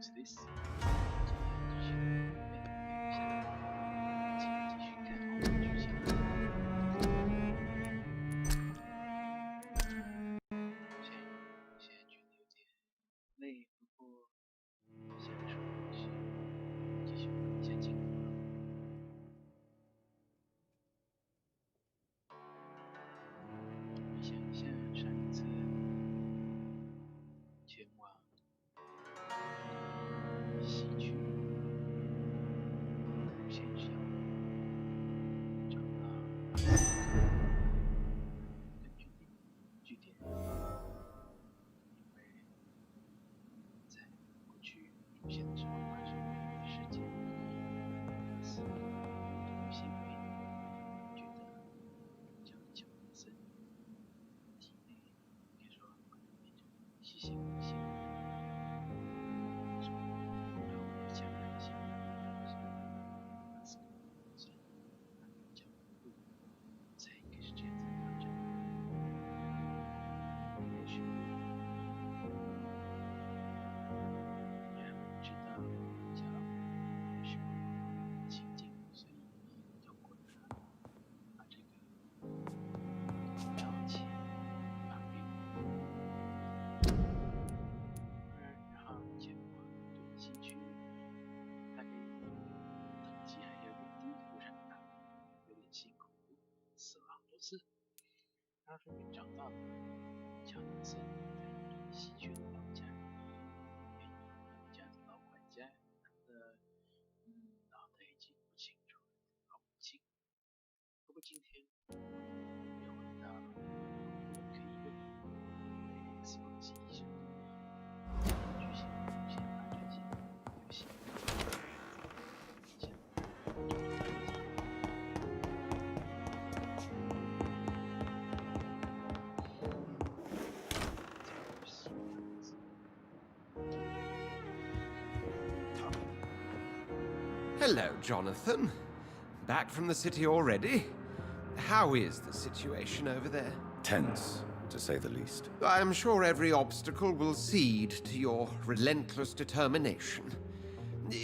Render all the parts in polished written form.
What's this? 累，不过想说的是，继续往下进步。想一下上一次前往西区路线上找到根据点，因为在过去出现的时候发生的事件，因此有些原因觉得乔森体内应该说可能变成吸血鬼性，所以让我强感性是阿斯卡隆本身，他的角度才应该是这样子的发展。也许让我知道叫也许情景，所以通过他把这个标签绑定，然后前往对西区，大概等级还有点低，路上打有点辛苦，死了好多次。他终于找到了乔森在对西区的老家，老家的老管家，他的脑袋已经不清楚，搞不清。不过今天又回到可以用死亡记忆上巨型无限发展性游戏。Hello, Jonathan. Back from the city already? How is the situation over there? Tense, to say the least. I'm sure every obstacle will cede to your relentless determination.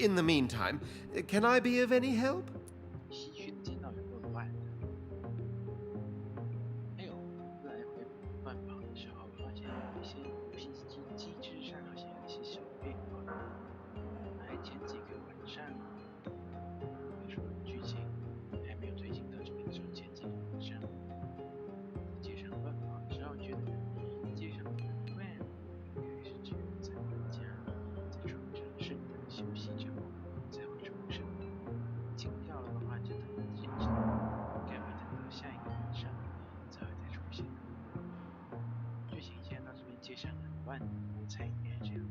In the meantime, can I be of any help? 西区的街道有够乱的，还有来回乱跑的时候，发现有一些 NPC 机制上好像有一些小变化。还前几个晚上，别说剧情还没有推进到这边的时候，前几个晚上在街上乱跑的时候，觉得街上的乱应该是只有在回家在床上顺当休息之后才会重生。清掉了的话，就等应该会等到下一个晚上才会再出现。剧情现在到这边街上很乱，我猜应该是这样，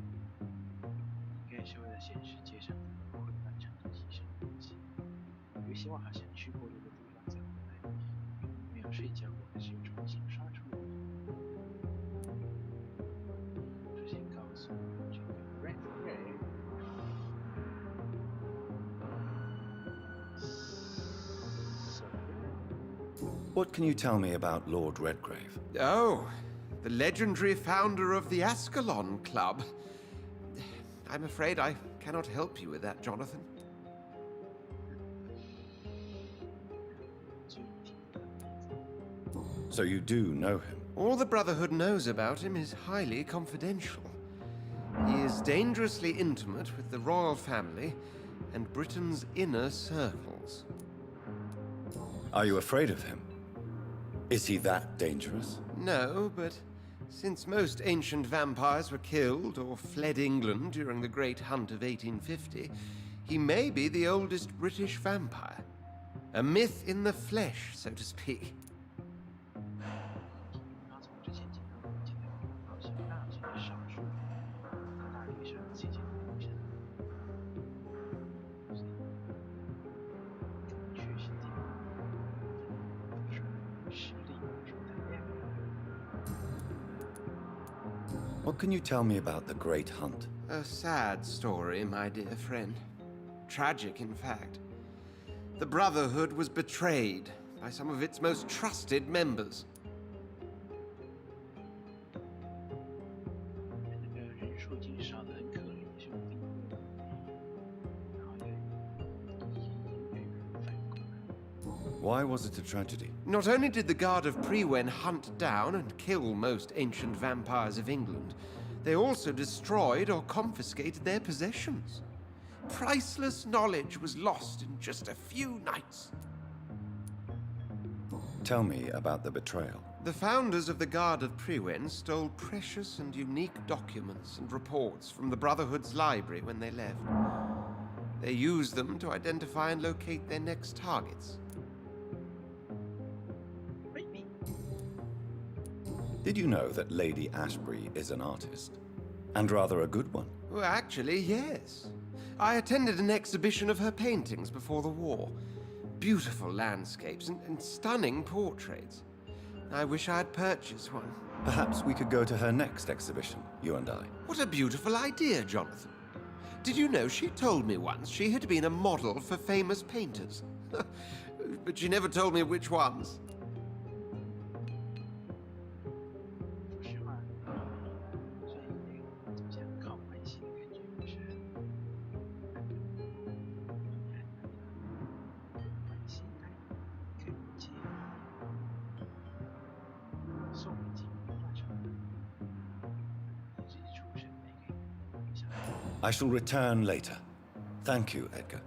应该是为了显示街上的混乱程度提升东西。游戏我好像去过这个地方才回来，没有睡觉，我还是又重新刷出来。首先告诉我这个 Redgrave。What can you tell me about Lord Redgrave? Oh, the legendary founder of the Ascalon Club. I'm afraid I cannot help you with that, Jonathan. So you do know him? All the Brotherhood knows about him is highly confidential. He is dangerously intimate with the royal family and Britain's inner circles. Are you afraid of him? Is he that dangerous? No, but since most ancient vampires were killed or fled England during the Great Hunt of 1850, he may be the oldest British vampire. A myth in the flesh, so to speak. 然后从之前见到的几个好像大型少数各大历史期间出现的，所以确实地说实力说胆量。What can you tell me about the Great Hunt? A sad story, my dear friend. Tragic, in fact. The Brotherhood was betrayed by some of its most trusted members. 那个人数已经少得很可怜的兄弟。Why was it a tragedy? Not only did the Guard of Prewen hunt down and kill most ancient vampires of England, they also destroyed or confiscated their possessions. Priceless knowledge was lost in just a few nights. Tell me about the betrayal. The founders of the Guard of Prewen stole precious and unique documents and reports from the Brotherhood's library when they left. They used them to identify and locate their next targets. Did you know that Lady Asprey is an artist? And rather a good one. Well, actually, yes. I attended an exhibition of her paintings before the war. Beautiful landscapes and stunning portraits. I wish I had purchased one. Perhaps we could go to her next exhibition, you and I. What a beautiful idea, Jonathan. Did you know she told me once she had been a model for famous painters? But she never told me which ones. 说实话，所以怎么讲靠关系的感觉不是很关系可以接送礼金断手，自己出身的一个小孩。 I shall return later. Thank you, Edgar.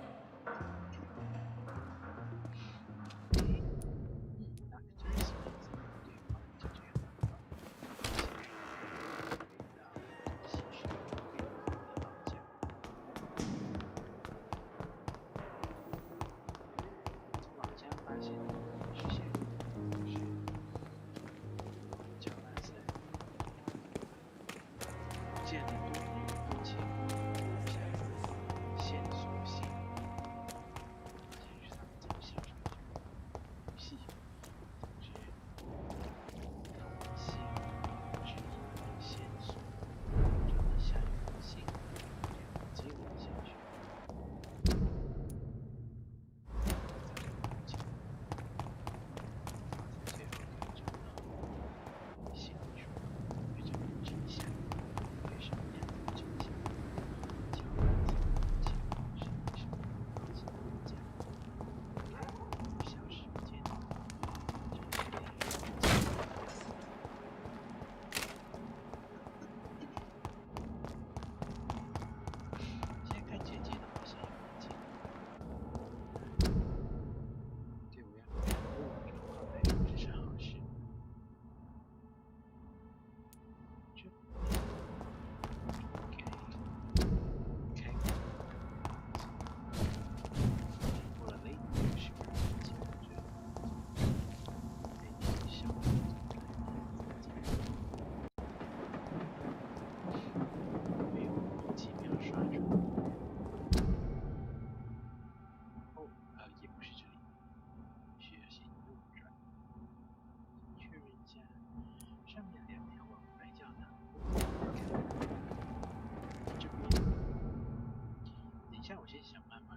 我先想办法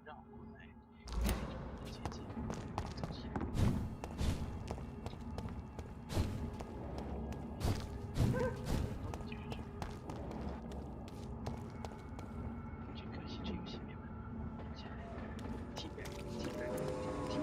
绕过来，开着我的捷径走起来。就是这个，只可惜这游戏没办法下来替代。这个是。 这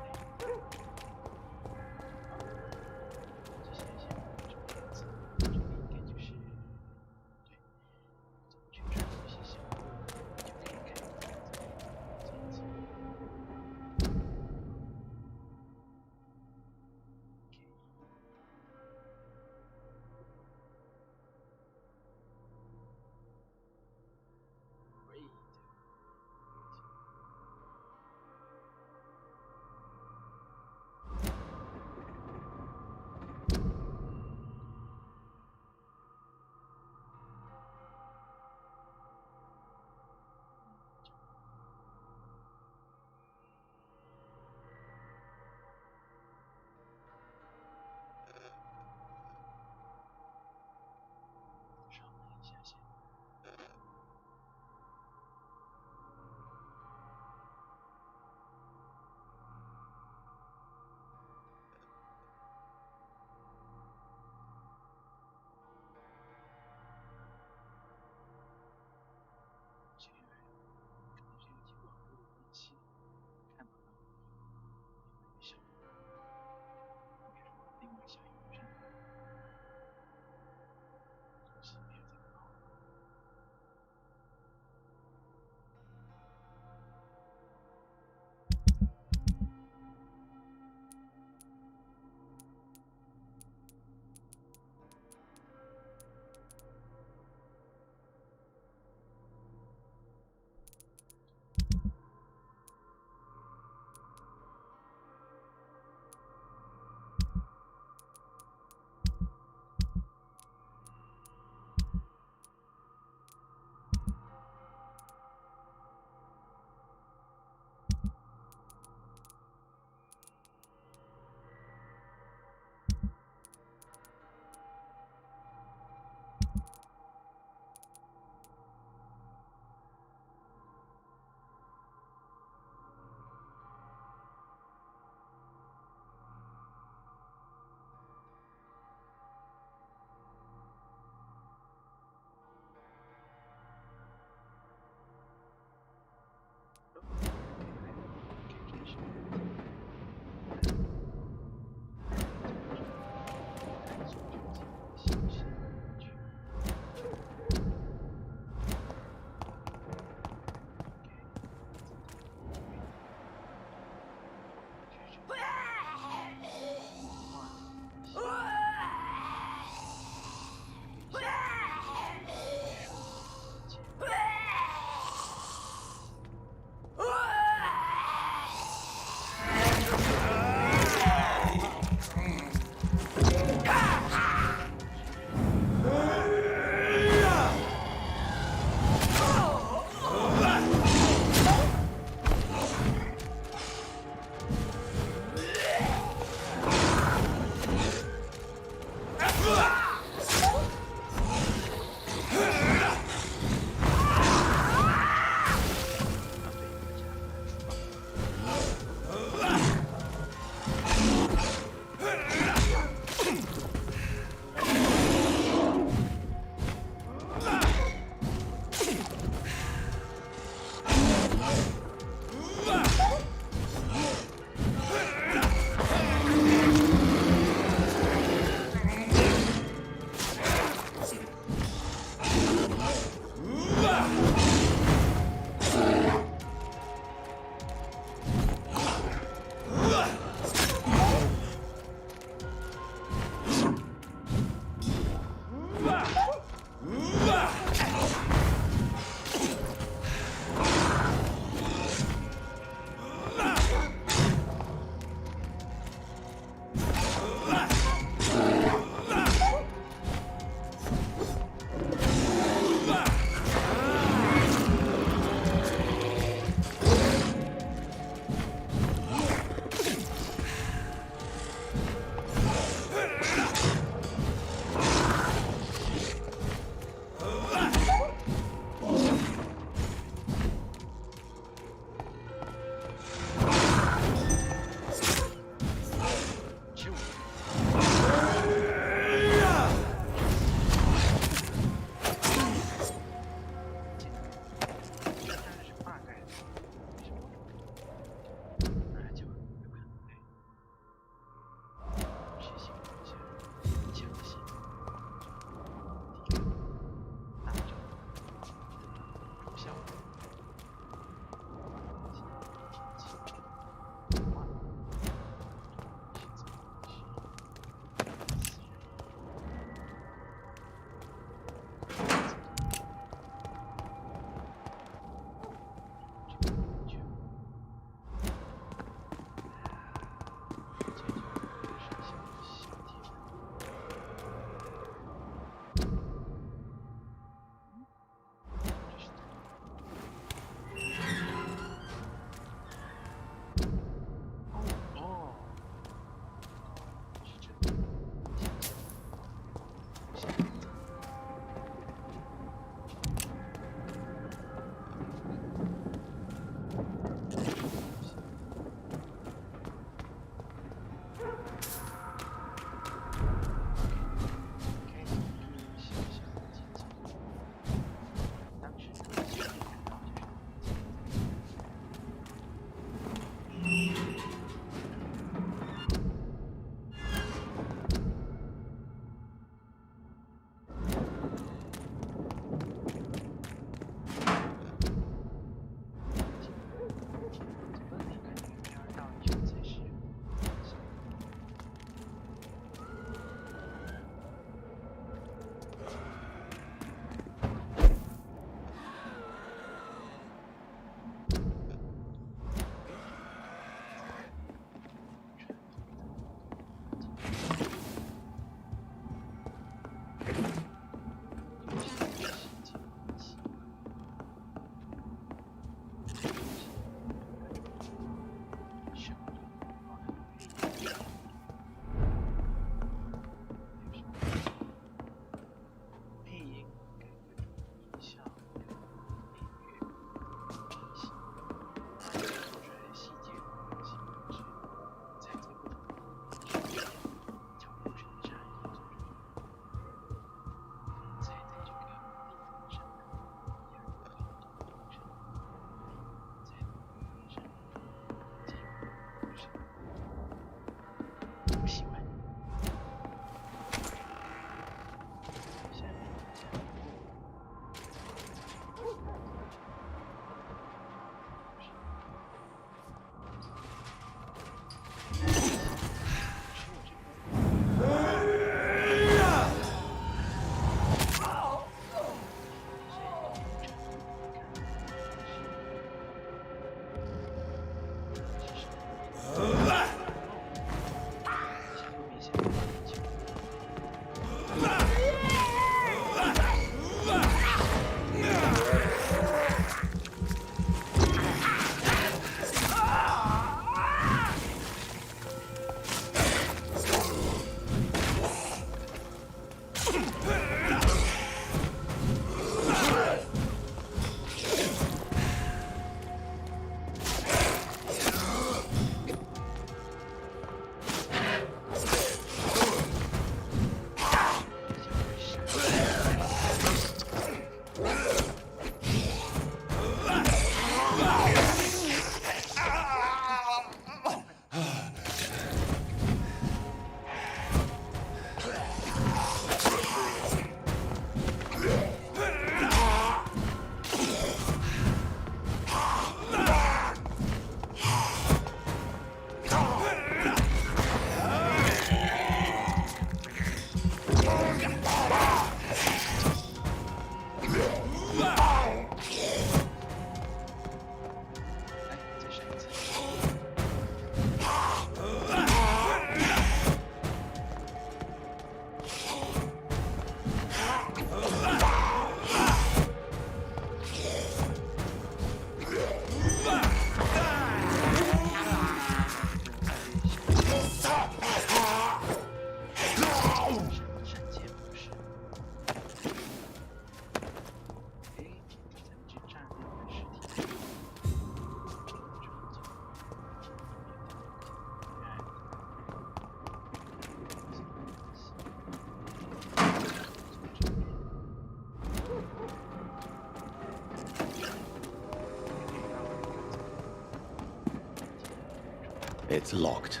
It's locked.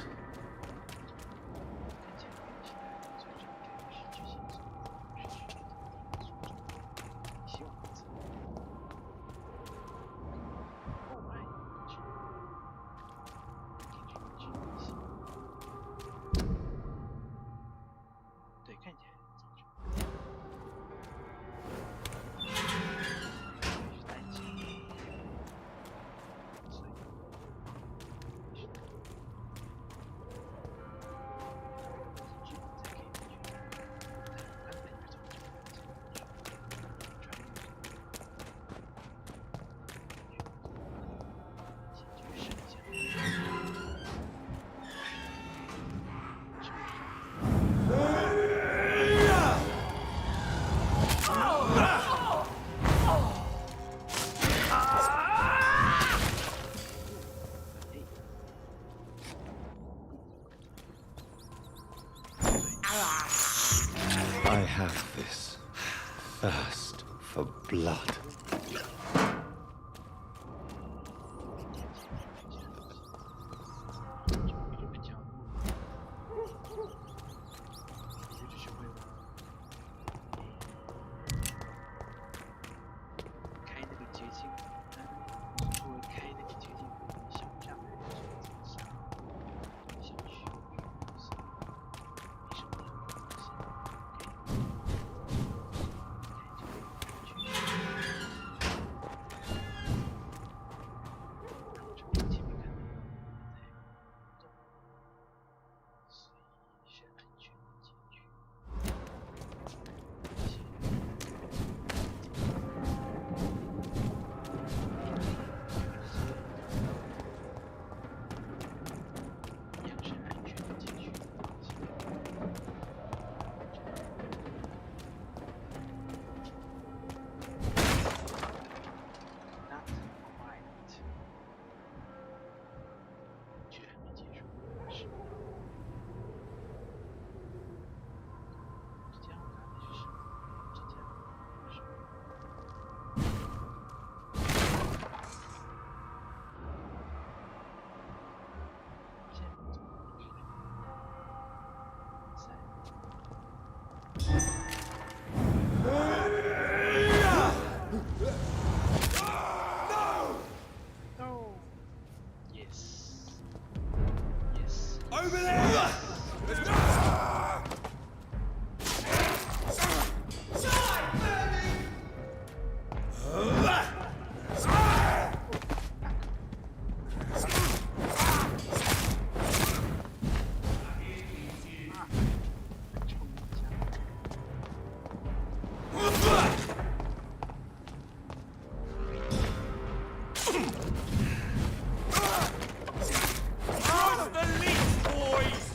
'I have this thirst for blood.' Cross the leash, boys!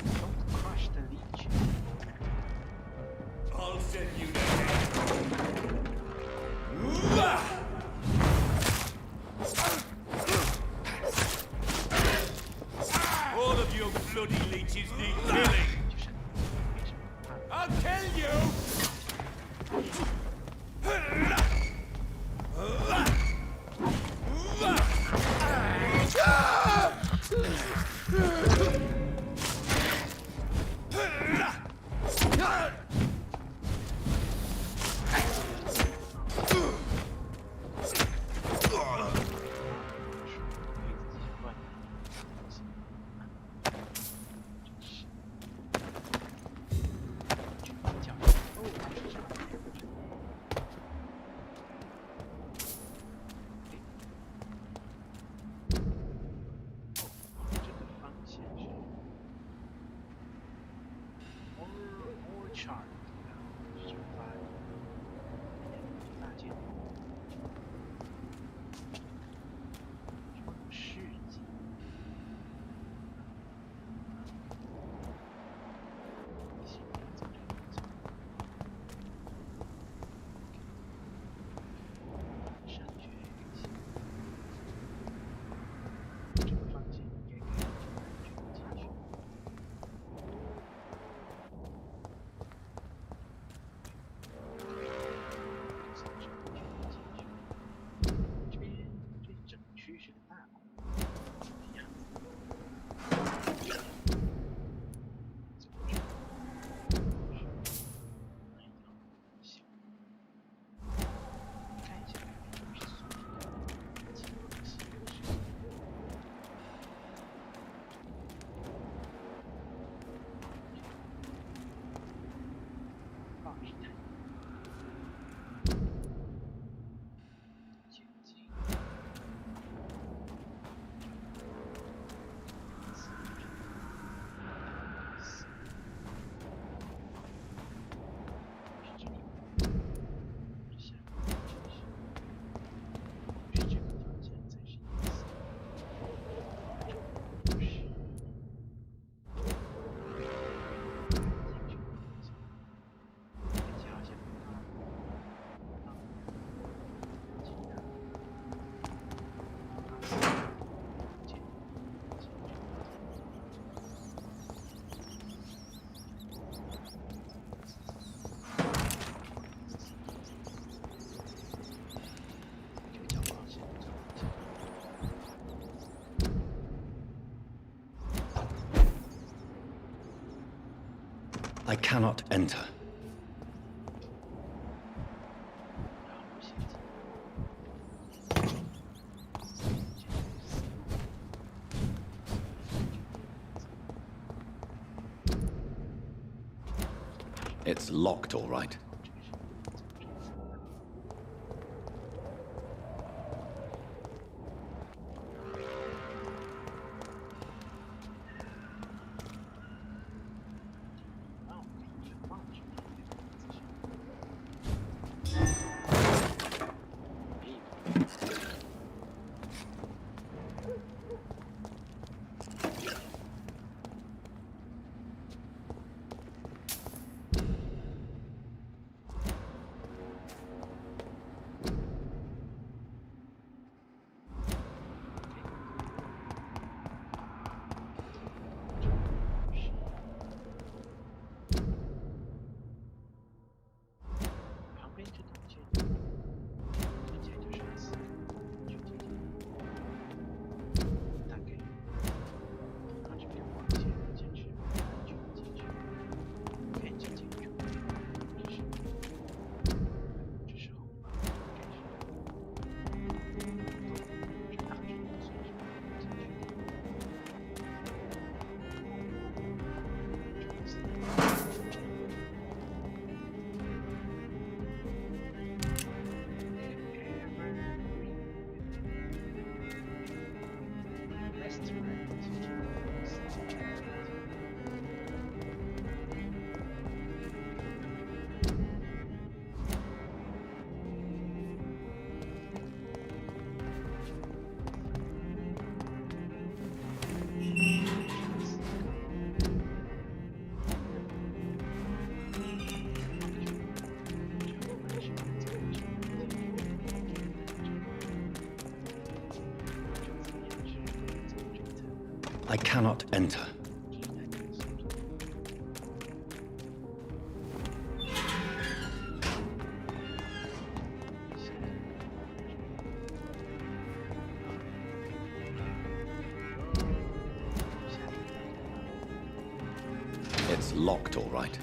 I cannot enter. It's locked, all right. I cannot enter. It's locked, all right.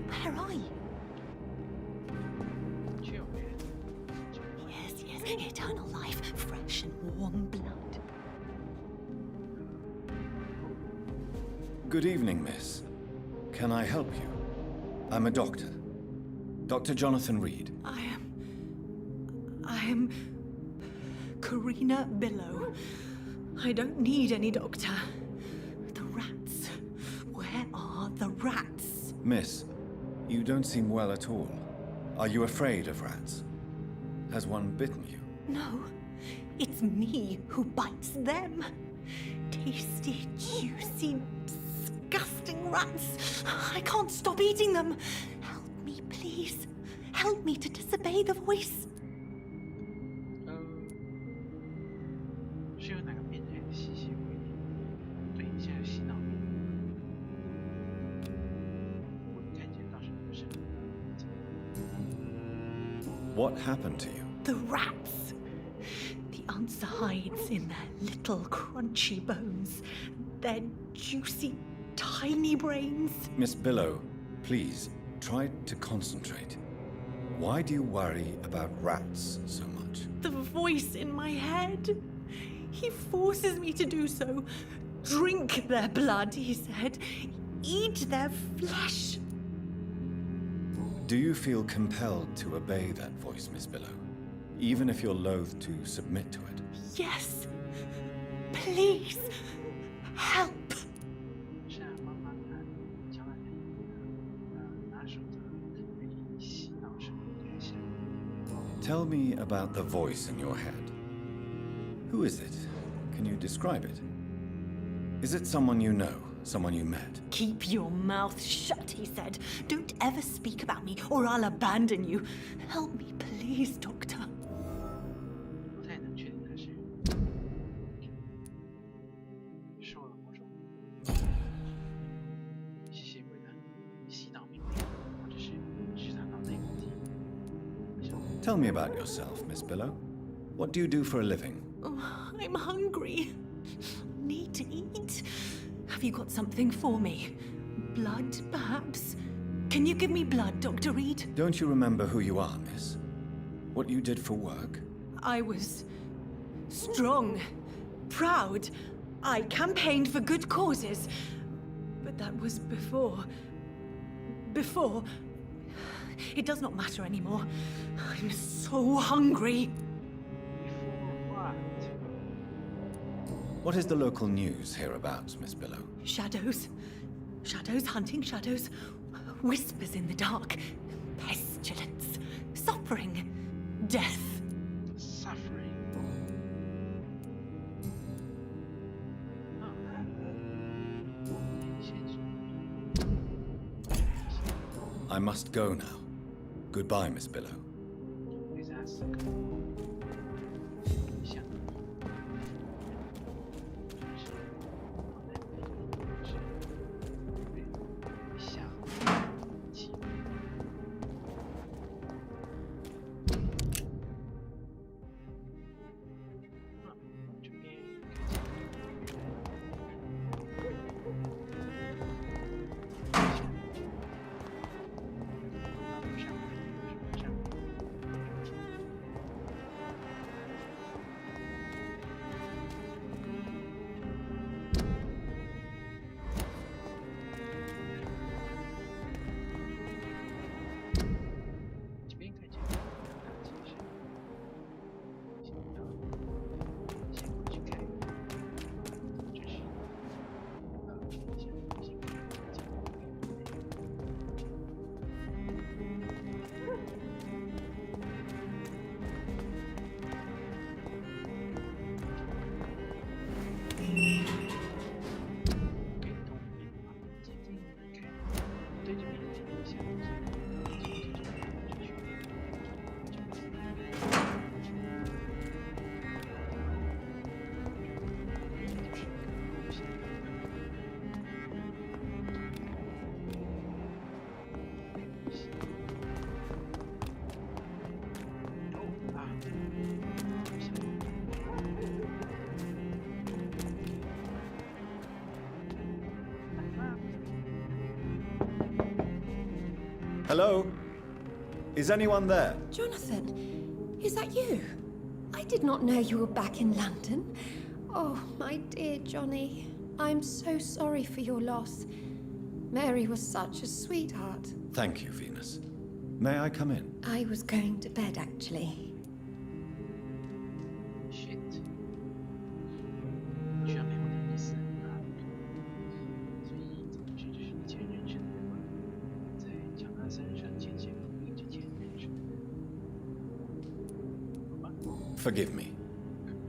Where are you? Yes, eternal life, fresh and warm blood. Good evening, miss. Can I help you? I'm a doctor. Dr. Jonathan Reed. I am Karina Billow. I don't need any doctor. The rats. Where are the rats? Miss, you don't seem well at all. Are you afraid of rats? Has one bitten you? No, it's me who bites them. Tasty, juicy, disgusting rats. I can't stop eating them. Help me, please. Help me to disobey the voice. 是有哪个变态的吸血鬼对你现在洗脑命令？我看见到什么声音？ What happened to you? The rats. The answer hides in their little crunchy bones, their juicy, tiny brains. Miss Billow, please, try to concentrate. Why do you worry about rats so much? The voice in my head. He forces me to do so. Drink their blood, he said. Eat their flesh. Do you feel compelled to obey that voice, Miss Billow? Even if you're loath to submit to it? Yes. Please. Help. 是啊，妈妈她将来拿手的与你洗脑声音有点像。 Tell me about the voice in your head. Who is it? Can you describe it? Is it someone you know? Someone you met? Keep your mouth shut, he said. Don't ever speak about me or I'll abandon you. Help me, please, Doctor. 不太能确定他是受了某种吸血鬼的洗脑命令，或者是他脑内问题。我想 Tell me about yourself, Miss Billow. What do you do for a living? Oh, I'm hungry. Need to eat. Have you got something for me? Blood, perhaps? Can you give me blood, Dr. Reed? Don't you remember who you are, miss? What you did for work? I was strong, proud. I campaigned for good causes. But that was before. It does not matter anymore. I'm so hungry. Before what? What is the local news hereabouts, Miss Billow? Shadows. Shadows hunting shadows. Whispers in the dark. Pestilence. Suffering. Death. Suffering. I must go now. Goodbye, Miss Billow. Hello? Is anyone there? Jonathan, is that you? I did not know you were back in London. Oh, my dear Johnny. I'm so sorry for your loss. Mary was such a sweetheart. Thank you, Venus. May I come in? I was going to bed, actually. Shit. 居然没有人死啊！所以怎么去就是前人生的嘛，在江南山上见见一直前人生。好吧。 Forgive me.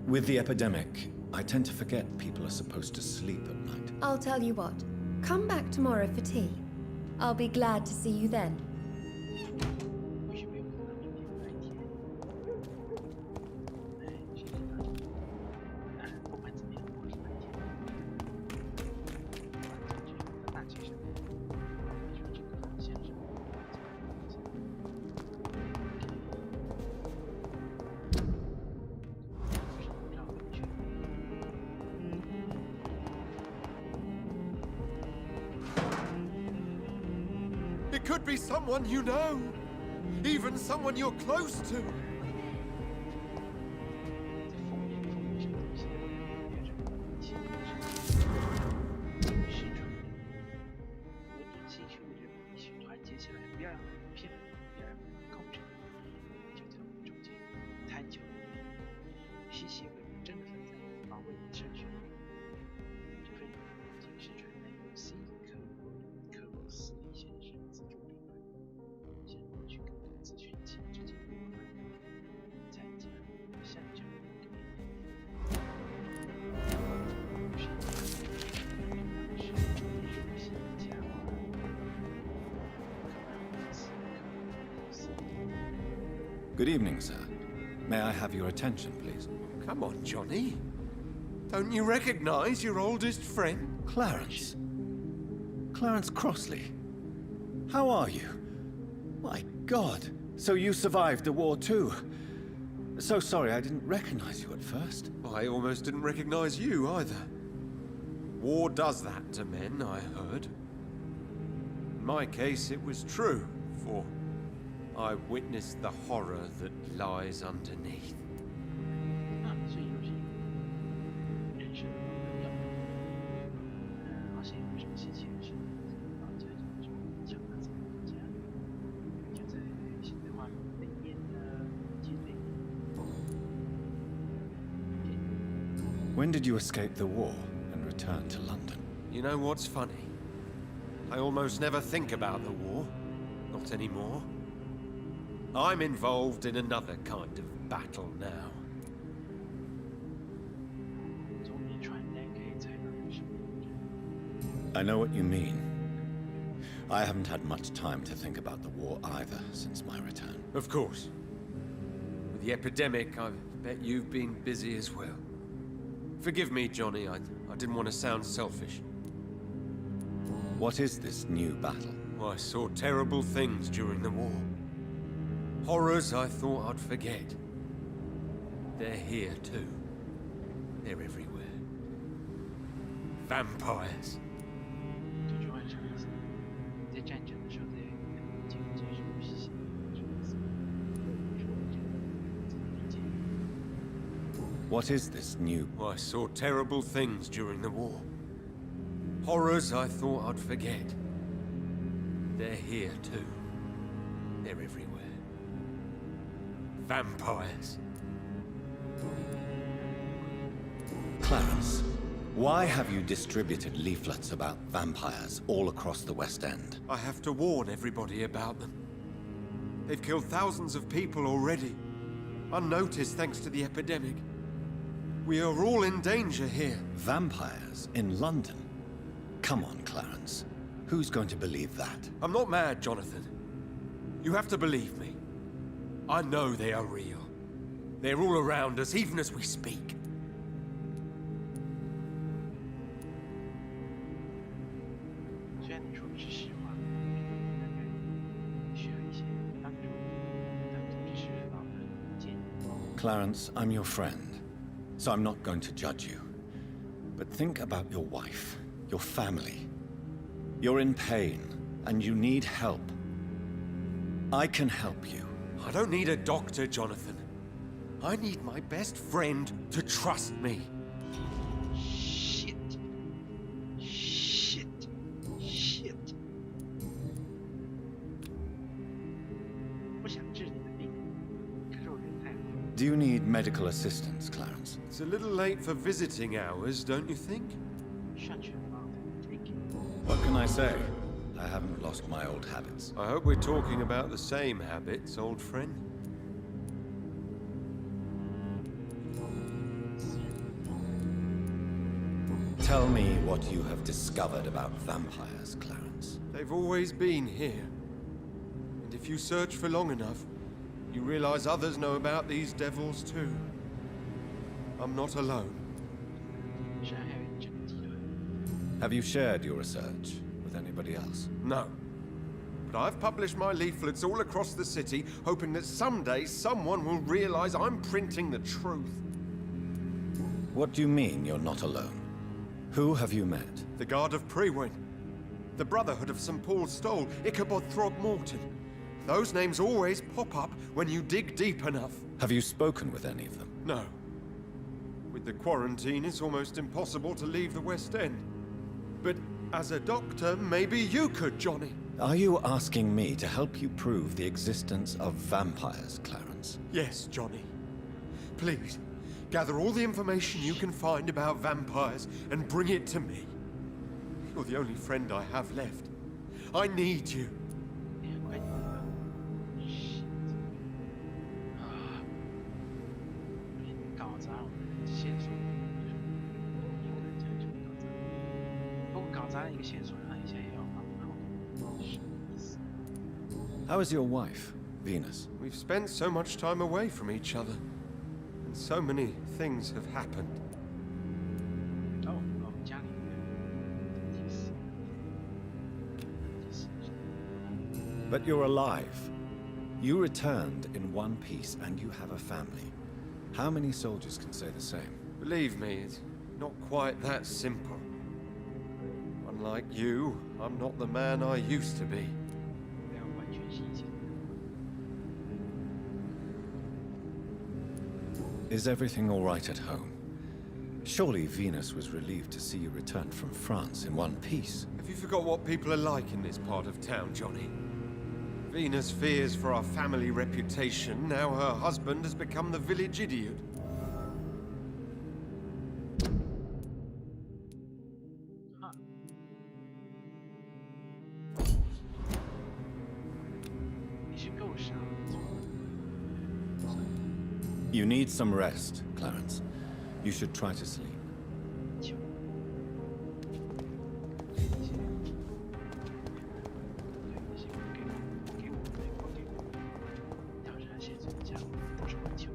With the epidemic, I tend to forget people are supposed to sleep at night. I'll tell you what. Come back tomorrow for tea. I'll be glad to see you then. 或许没有可能明天白天。哎，谁知道？当然，不管怎么样，我是白天。大街上，你说这个先生，It could be someone you know. Even someone you're close to. 在封面上东西，变成一些视传，文人新秀的人必须团结起来，不要让他们骗了，不要让他们控制。就在我们中间，探究吸血鬼真的存在，保卫你的社区。这份警示传单由 C 克罗斯利先生资助出版，向过去更多资讯及直接有关，再加入下周的面。是一个当时熟悉的家伙。 Good evening, sir. May I have your attention, please? Come on, Johnny. Don't you recognize your oldest friend? Clarence. Clarence Crossley. How are you? My God. So you survived the war too. So sorry I didn't recognize you at first. I almost didn't recognize you either. War does that to men, I heard. In my case, it was true, for I witnessed the horror that lies underneath. 所以游戏人生的要而且有什么稀奇的事这种强大自己家就在现代化里面的积累。When did you escape the war and return to London? You know what's funny? I almost never think about the war. Not anymore. I'm involved in another kind of battle now. 从你传单可以猜到有什么。 I know what you mean. I haven't had much time to think about the war either since my return. Of course. With the epidemic, I bet you've been busy as well. Forgive me, Johnny, I didn't want to sound selfish. What is this new battle? I saw terrible things during the war. Horrors I thought I'd forget. They're here too. They're everywhere. Vampires. 这句话是什么意思？在战争的时候，在这个结束是什么意思？怎么理解？ What is this new... I saw terrible things during the war. Horrors I thought I'd forget. They're here too. They're everywhere. Vampires. Clarence, why have you distributed leaflets about vampires all across the West End? I have to warn everybody about them. They've killed thousands of people already, unnoticed thanks to the epidemic. We are all in danger here. Vampires in London? Come on, Clarence. Who's going to believe that? I'm not mad, Jonathan. You have to believe me. I know they are real. They're all around us, even as we speak. 虽然你说的是实话，大概需要一些帮助，但总是需要到的建议。 Clarence, I'm your friend, so I'm not going to judge you. But think about your wife, your family. You're in pain, and you need help. I can help you. I don't need a doctor, Jonathan. I need my best friend to trust me. Shit. Shit. Shit. 不想治你的病，可是我人太好。 Do you need medical assistance, Clarence? It's a little late for visiting hours, don't you think? Shut your mouth and take it. What can I say? I haven't lost my old habits. I hope we're talking about the same habits, old friend. Tell me what you have discovered about vampires, Clarence. They've always been here. And if you search for long enough, you realize others know about these devils too. I'm not alone. 山还有一整个集团。 Have you shared your research with anybody else? No. But I've published my leaflets all across the city, hoping that someday someone will realize I'm printing the truth. What do you mean you're not alone? Who have you met? The Guard of Prewin, the Brotherhood of St. Paul's Stole, Ichabod Throgmorton. Those names always pop up when you dig deep enough. Have you spoken with any of them? No. With the quarantine, it's almost impossible to leave the West End. But as a doctor, maybe you could, Johnny. Are you asking me to help you prove the existence of vampires, Clarence? Yes, Johnny. Please, gather all the information you can find about vampires and bring it to me. You're the only friend I have left. I need you. 你很快就知道。Shit. 啊！搞砸我的线索，一个人这样就搞砸。不过搞砸了一个线索，让一下也要帮忙，是什么意思？ How is your wife, Venus? We've spent so much time away from each other. And so many things have happened. 哦，家里面第四，第四。 But you're alive. You returned in one piece, and you have a family. How many soldiers can say the same? Believe me, it's not quite that simple. Unlike you, I'm not the man I used to be. 不要完全是以前。 Is everything all right at home? Surely Venus was relieved to see you return from France in one piece. Have you forgot what people are like in this part of town, Johnny? Venus fears for our family reputation. Now her husband has become the village idiot. 哈。你是够傻的。 You need some rest, Clarence. You should try to sleep. 球。调查线索家伙不是球，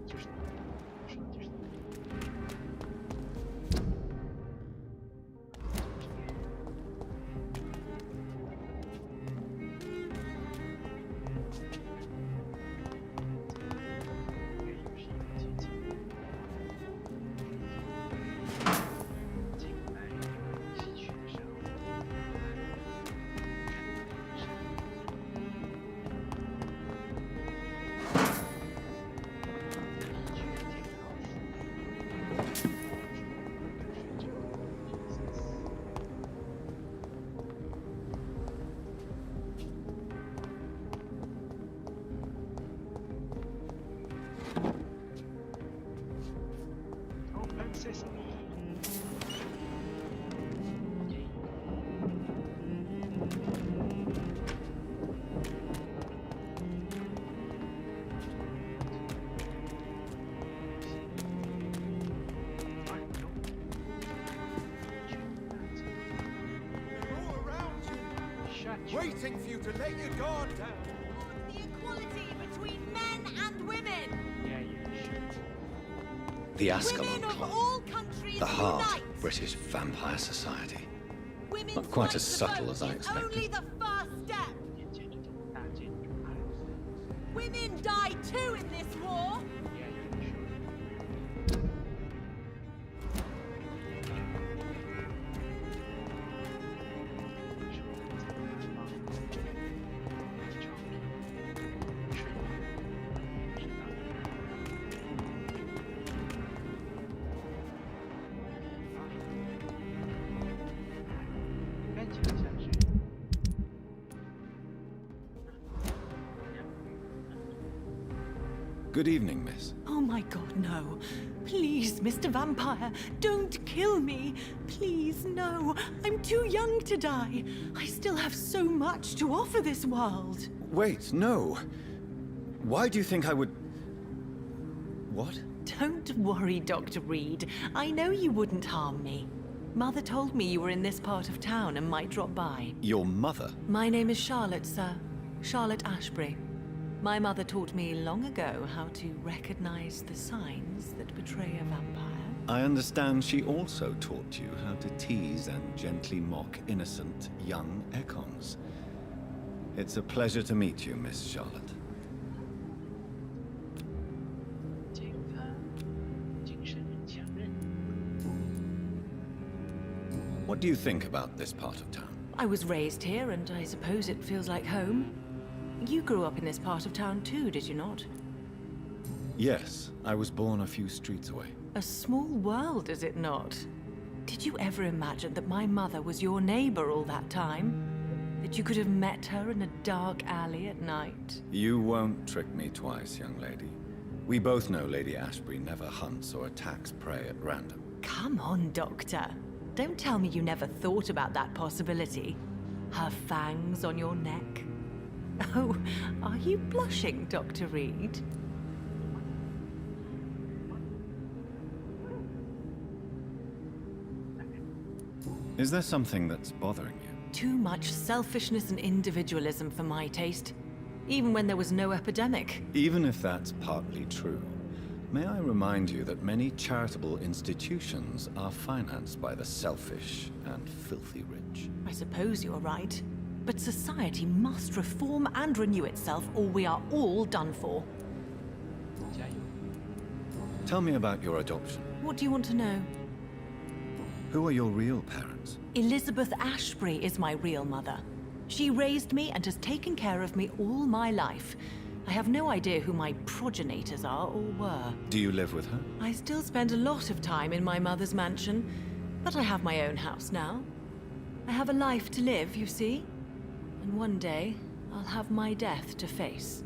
就是你，说的就是你。 Waiting for you to let your guard down. The equality between men and women. The Ascalon Women of Club. all countries The heart unite. of British vampire society. Women's Not quite right as to subtle vote as I is expected. Only the first step. 建这种大建筑， Women die too in this war. 看起来像是。 Good evening, miss. Oh my god, no. Please, Mr. Vampire, don't kill me. Please, no. I'm too young to die. I still have so much to offer this world. Wait, no. Why do you think I would... What? Don't worry, Dr. Reed. I know you wouldn't harm me. Mother told me you were in this part of town and might drop by. Your mother? My name is Charlotte, sir. Charlotte Asprey. My mother taught me long ago how to recognize the signs that betray a vampire. I understand she also taught you how to tease and gently mock innocent young Ekons. It's a pleasure to meet you, Miss Charlotte. 这个他精神很强韧。 What do you think about this part of town? I was raised here, and I suppose it feels like home. You grew up in this part of town too, did you not? Yes, I was born a few streets away. A small world, is it not? Did you ever imagine that my mother was your neighbor all that time? That you could have met her in a dark alley at night? You won't trick me twice, young lady. We both know Lady Asprey never hunts or attacks prey at random. Come on, Doctor. Don't tell me you never thought about that possibility. Her fangs on your neck. Oh, are you blushing, Dr. Reed? Is there something that's bothering you? Too much selfishness and individualism for my taste. Even when there was no epidemic. Even if that's partly true, may I remind you that many charitable institutions are financed by the selfish and filthy rich. I suppose you're right. But society must reform and renew itself, or we are all done for. 加油！ Tell me about your adoption. What do you want to know? Who are your real parents? Elizabeth Asprey is my real mother. She raised me and has taken care of me all my life. I have no idea who my progenitors are or were. Do you live with her? I still spend a lot of time in my mother's mansion, but I have my own house now. I have a life to live, you see? And one day, I'll have my death to face.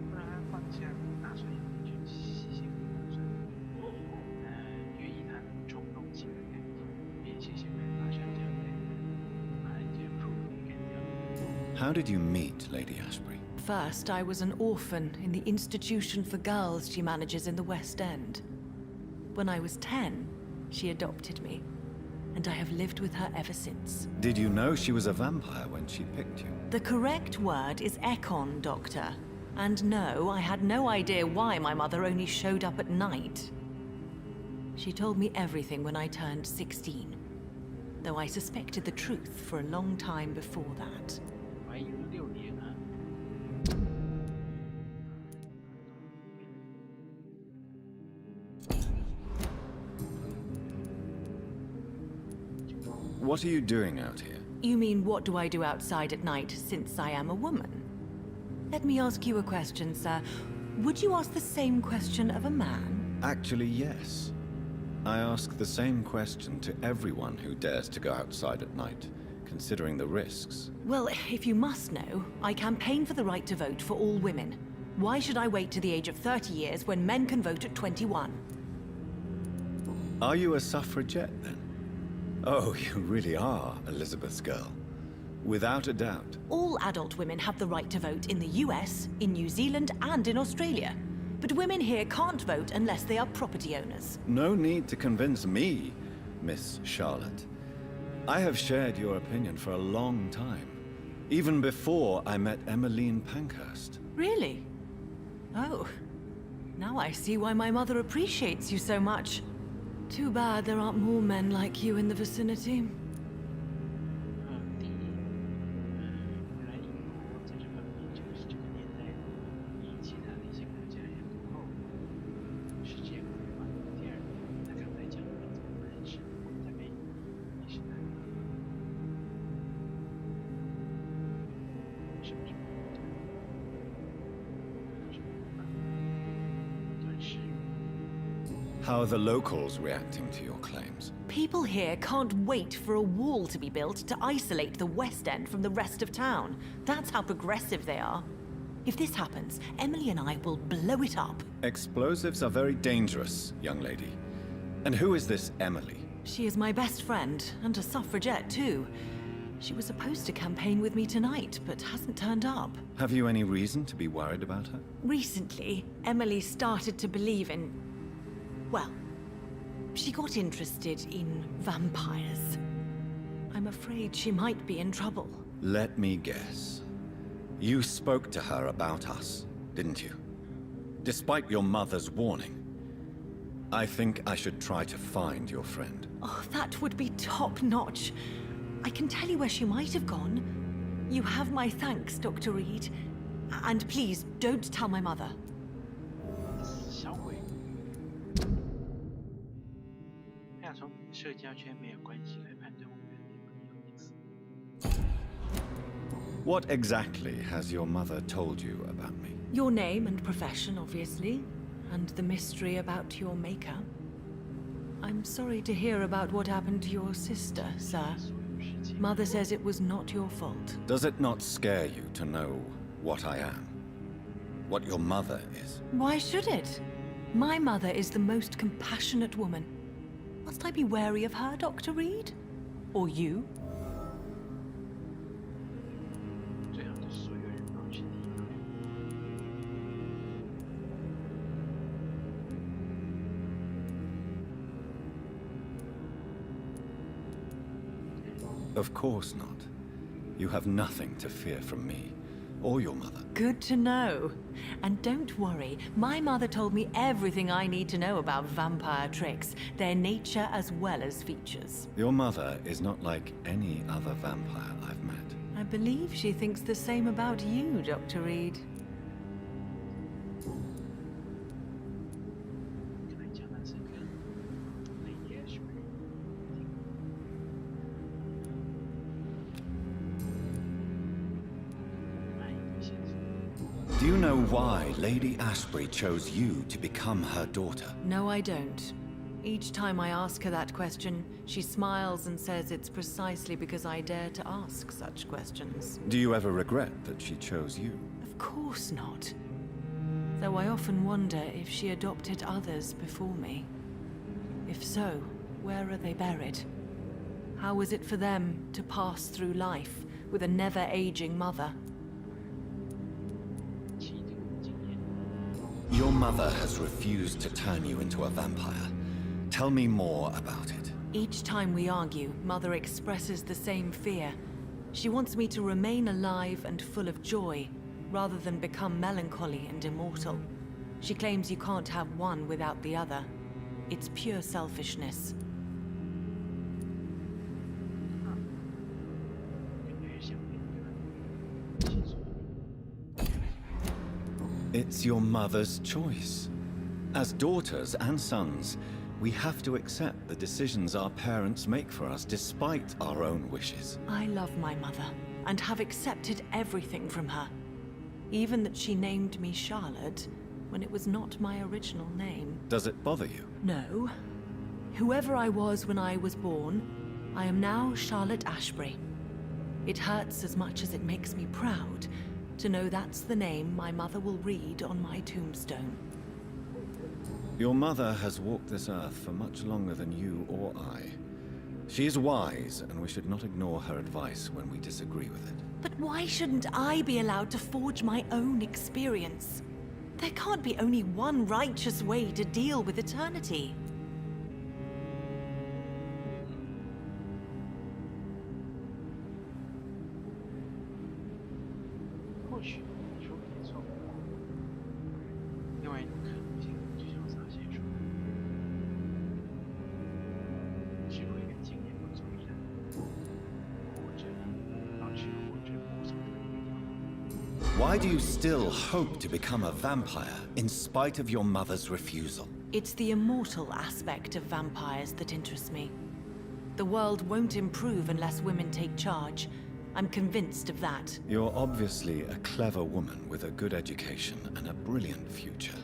不然放下打算去细细工作，约一谈冲动性的感情，便谢谢被马上交代，马上就处理干掉。 How did you meet Lady Asprey? First, I was an orphan in the institution for girls she manages in the West End. When I was 10, she adopted me, and I have lived with her ever since. Did you know she was a vampire when she picked you? The correct word is Ekon, Doctor. And no, I had no idea why my mother only showed up at night. She told me everything when I turned 16, though I suspected the truth for a long time before that. 怀疑了6年啊！ What are you doing out here? You mean, what do I do outside at night since I am a woman? Let me ask you a question, sir. Would you ask the same question of a man? Actually, yes. I ask the same question to everyone who dares to go outside at night, considering the risks. Well, if you must know, I campaign for the right to vote for all women. Why should I wait to the age of 30 years when men can vote at 21? Are you a suffragette, then? Oh, you really are Elizabeth's girl. Without a doubt. All adult women have the right to vote in the US, in New Zealand, and in Australia. But women here can't vote unless they are property owners. No need to convince me, Miss Charlotte. I have shared your opinion for a long time. Even before I met Emmeline Pankhurst. Really? Oh. Now I see why my mother appreciates you so much. Too bad there aren't more men like you in the vicinity. 第一，原来英国在这方面就是这个年代比其他的一些国家要落后，是这样的吧？第二，他刚才讲的怎么认识Codebay也是男的，是不是？短视。 How are the locals reacting to your claims? People here can't wait for a wall to be built to isolate the West End from the rest of town. That's how progressive they are. If this happens, Emily and I will blow it up. Explosives are very dangerous, young lady. And who is this Emily? She is my best friend, and a suffragette too. She was supposed to campaign with me tonight, but hasn't turned up. Have you any reason to be worried about her? Recently, Emily started to believe in... well, she got interested in vampires. I'm afraid she might be in trouble. Let me guess. You spoke to her about us, didn't you? Despite your mother's warning. I think I should try to find your friend. Oh, that would be top-notch. I can tell you where she might have gone. You have my thanks, Dr. Reed. And please, don't tell my mother. 小鬼，要从社交圈没有关系来判断我们有没有意思。 What exactly has your mother told you about me? Your name and profession, obviously, and the mystery about your maker. I'm sorry to hear about what happened to your sister, sir. Mother says it was not your fault. Does it not scare you to know what I am? What your mother is? Why should it? My mother is the most compassionate woman. Must I be wary of her, Dr. Reed? Or you? 最好的所有人保持礼貌。 Of course not. You have nothing to fear from me. or your mother. Good to know. And don't worry, my mother told me everything I need to know about vampire tricks, their nature as well as features. Your mother is not like any other vampire I've met. I believe she thinks the same about you, Dr. Reed. 刚才讲的这个 Lady Asprey， 卖一个线索。 Do you know why Lady Asprey chose you to become her daughter? No, I don't. Each time I ask her that question, she smiles and says it's precisely because I dare to ask such questions. Do you ever regret that she chose you? Of course not. Though I often wonder if she adopted others before me. If so, where are they buried? How was it for them to pass through life with a never-aging mother? 其这个经验， Your mother has refused to turn you into a vampire. Tell me more about it. Each time we argue, Mother expresses the same fear. She wants me to remain alive and full of joy, rather than become melancholy and immortal. She claims you can't have one without the other. It's pure selfishness. 有没有想那个线索？ It's your mother's choice. As daughters and sons, we have to accept the decisions our parents make for us despite our own wishes. I love my mother, and have accepted everything from her. Even that she named me Charlotte, when it was not my original name. Does it bother you? No. Whoever I was when I was born, I am now Charlotte Asprey. It hurts as much as it makes me proud to know that's the name my mother will read on my tombstone. Your mother has walked this earth for much longer than you or I. She is wise, and we should not ignore her advice when we disagree with it. But why shouldn't I be allowed to forge my own experience? There can't be only one righteous way to deal with eternity. 或许你说的没错。另外一种可能性，就像撒线说的，智慧跟经验不足以然，或者保持活着摸索出一条。 Why do you still hope to become a vampire in spite of your mother's refusal? It's the immortal aspect of vampires that interests me. The world won't improve unless women take charge. I'm convinced of that. You're obviously a clever woman with a good education and a brilliant future.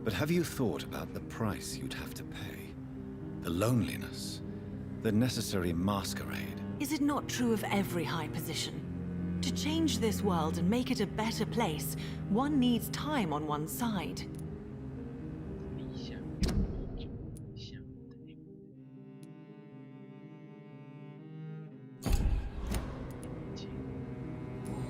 But have you thought about the price you'd have to pay? The loneliness, the necessary masquerade. Is it not true of every high position? To change this world and make it a better place, one needs time on one's side. 理想，理想的那部分。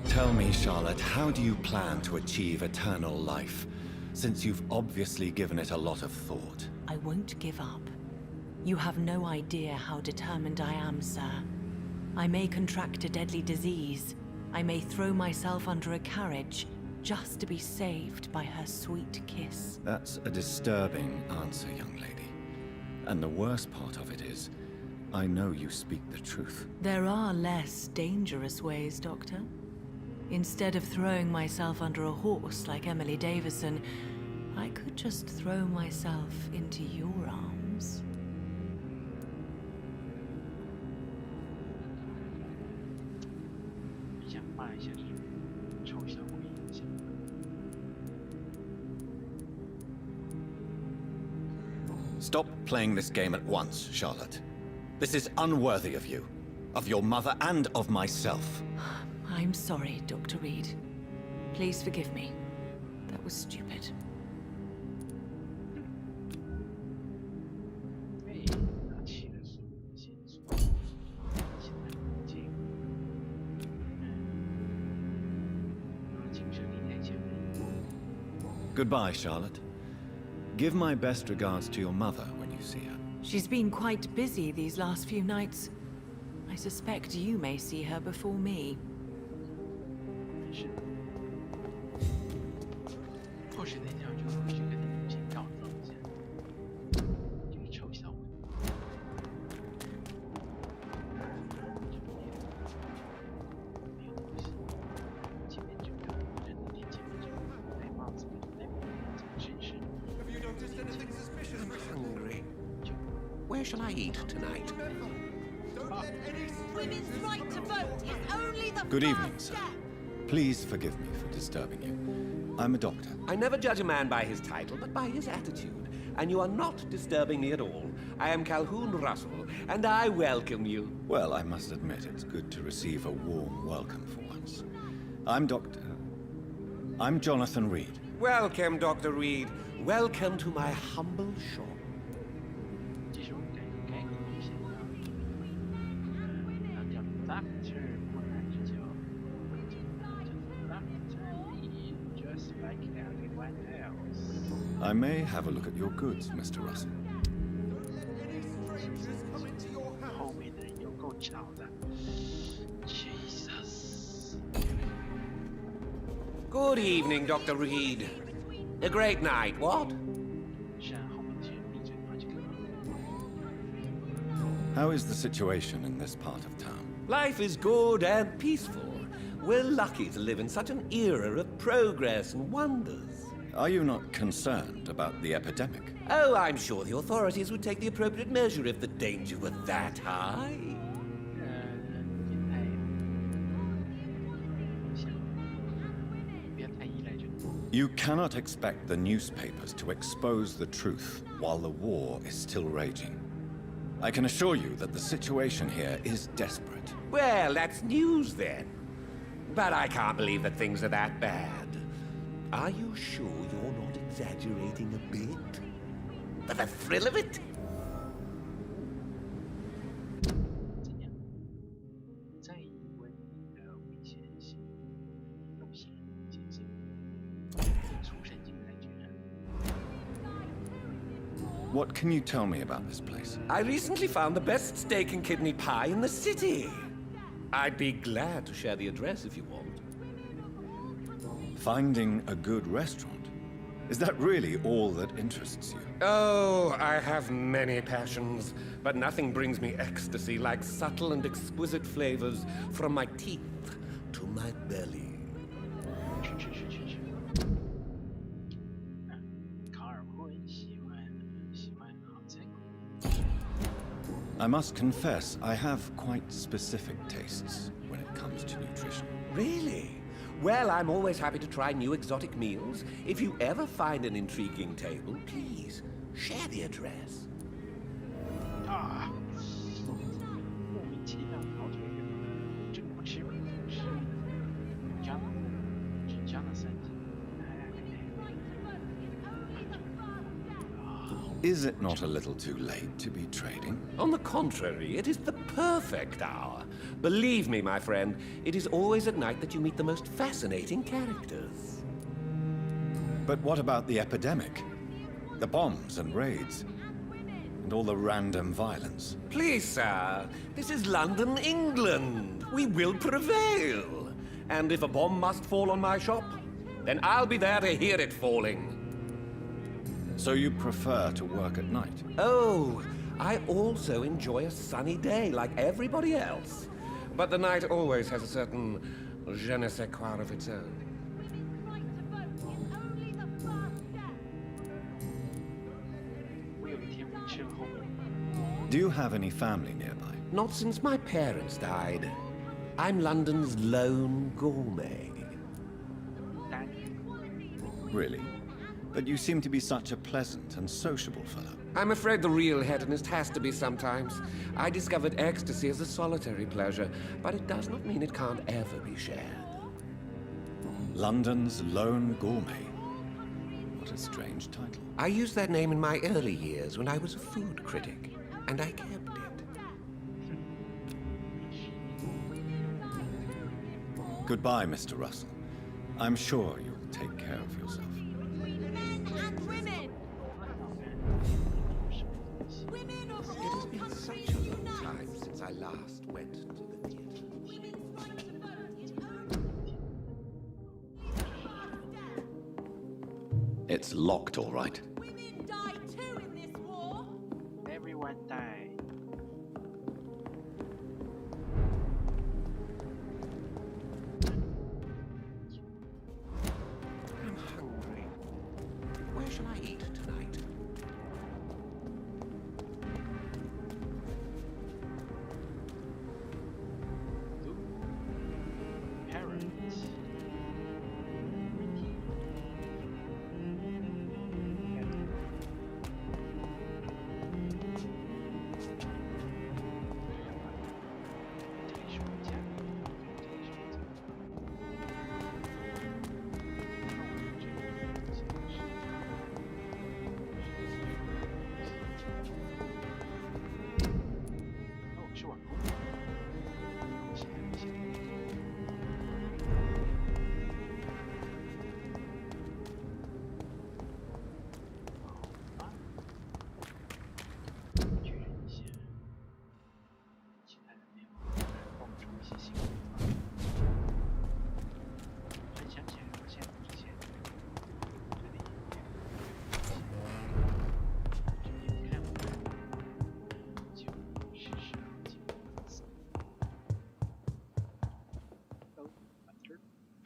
Tell me, Charlotte, how do you plan to achieve eternal life, since you've obviously given it a lot of thought? I won't give up. You have no idea how determined I am, sir. I may contract a deadly disease. I may throw myself under a carriage just to be saved by her sweet kiss. That's a disturbing answer, young lady. And the worst part of it is, I know you speak the truth. There are less dangerous ways, Doctor. Instead of throwing myself under a horse like Emily Davison, I could just throw myself into your arms. 你想骂一下这种抽象会影响。 Stop playing this game at once, Charlotte. This is unworthy of you, of your mother, and of myself. I'm sorry, Dr. Reed. Please forgive me. That was stupid. 被拿起了所有的线索，现在已经，精神力太强了。 Goodbye, Charlotte. Give my best regards to your mother when you see her. She's been quite busy these last few nights. I suspect you may see her before me. 但是 Where shall I eat tonight? Women's right to vote is only the Good first evening, sir. step. Please forgive me for disturbing you. I'm a doctor. I never judge a man by his title, but by his attitude. And you are not disturbing me at all. I am Calhoun Russell, and I welcome you. Well, I must admit it's good to receive a warm welcome for once. I'm Jonathan Reed. Welcome, Dr. Reed. Welcome to my humble shop. 其实我们改个路线啊，叫 Doctor 不然就叫 Doctor Reed, just like everyone else. I may have a look at your goods, Mr. Russell. 后面的人有够吵的 ，Jesus。 Good evening, Dr. Reed. A great night, what? 是啊，后面这些人闭嘴吧，这个。 How is the situation in this part of town? Life is good and peaceful. We're lucky to live in such an era of progress and wonders. Are you not concerned about the epidemic? Oh, I'm sure the authorities would take the appropriate measure if the danger were that high. 也太像，不要太依赖这个。 You cannot expect the newspapers to expose the truth while the war is still raging. I can assure you that the situation here is desperate. Well, that's news then. But I can't believe that things are that bad. Are you sure you're not exaggerating a bit? For the thrill of it? 怎样？在意文明的危险性，路线前进，出神经来居然。 What can you tell me about this place? I recently found the best steak and kidney pie in the city. I'd be glad to share the address if you want. Finding a good restaurant? Is that really all that interests you? Oh, I have many passions, but nothing brings me ecstasy like subtle and exquisite flavors from my teeth to my belly. 卡尔婚喜欢好菜馆。 I must confess, I have quite specific tastes when it comes to nutrition. Really? Well, I'm always happy to try new exotic meals. If you ever find an intriguing table, please share the address. 啊！莫名其妙跑腿人，这个不吃不吃。Jonathan，Is it not a little too late to be trading? On the contrary, it is the perfect hour. Believe me, my friend, it is always at night that you meet the most fascinating characters. But what about the epidemic? The bombs and raids? And all the random violence? Please, sir, this is London, England. We will prevail. And if a bomb must fall on my shop, then I'll be there to hear it falling. So you prefer to work at night? Oh, I also enjoy a sunny day like everybody else. But the night always has a certain je ne sais quoi of its own. Do you have any family nearby? Not since my parents died. I'm London's lone gourmet. Really? But you seem to be such a pleasant and sociable fellow. I'm afraid the real hedonist has to be sometimes. I discovered ecstasy as a solitary pleasure, but it does not mean it can't ever be shared. London's lone gourmet. What a strange title. I used that name in my early years when I was a food critic, and I kept it. Goodbye, Mr. Russell. I'm sure you'll take care of yourself. Men and women! Women of It all has been countries such a long unite! time since I last went to the theater. Women's right to vote is only It's locked, all right. women die too in this war! Everyone die. I'm hungry. Where shall I eat tonight? 尔奇。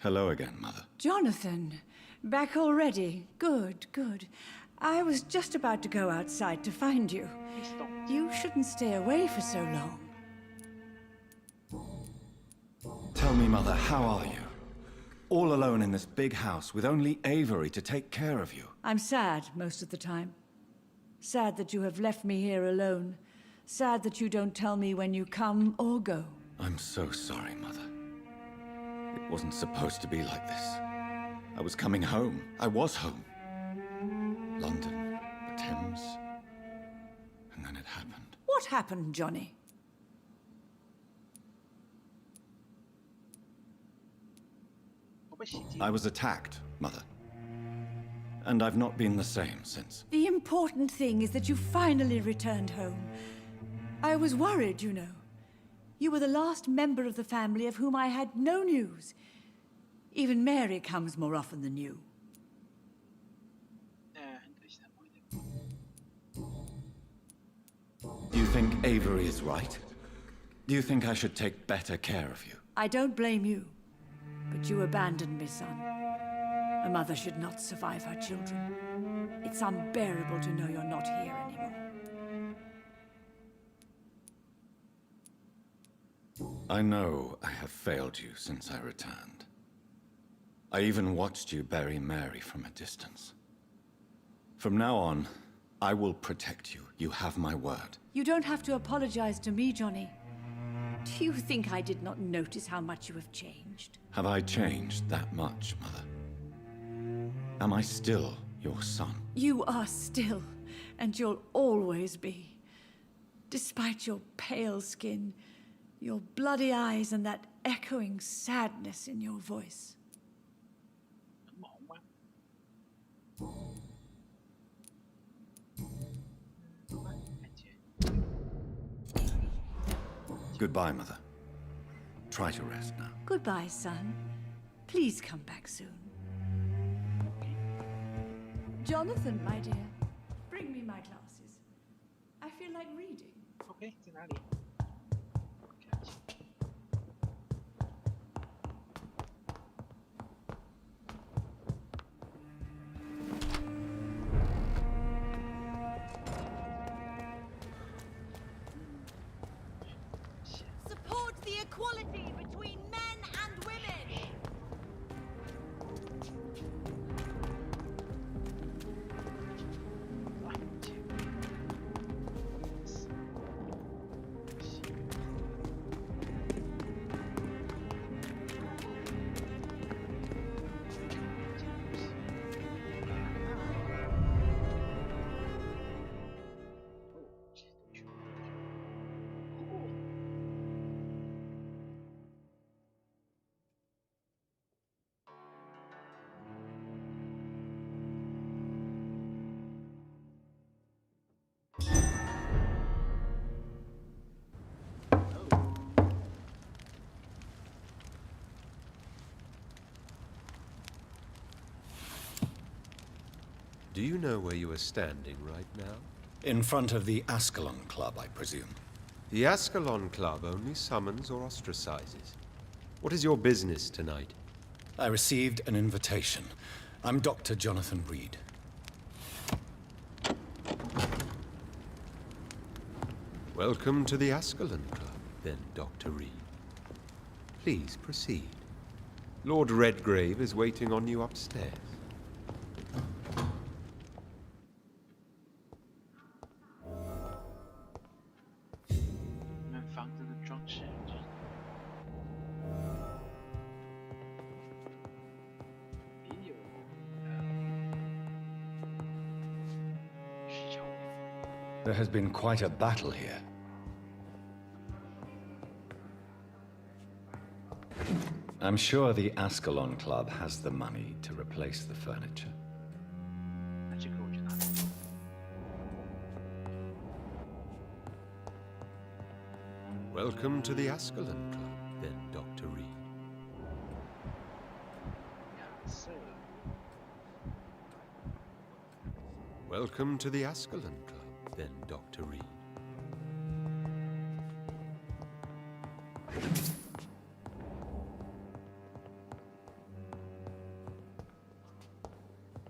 Hello again, Mother. Jonathan, back already. Good, good. I was just about to go outside to find you. You shouldn't stay away for so long. Tell me, Mother, how are you? All alone in this big house with only Avery to take care of you. I'm sad most of the time. Sad that you have left me here alone. Sad that you don't tell me when you come or go. I'm so sorry, Mother. It wasn't supposed to be like this. I was coming home. I was home. London, the Thames. And then it happened. What happened, Johnny? I was attacked, Mother. And I've not been the same since. The important thing is that you finally returned home. I was worried, you know. You were the last member of the family of whom I had no news. Even Mary comes more often than you. Do you think Avery is right? Do you think I should take better care of you? I don't blame you. But you abandoned me, son. A mother should not survive her children. It's unbearable to know you're not here anymore. I know I have failed you since I returned. I even watched you bury Mary from a distance. From now on, I will protect you. You have my word. You don't have to apologize to me, Johnny. Do you think I did not notice how much you have changed? Have I changed that much, Mother? Am I still your son? You are still, and you'll always be. Despite your pale skin, your bloody eyes, and that echoing sadness in your voice. Goodbye, Mother. Try to rest now. Goodbye, son. Please come back soon. Jonathan, my dear, bring me my glasses. I feel like reading. Okay, 在哪里？ Support the equality between men and women. Do you know where you are standing right now? In front of the Ascalon Club, I presume. The Ascalon Club only summons or ostracizes. What is your business tonight? I received an invitation. I'm Dr. Jonathan Reed. Welcome to the Ascalon Club, then, Dr. Reed. Please proceed. Lord Redgrave is waiting on you upstairs. 你们房子的装饰也有石桥。There has been quite a battle here. I'm sure the Ascalon Club has the money to replace the furniture. 那这个我就拿走。Welcome to the Ascalon Club, then, Dr. Reed. 亚瑟， Welcome to the Ascalon Club, then, Dr. Reed.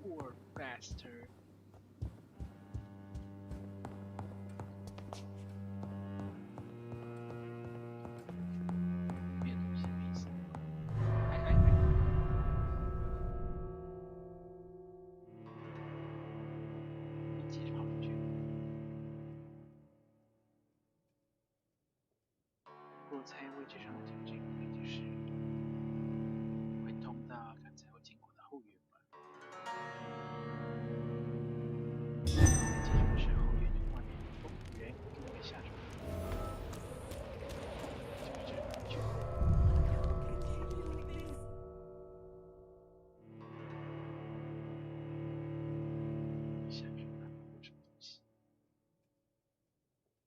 Poor bastard。别的东西没意思。哎。一起跑出去。我猜位置上讲这个应该就是会通到刚才我经过的后院吧。接着是后院外面的公园跟那个下水道。就是这个去。下水道有什么东西？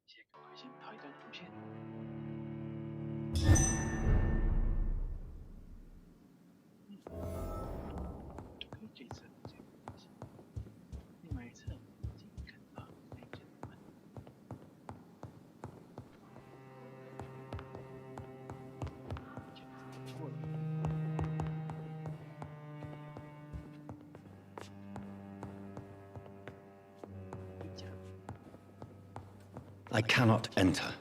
先赶快先跑一段图线。这次这个东西，另外一侧已经看到那一阵门。这个错了。I cannot enter.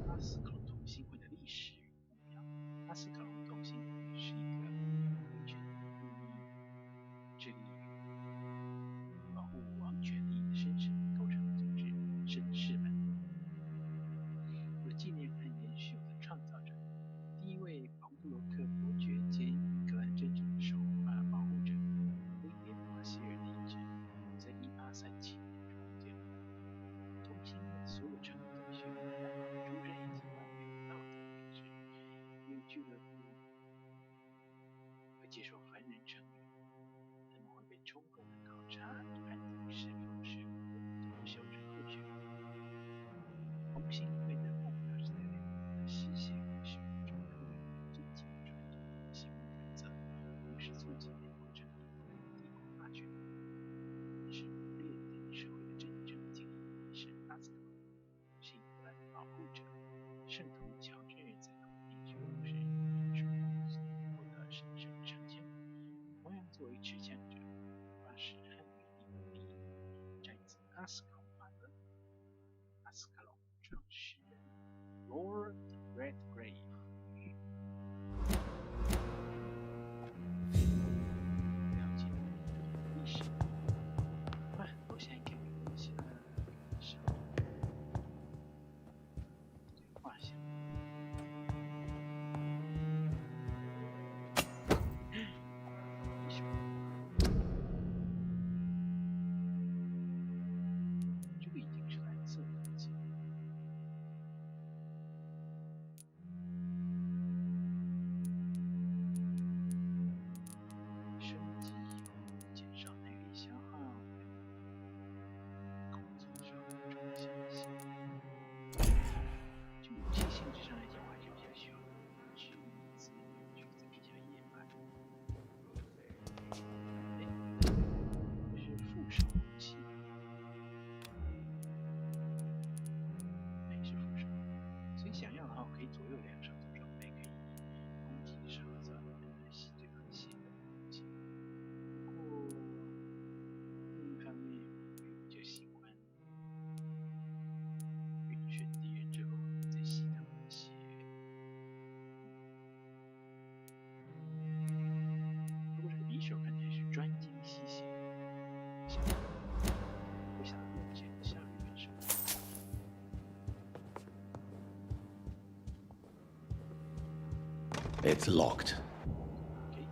阿斯克隆同心会的历史与目标。阿斯克隆同心会是一个民权致力于保护王权利益的绅士构成的组织，绅士们。为了 It's locked. OK。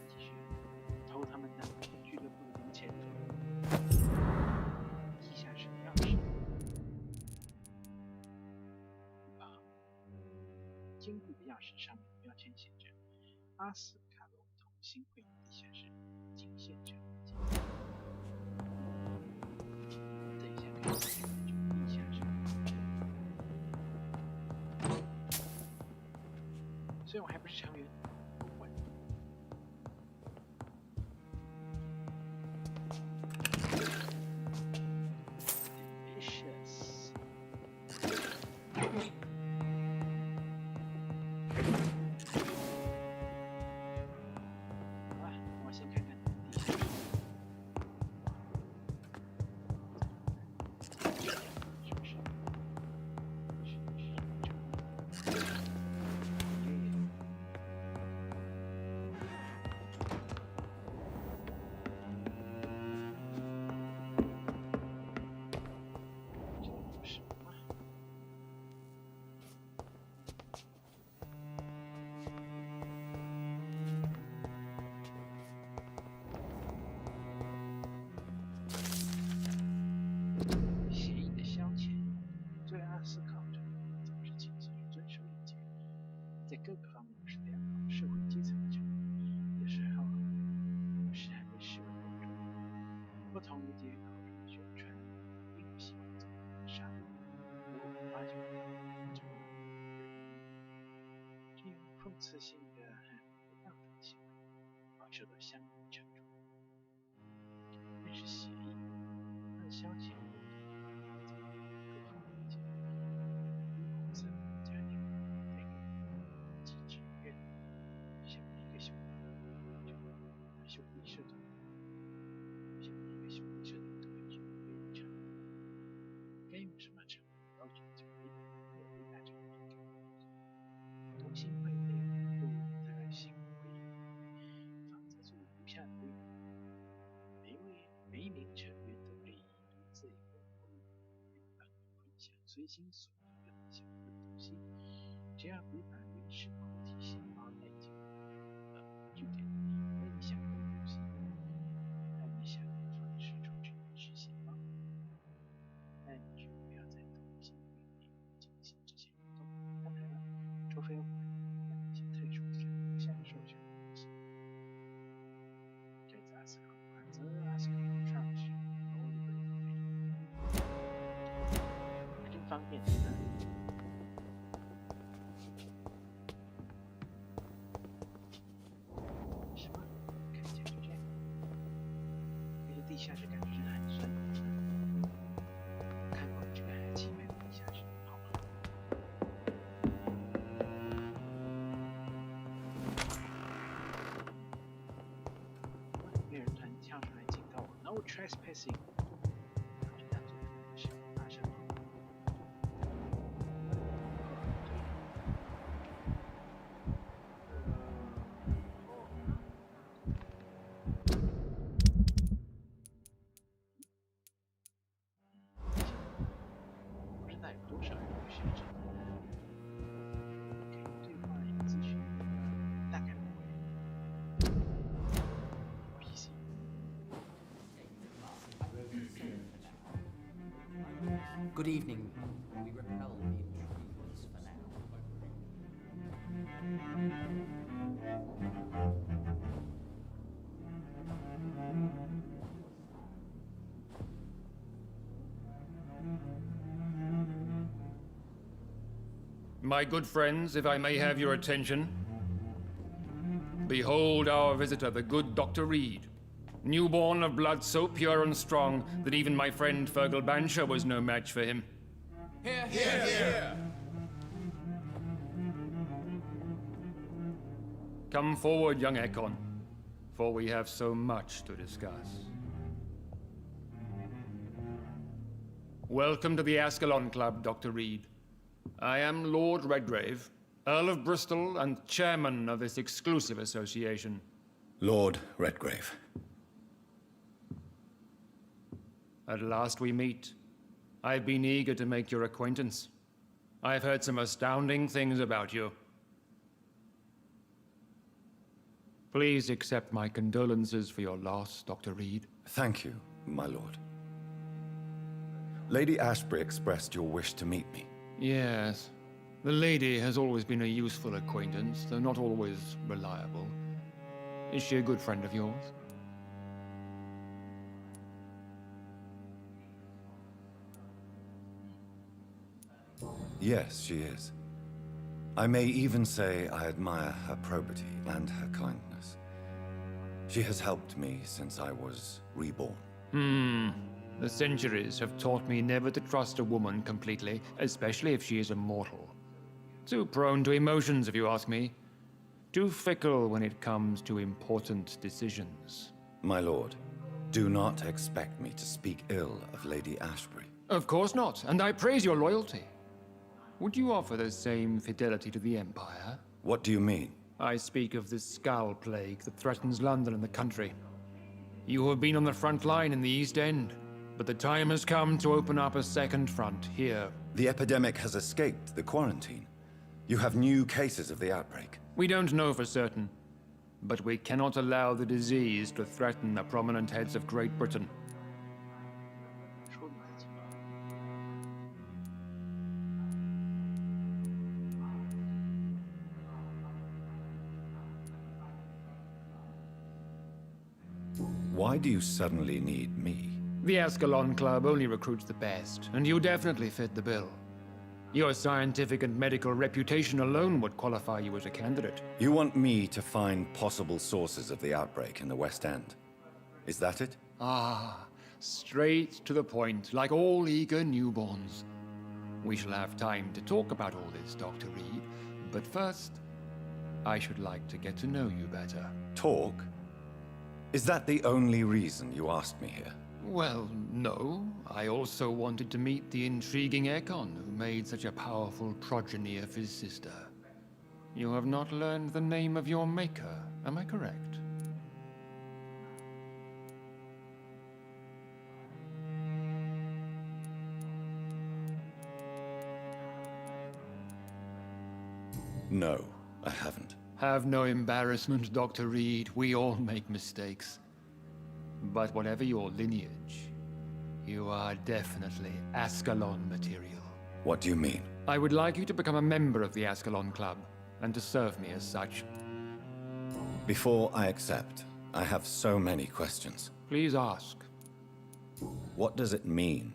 继续偷他们的俱乐部的零钱。地下室钥匙。坚固的钥匙上面标签写着“阿斯卡隆同心会地下室，仅限者进。”等一下看看地下室。虽然我还不是成员，不管。Delicious。在各个方面都是良好社会阶层的成员，有时候是还被视为公众。不同于敌人口中的宣传，并不希望走杀人，如果发现这种讽刺性的和不当的行为，会受到相应的惩处。但是协议，它的消遣目的在各方面的结果，因红色家庭带给机制院像一个兄弟社团，像一个兄弟社团都会具备成员，该用什么成员标准就可以没有对大成员改变。同心会内部的行为放在最无下的规模，每一名成员都可以独自一个活动，分享随心所欲的想要的东西，只要别把原始活体细胞带进据点里，那你想要的东西，按你想要的方式处置原始细胞，但绝不要在同心会内进行这些活动。当然了，除非我们让一些特殊的人向授权东西。这次阿斯卡隆法则，阿斯卡隆Chapter，真方便。什么？看起来就这样。这个地下室感觉真的很酸。看过这个奇怪的地下室，好吗？猎人团跳出来警告我 ：“No trespassing。”就当作是发生了。不知道有多少人会学这个。给对话一个资讯，大概不会。PC。Good evening. We repel the intruders for now. My good friends, if I may have your attention. Behold our visitor, the good Dr. Reed. Newborn of blood so pure and strong that even my friend Fergal Bansher was no match for him. Here, here, here! Come forward, young Ekon, for we have so much to discuss. Welcome to the Ascalon Club, Dr. Reed. I am Lord Redgrave, Earl of Bristol and chairman of this exclusive association. Lord Redgrave. At last we meet. I've been eager to make your acquaintance. I've heard some astounding things about you. Please accept my condolences for your loss, Dr. Reed. Thank you, my lord. Lady Asprey expressed your wish to meet me. Yes. The lady has always been a useful acquaintance, though not always reliable. Is she a good friend of yours? Yes, she is. I may even say I admire her probity and her kindness. She has helped me since I was reborn. The centuries have taught me never to trust a woman completely, especially if she is immortal. Too prone to emotions, if you ask me. Too fickle when it comes to important decisions. My lord, do not expect me to speak ill of Lady Asprey. Of course not, and I praise your loyalty. Would you offer the same fidelity to the Empire? What do you mean? I speak of the Skull Plague that threatens London and the country. You have been on the front line in the East End, but the time has come to open up a second front here. The epidemic has escaped the quarantine. You have new cases of the outbreak. We don't know for certain, but we cannot allow the disease to threaten the prominent heads of Great Britain. Why do you suddenly need me? The Ascalon Club only recruits the best, and you definitely fit the bill. Your scientific and medical reputation alone would qualify you as a candidate. You want me to find possible sources of the outbreak in the West End. Is that it? Ah, straight to the point, like all eager newborns. We shall have time to talk about all this, Dr. Reed, but first, I should like to get to know you better. Talk? Is that the only reason you asked me here? Well, no. I also wanted to meet the intriguing Ekon, who made such a powerful progeny of his sister. You have not learned the name of your maker, am I correct? No, I haven't. Have no embarrassment, Dr. Reed. We all make mistakes. But whatever your lineage, you are definitely Ascalon material. What do you mean? I would like you to become a member of the Ascalon Club, and to serve me as such. Before I accept, I have so many questions. Please ask. What does it mean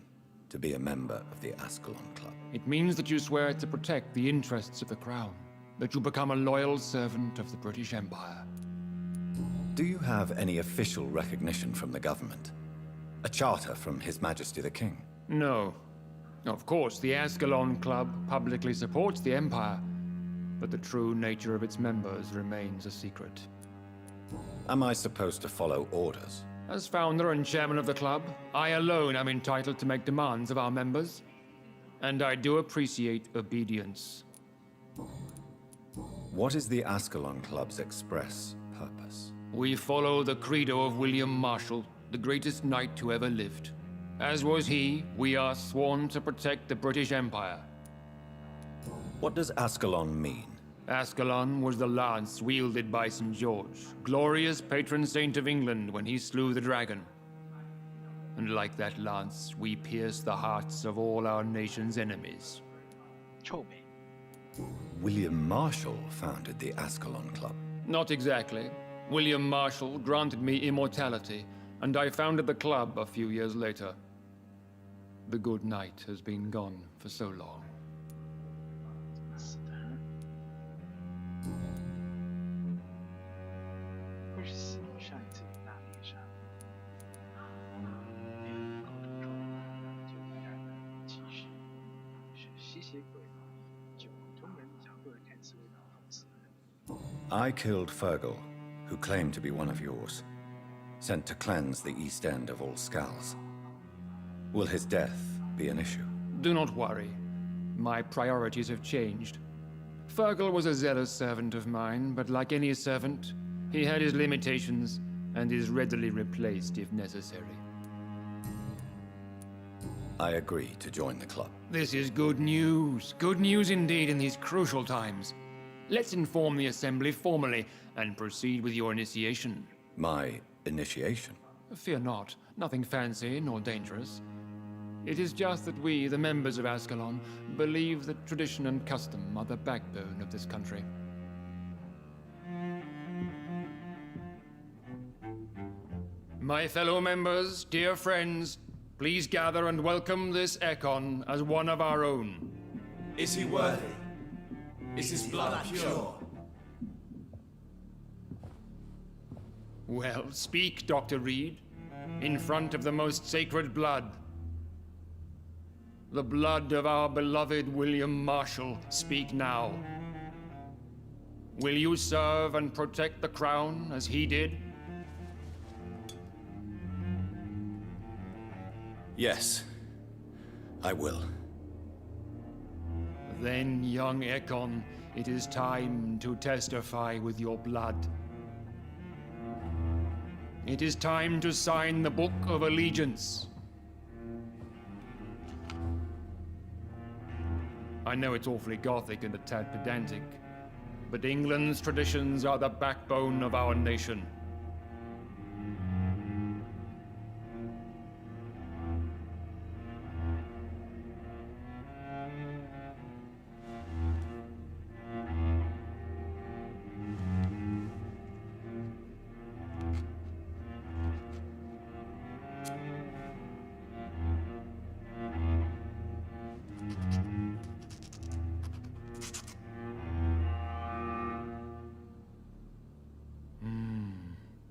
to be a member of the Ascalon Club? It means that you swear to protect the interests of the Crown, that you become a loyal servant of the British Empire. Do you have any official recognition from the government? A charter from His Majesty the King? No. Of course, the Ascalon Club publicly supports the Empire, but the true nature of its members remains a secret. Am I supposed to follow orders? As founder and chairman of the club, I alone am entitled to make demands of our members, and I do appreciate obedience. What is the Ascalon Club's express purpose? We follow the credo of William Marshall, the greatest knight who ever lived. As was he, we are sworn to protect the British Empire. What does Ascalon mean? Ascalon was the lance wielded by St. George, glorious patron saint of England when he slew the dragon. And like that lance, we pierce the hearts of all our nation's enemies.臭美。 William Marshall founded the Ascalon Club. Not exactly. William Marshall granted me immortality, and I founded the club a few years later. The good knight has been gone for so long. 死的。24上一次的大猎杀，口中说就依然其实是吸血鬼，就普通人想过来看似为了讽刺人。 I killed Fergal, who claimed to be one of yours, sent to cleanse the East End of all skulls. Will his death be an issue? Do not worry. My priorities have changed. Fergal was a zealous servant of mine, but like any servant, he had his limitations and is readily replaced if necessary. I agree to join the club. This is good news. Good news indeed in these crucial times. Let's inform the Assembly formally and proceed with your initiation. My initiation? Fear not. Nothing fancy nor dangerous. It is just that we, the members of Ascalon, believe that tradition and custom are the backbone of this country. My fellow members, dear friends, please gather and welcome this Ekon as one of our own. Is he worthy? Is his blood pure? Well, speak, Dr. Reed, in front of the most sacred blood. The blood of our beloved William Marshall, speak now. Will you serve and protect the crown as he did? Yes, I will. Then, young Ekon, it is time to testify with your blood. It is time to sign the Book of Allegiance. I know it's awfully gothic and a tad pedantic, but England's traditions are the backbone of our nation.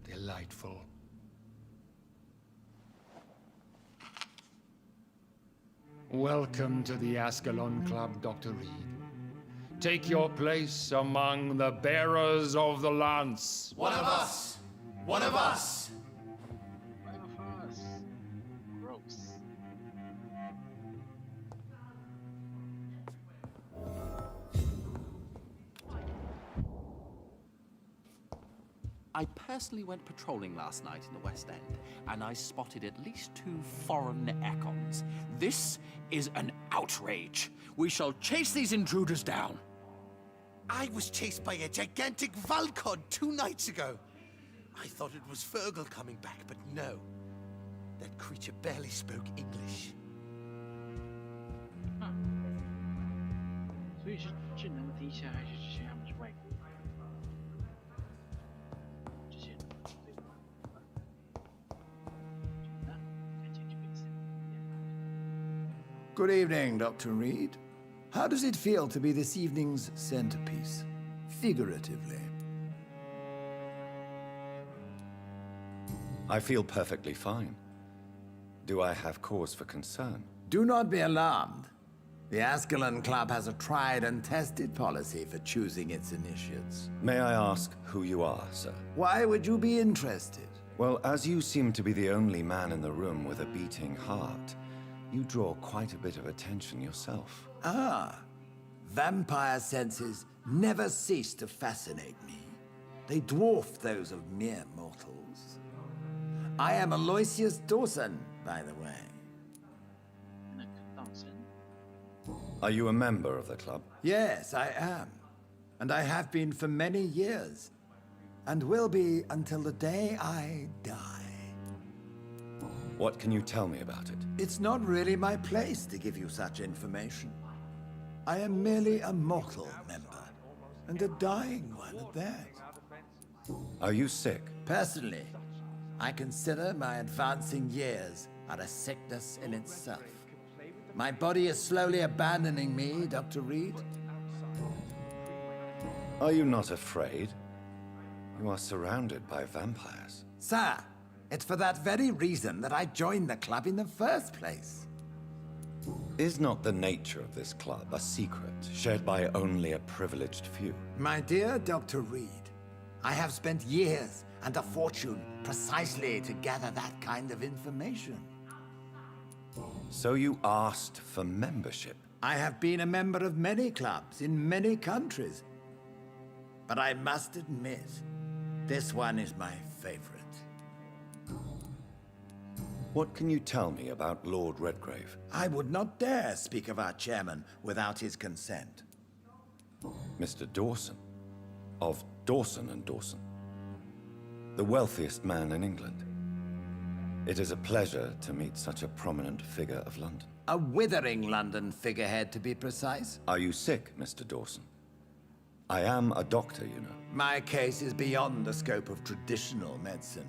Delightful. Welcome to the Ascalon Club, Dr. Reed. Take your place among the bearers of the lance. One of us! One of us! One of us. Gross. I personally went patrolling last night in the West End, and I spotted at least 2 foreign Ekons. This is an outrage. We shall chase these intruders down. I was chased by a gigantic Valcod 2 nights ago. I thought it was Fergal coming back, but no. That creature barely spoke English. 所以是智能低下，还是之前他们是外国人？之前对吧？那看起来就跟现在。 Good evening, Dr. Reed. How does it feel to be this evening's centerpiece? Figuratively. I feel perfectly fine. Do I have cause for concern? Do not be alarmed. The Ascalon Club has a tried and tested policy for choosing its initiates. May I ask who you are, sir? Why would you be interested? Well, as you seem to be the only man in the room with a beating heart, you draw quite a bit of attention yourself. Ah, vampire senses never cease to fascinate me. They dwarf those of mere mortals. I am Aloysius Dawson, by the way. Are you a member of the club? Yes, I am. And I have been for many years. And will be until the day I die. What can you tell me about it? It's not really my place to give you such information. I am merely a mortal member, and a dying one at that. Are you sick? Personally, I consider my advancing years are a sickness in itself. My body is slowly abandoning me, Dr. Reed. Are you not afraid? You are surrounded by vampires. Sir, it's for that very reason that I joined the club in the first place. Is not the nature of this club a secret, shared by only a privileged few? My dear Dr. Reed, I have spent years and a fortune precisely to gather that kind of information. So you asked for membership? I have been a member of many clubs in many countries. But I must admit, this one is my favorite. What can you tell me about Lord Redgrave? I would not dare speak of our chairman without his consent. Mr. Dawson? Of Dawson and Dawson? The wealthiest man in England. It is a pleasure to meet such a prominent figure of London. A withering London figurehead, to be precise. Are you sick, Mr. Dawson? I am a doctor, you know. My case is beyond the scope of traditional medicine.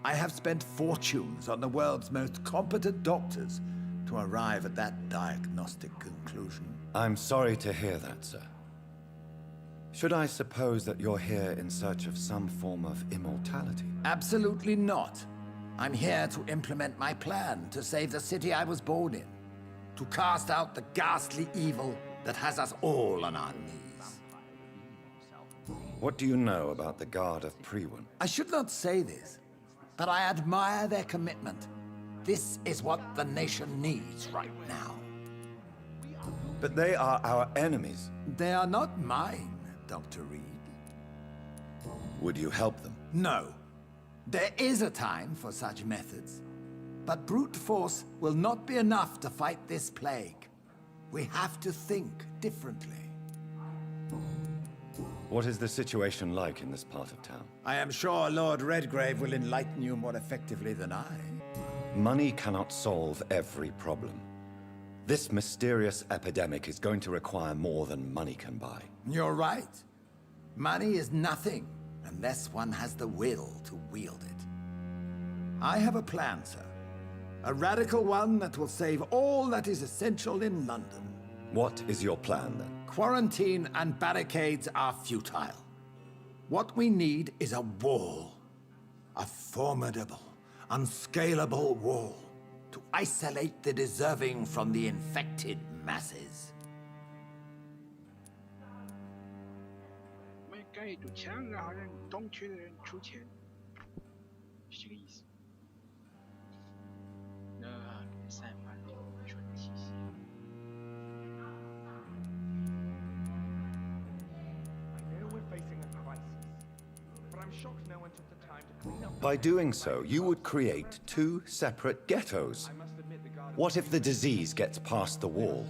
I have spent fortunes on the world's most competent doctors to arrive at that diagnostic conclusion. I'm sorry to hear that, sir. Should I suppose that you're here in search of some form of immortality? Absolutely not. I'm here to implement my plan to save the city I was born in. To cast out the ghastly evil that has us all on our knees. What do you know about the Guard of Priwen? I should not say this, but I admire their commitment. This is what the nation needs right now. But they are our enemies. They are not mine, Dr. Reed. Would you help them? No. There is a time for such methods. But brute force will not be enough to fight this plague. We have to think differently. What is the situation like in this part of town? I am sure Lord Redgrave will enlighten you more effectively than I. Money cannot solve every problem. This mysterious epidemic is going to require more than money can buy. You're right. Money is nothing unless one has the will to wield it. I have a plan, sir. A radical one that will save all that is essential in London. What is your plan, then? Quarantine and barricades are futile. What we need is a wall. A formidable, unscalable wall to isolate the deserving from the infected masses. 我们盖一堵墙，然后让东区的人出钱，是这个意思。那散发那种愚蠢气息。 By doing so, you would create two separate ghettos. What if the disease gets past the wall?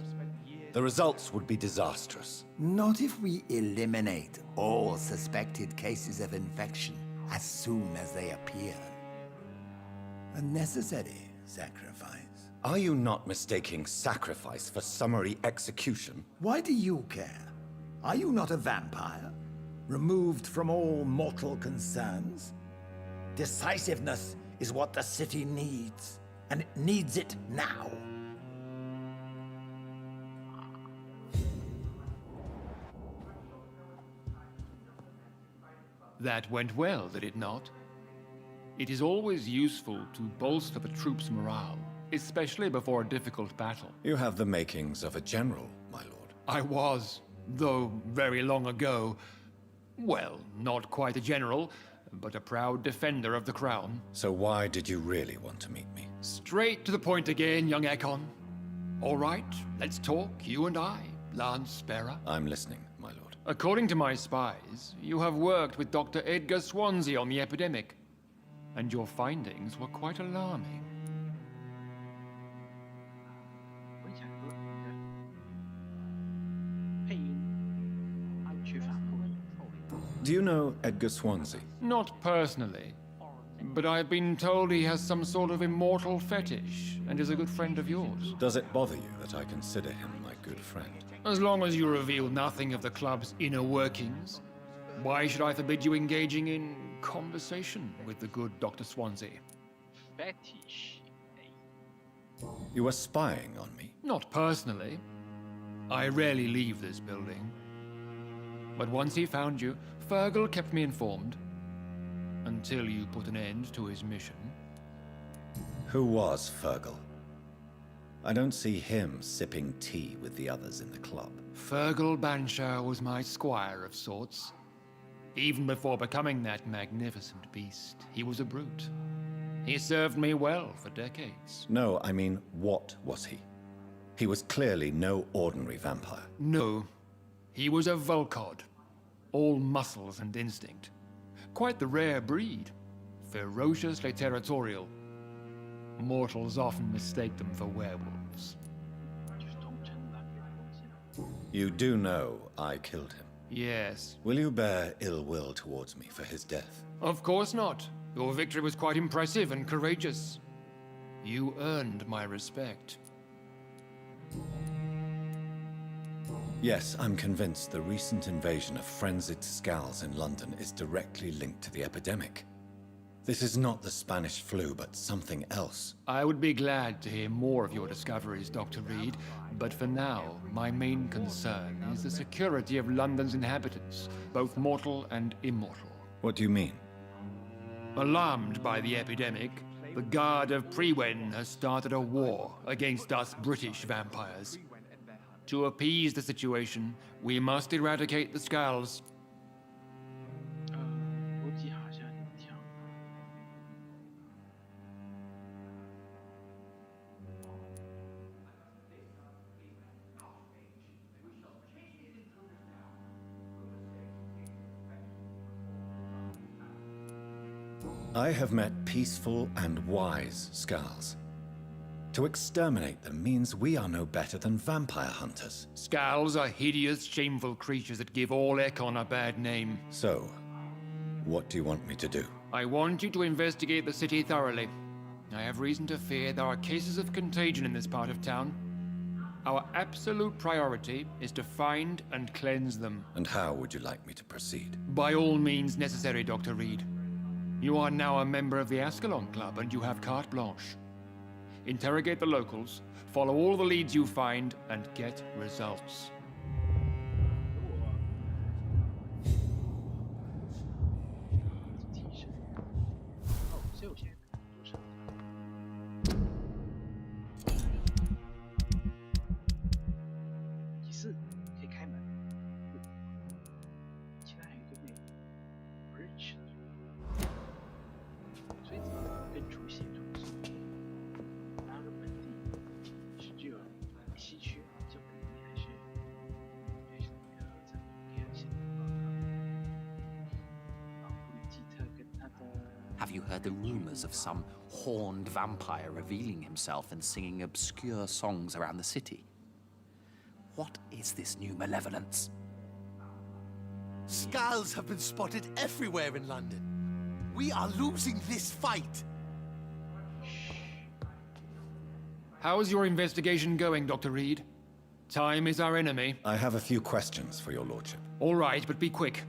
The results would be disastrous. Not if we eliminate all suspected cases of infection as soon as they appear. A necessary sacrifice. Are you not mistaking sacrifice for summary execution? Why do you care? Are you not a vampire? Removed from all mortal concerns? Decisiveness is what the city needs, and it needs it now. That went well, did it not? It is always useful to bolster the troops' morale, especially before a difficult battle. You have the makings of a general, my lord. I was, though very long ago. Well, not quite a general, but a proud defender of the crown. So why did you really want to meet me? Straight to the point again, young Ekon. All right, let's talk, you and I, Lance Sparrow. I'm listening, my lord. According to my spies, you have worked with Dr. Edgar Swansea on the epidemic, and your findings were quite alarming. Do you know Edgar Swansea? Not personally, but I've been told he has some sort of immortal fetish and is a good friend of yours. Does it bother you that I consider him my good friend? As long as you reveal nothing of the club's inner workings, why should I forbid you engaging in conversation with the good Dr. Swansea? Fetish. You were spying on me? Not personally. I rarely leave this building. But once he found you, Fergal kept me informed. Until you put an end to his mission. Who was Fergal? I don't see him sipping tea with the others in the club. Fergal Banshire was my squire of sorts. Even before becoming that magnificent beast, he was a brute. He served me well for decades. No, I mean, what was he? He was clearly no ordinary vampire. No. He was a Volcod. All muscles and instinct. Quite the rare breed. Ferociously territorial. Mortals often mistake them for werewolves. You do know I killed him. Yes. Will you bear ill will towards me for his death? Of course not. Your victory was quite impressive and courageous. You earned my respect. Yes, I'm convinced the recent invasion of frenzied Scowls in London is directly linked to the epidemic. This is not the Spanish flu, but something else. I would be glad to hear more of your discoveries, Dr. Reed, but for now, my main concern is the security of London's inhabitants, both mortal and immortal. What do you mean? Alarmed by the epidemic, the Guard of Prewen has started a war against us British vampires. To appease the situation, we must eradicate the Scowls. I have met peaceful and wise Scowls. To exterminate them means we are no better than vampire hunters. Scowls are hideous, shameful creatures that give all Ekon a bad name. So, what do you want me to do? I want you to investigate the city thoroughly. I have reason to fear there are cases of contagion in this part of town. Our absolute priority is to find and cleanse them. And how would you like me to proceed? By all means necessary, Dr. Reed. You are now a member of the Ascalon Club and you have carte blanche. Interrogate the locals, follow all the leads you find, and get results. Have you heard the rumors of some horned vampire revealing himself and singing obscure songs around the city? What is this new malevolence? Scowls have been spotted everywhere in London. We are losing this fight. How's your investigation going, Dr. Reed? Time is our enemy. I have a few questions for your lordship. All right, but be quick.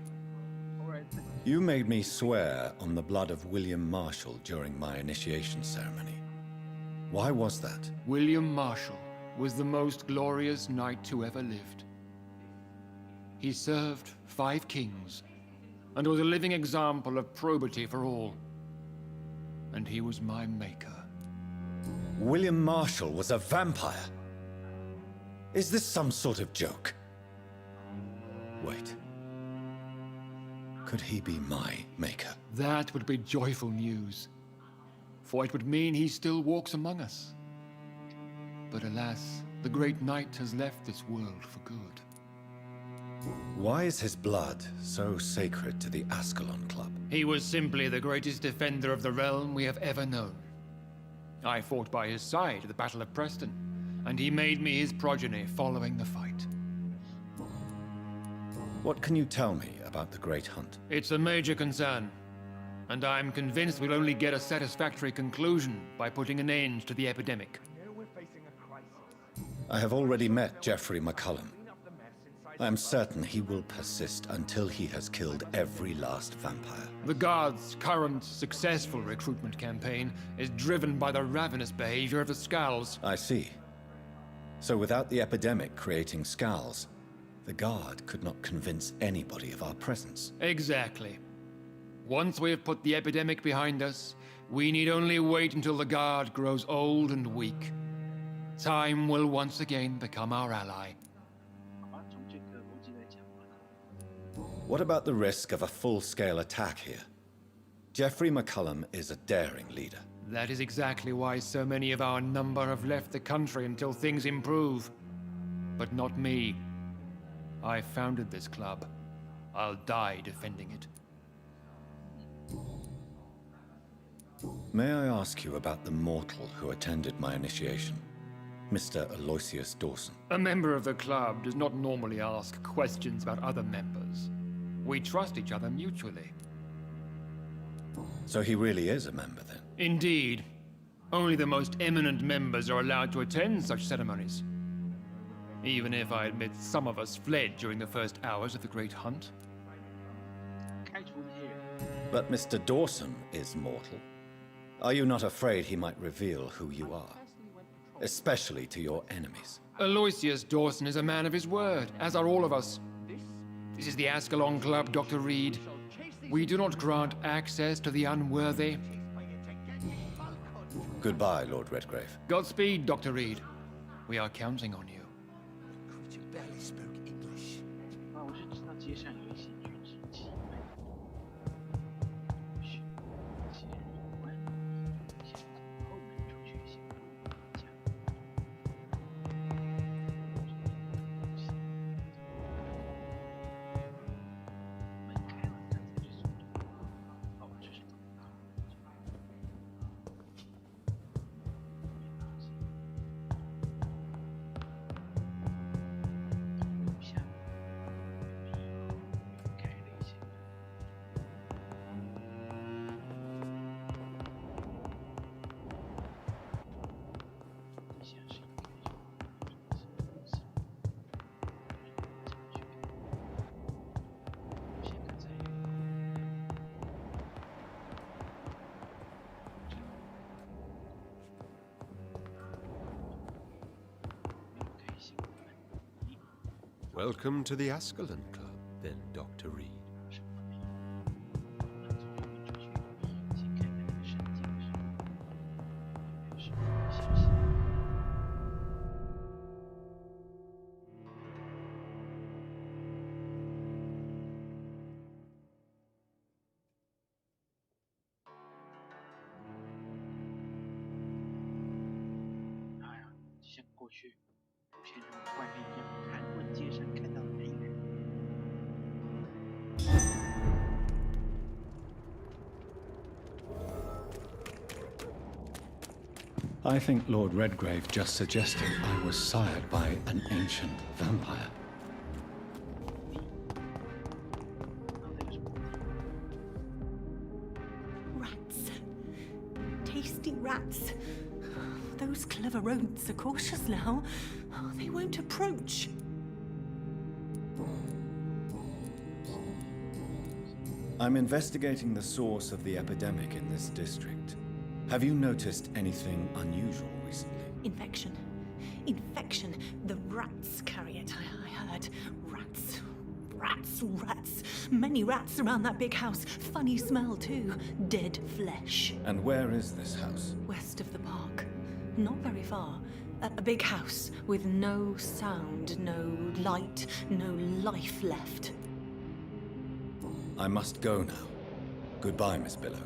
You made me swear on the blood of William Marshall during my initiation ceremony. Why was that? William Marshall was the most glorious knight who ever lived. He served 5 kings and was a living example of probity for all. And he was my maker. William Marshall was a vampire? Is this some sort of joke? Wait. Could he be my maker? That would be joyful news, for it would mean he still walks among us. But alas, the great knight has left this world for good. Why is his blood so sacred to the Ascalon Club? He was simply the greatest defender of the realm we have ever known. I fought by his side at the Battle of Preston, and he made me his progeny following the fight. What can you tell me about the Great Hunt? It's a major concern, and I'm convinced we'll only get a satisfactory conclusion by putting an end to the epidemic. I have already met Geoffrey McCullum. I am certain he will persist until he has killed every last vampire. The Guard's current successful recruitment campaign is driven by the ravenous behavior of the Scowls. I see. So without the epidemic creating Scowls, the Guard could not convince anybody of our presence. Exactly. Once we have put the epidemic behind us, we need only wait until the Guard grows old and weak. Time will once again become our ally. What about the risk of a full-scale attack here? Geoffrey McCullum is a daring leader. That is exactly why so many of our number have left the country until things improve. But not me. I founded this club. I'll die defending it. May I ask you about the mortal who attended my initiation? Mr. Aloysius Dawson. A member of the club does not normally ask questions about other members. We trust each other mutually. So he really is a member, then? Indeed. Only the most eminent members are allowed to attend such ceremonies. Even if I admit some of us fled during the first hours of the Great Hunt. But Mr. Dawson is mortal. Are you not afraid he might reveal who you are? Especially to your enemies. Aloysius Dawson is a man of his word, as are all of us. This is the Ascalon Club, Dr. Reed. We do not grant access to the unworthy. Goodbye, Lord Redgrave. Godspeed, Dr. Reed. We are counting on you. The creature barely spoke English. 啊，我就知道街上有一些女子气味。嘘，些人有关，先从后门出去先讲。门开了，刚才就速度。哦，这是。Welcome to the Ascalon Club, then, Dr. Reed. I think Lord Redgrave just suggested I was sired by an ancient vampire. Rats. Tasty rats. Those clever rodents are cautious now. They won't approach. I'm investigating the source of the epidemic in this district. Have you noticed anything unusual recently? Infection. Infection. The rats carry it, I heard. Rats. Rats. Rats. Many rats around that big house. Funny smell, too. Dead flesh. And where is this house? West of the park. Not very far. A big house with no sound, no light, no life left. I must go now. Goodbye, Miss Billow.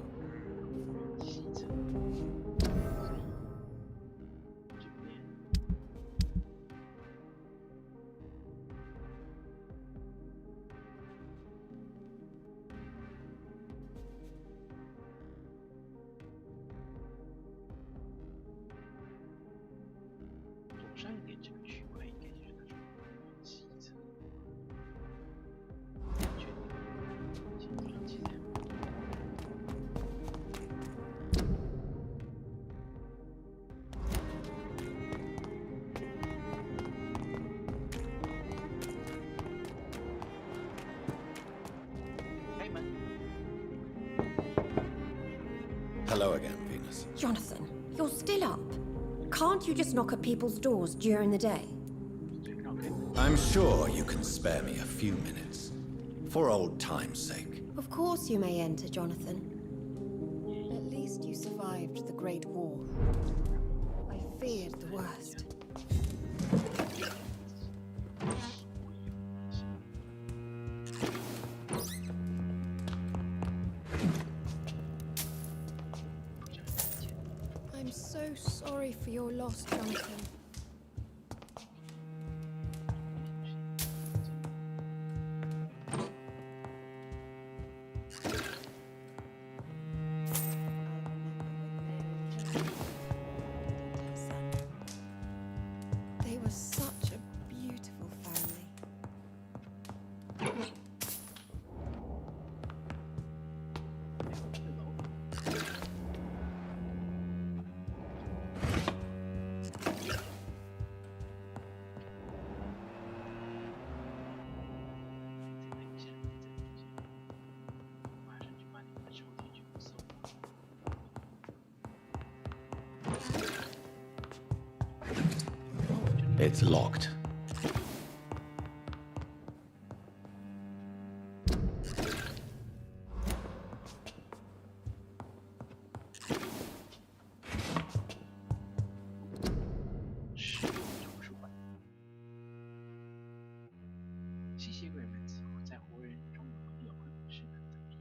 Hello again, Venus. Jonathan, you're still up. Can't you just knock at people's doors during the day? I'm sure you can spare me a few minutes. For old time's sake. Of course you may enter, Jonathan. At least you survived the Great War. I feared the worst. so sorry for your loss, Jonathan. They were such a beautiful family. It's locked.吸血鬼们似乎在活人中的朋友会是难得的。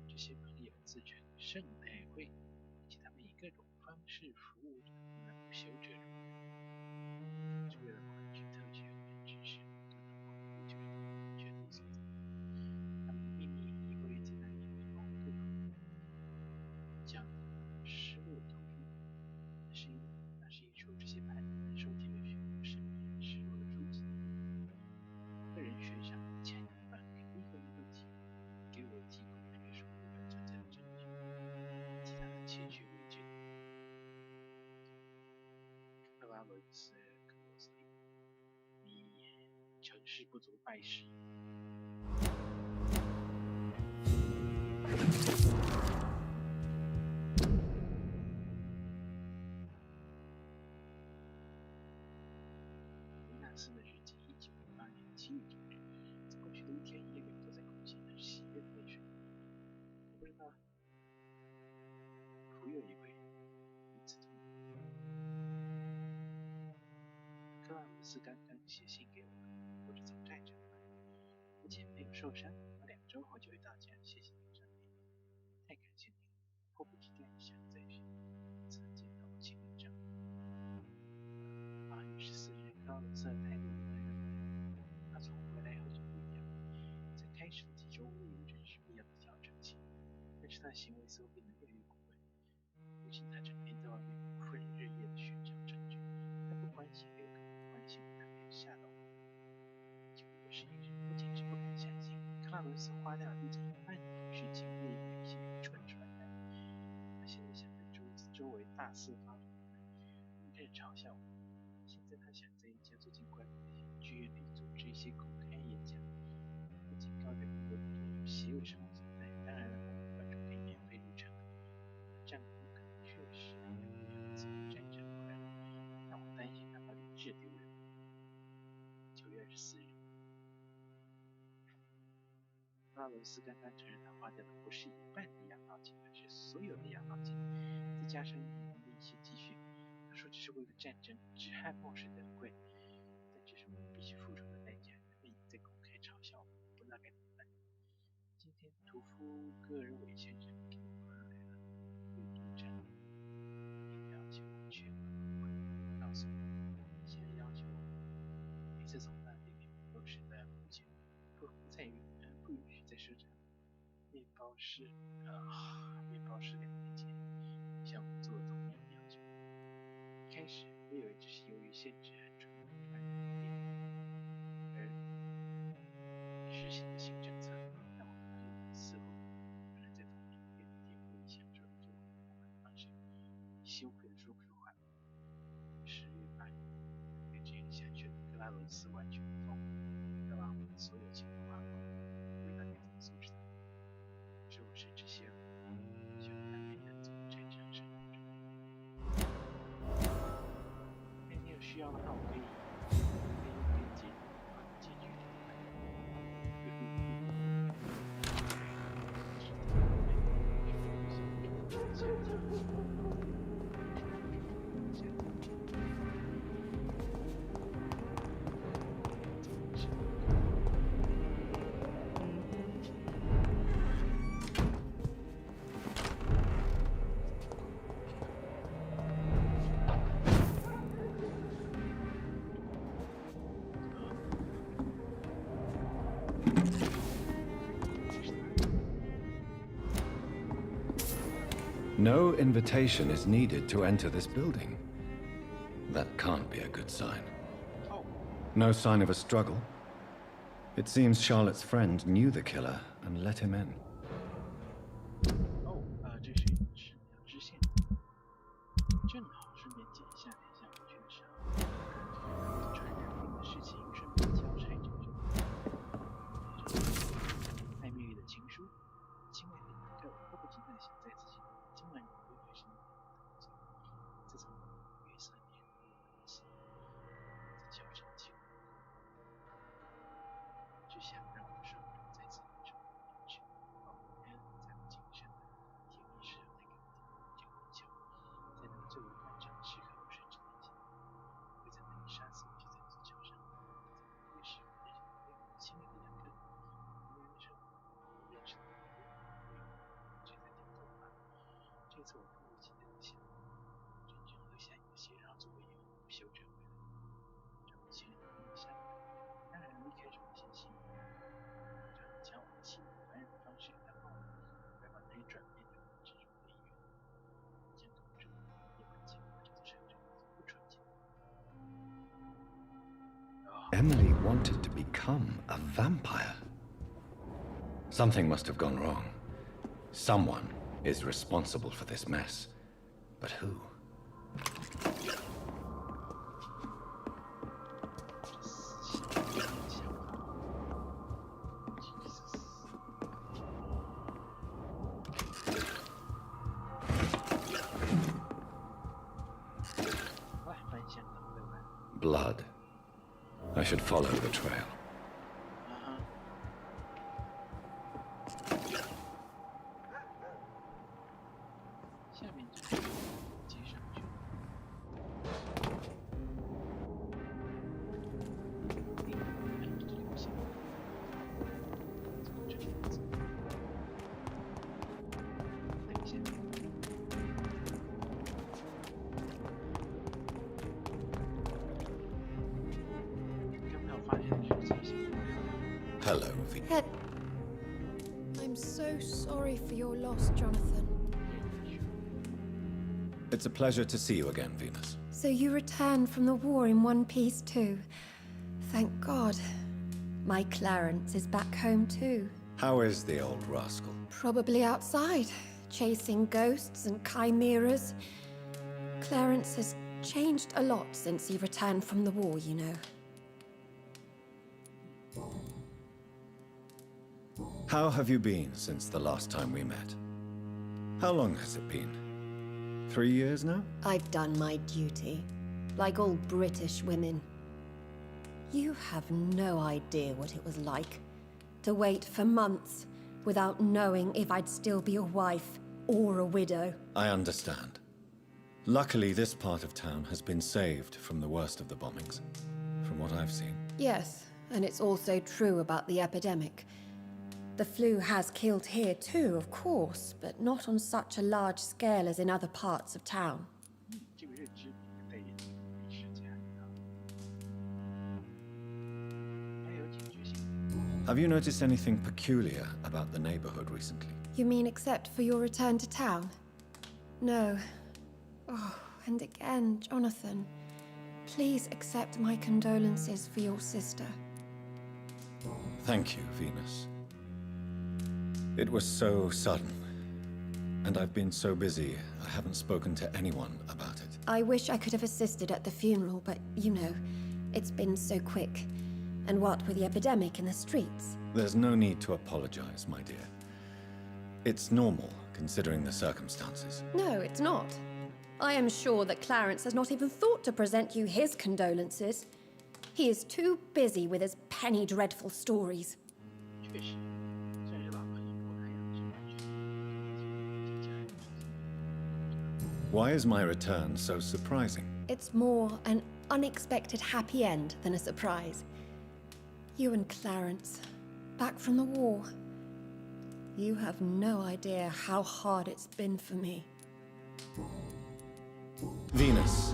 这些朋友自称圣代会，并且他们以各种方式服务着他们的不朽者中人，是为了换取特权跟知识，得到不朽者权力所在。他们的秘密亦会在那里流通各种将失落投入。那是一处这些叛逆的受体为寻获神秘失落的书籍。个人学上牵一半给一个问题，给我提供那个守护者存在的证据，其他的切据为证。克拉伦斯·克罗斯利，你成事不足败事。维纳斯的日记，1958年7月9日。在过去的一天一夜里，都在空气很喜悦的泪水。我不知道，福有一位如此痛苦。克拉伦斯刚刚写信给我，我是从战场回来，目前没有受伤，我2周后就会到家。谢谢您，上帝，太感谢您了，迫不及待想再见见到我亲人丈夫。8月14日，克拉伦斯的态度有了改变。他从回来后就不一样，在开始的几周我以为这是必要的调整期，但是他的行为似乎变得越来越古怪。如今他整天在外面不分日夜的寻找证据，他不关心也有可能不关心我，他没有吓到我。9月11日，我简直不敢相信，克拉伦斯花掉了毕竟1半的事情为一个女性蠢蠢来。他现在想在周围大肆发传单，并开始嘲笑我。现在他想在一家最近关闭的剧院里组织一些公开演讲，不警告人们伦敦有邪恶生物存在，当然了，观众可以免费入场。丈夫可能确实有样子战争回来，但我担心他把理智丢人。9月24日，克拉伦斯刚刚承认他花掉的不是1半的养老金，而是所有的养老金，再加上银行的一些积蓄。他说这是为了战争，只和墨水的贵，但这是我们必须付出的代价。他们已经在公开嘲笑我，不知道该怎么办。今天屠夫戈尔韦先生给我发来了阅读证，并要求我确保告诉我，现在要求我每次从那里面都是在目前不允许再设置面包师2年前向我们做的同样的要求。一开始我以为这是由于限制和传染病而实行的新政策，但我发现似乎有人在同一边颠覆理想中的做法的方式，羞愧的说不出话。10月8日，对这样下去的克拉伦斯完全疯了，他把我们的所有钱都花光了，不知道该怎么阻止他。只有是这些人，希望他没能从战场上中。你有需要的话，我可以用结局 No invitation is needed to enter this building. That can't be a good sign. No sign of a struggle. It seems Charlotte's friend knew the killer and let him in. 这是两支线，正好顺便剪一下，等一下我去上传染病的事情，顺便交差这种。艾米丽的情书，亲爱的尼克，迫不及待想再次见你。今晚我又还是你的自从月色年起，自交成情，只想让我双手再次合成一致。在我今生的甜蜜时候带给我这个球，在那个最为漫长的时刻，我甚至担心会在那里杀死我，就在足球上。越是我的亲爱的两个，因为那时候我认识的却在听头发。这次我突如其来的想，真正留下一个血，然后作为以后不修正回来，让我亲人印象。当然离开这种信息，这样将我欺负凡人的方式，然后再把那些转变成执着的意愿，将同志也把情况这座城镇不纯净。Emily wanted to become a vampire. Something must have gone wrong. Someone is responsible for this mess. But who? 翻箱倒柜吧。 Blood. I should follow the trail. 下面就是接上去。这里不行。从这里走。等一下。Hello, V. I'm so sorry for your loss, Jonathan. It's a pleasure to see you again, Venus. So you returned from the war in one piece too. Thank God. My Clarence is back home too. How is the old rascal? Probably outside, chasing ghosts and chimeras. Clarence has changed a lot since he returned from the war, you know. How have you been since the last time we met? How long has it been? 3 years now? I've done my duty, like all British women. You have no idea what it was like to wait for months without knowing if I'd still be a wife or a widow. I understand. Luckily, this part of town has been saved from the worst of the bombings, from what I've seen. Yes, and it's also true about the epidemic. The flu has killed here too, of course, but not on such a large scale as in other parts of town. 这个认知带点历史价值啊，还有警觉性。Have you noticed anything peculiar about the neighborhood recently? You mean except for your return to town? No. Oh, and again, Jonathan, please accept my condolences for your sister. Thank you, Venus. It was so sudden, and I've been so busy, I haven't spoken to anyone about it. I wish I could have assisted at the funeral, but you know, it's been so quick. And what with the epidemic in the streets? There's no need to apologize, my dear. It's normal, considering the circumstances. No, it's not. I am sure that Clarence has not even thought to present you his condolences. He is too busy with his penny dreadful stories. 确实，算是老朋友，我还有什么去？ Why is my return so surprising? It's more an unexpected happy end than a surprise. You and Clarence, back from the war. You have no idea how hard it's been for me. Venus,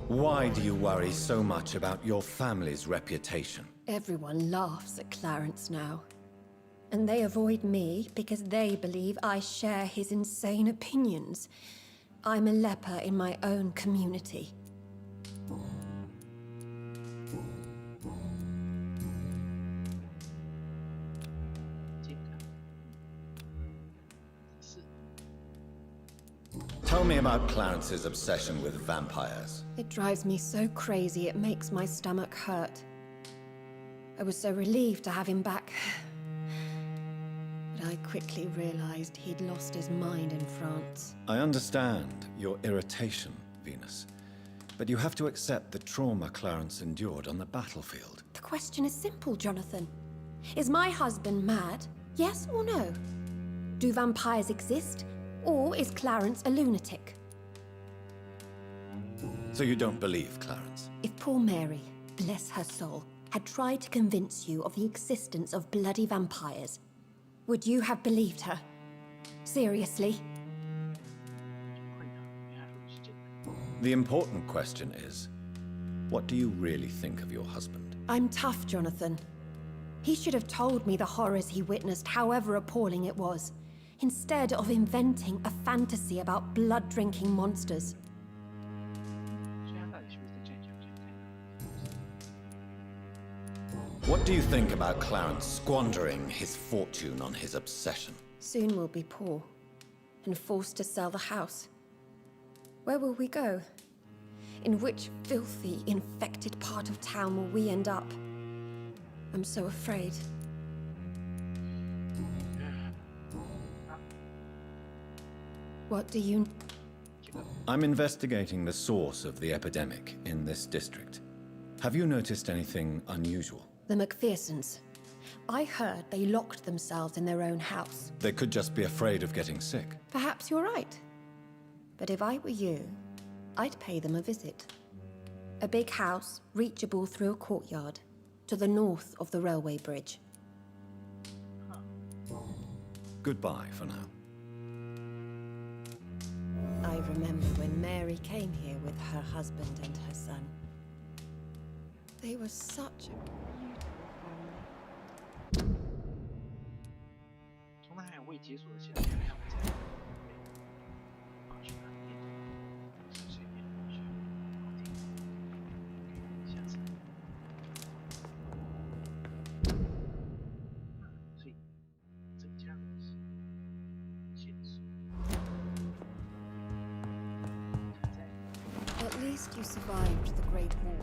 why do you worry so much about your family's reputation? Everyone laughs at Clarence now. And they avoid me because they believe I share his insane opinions. I'm a leper in my own community. Tell me about Clarence's obsession with vampires. It drives me so crazy it makes my stomach hurt. I was so relieved to have him back. But I quickly realized he'd lost his mind in France. I understand your irritation, Venus. But you have to accept the trauma Clarence endured on the battlefield. The question is simple, Jonathan. Is my husband mad? Yes or no? Do vampires exist? Or is Clarence a lunatic? So you don't believe Clarence? If poor Mary, bless her soul, had tried to convince you of the existence of bloody vampires, would you have believed her? Seriously? The important question is, what do you really think of your husband? I'm tough, Jonathan. He should have told me the horrors he witnessed, however appalling it was, instead of inventing a fantasy about blood-drinking monsters. What do you think about Clarence squandering his fortune on his obsession? Soon we'll be poor, and forced to sell the house. Where will we go? In which filthy, infected part of town will we end up? I'm so afraid. What do you... I'm investigating the source of the epidemic in this district. Have you noticed anything unusual? The Macphersons. I heard they locked themselves in their own house. They could just be afraid of getting sick. Perhaps you're right. But if I were you, I'd pay them a visit. A big house, reachable through a courtyard, to the north of the railway bridge. Goodbye for now. I remember when Mary came here with her husband and her son. They were such a beautiful family. 从那还未解锁的现在看我在去哪里随便去好听下次所以增加了线索 At least you survived the Great War.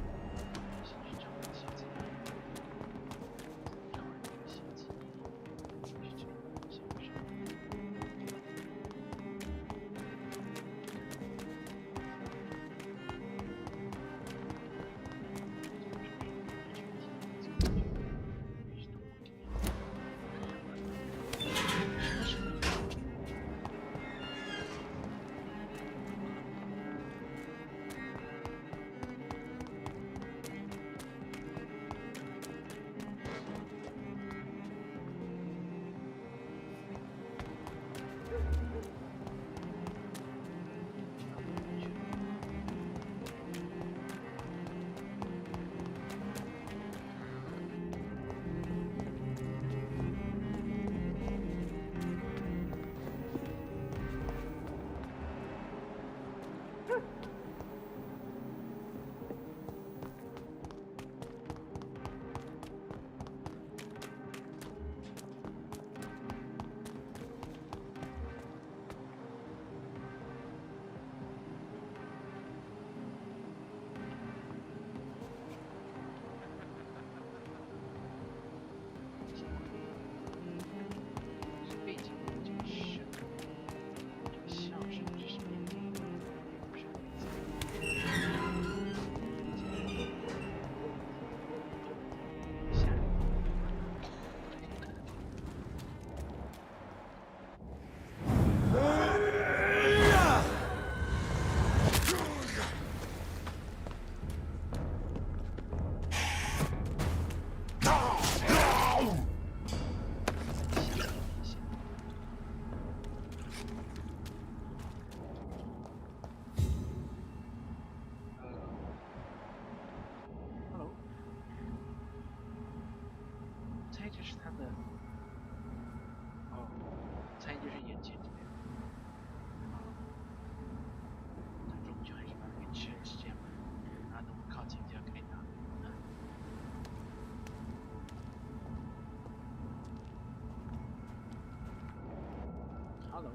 Hello.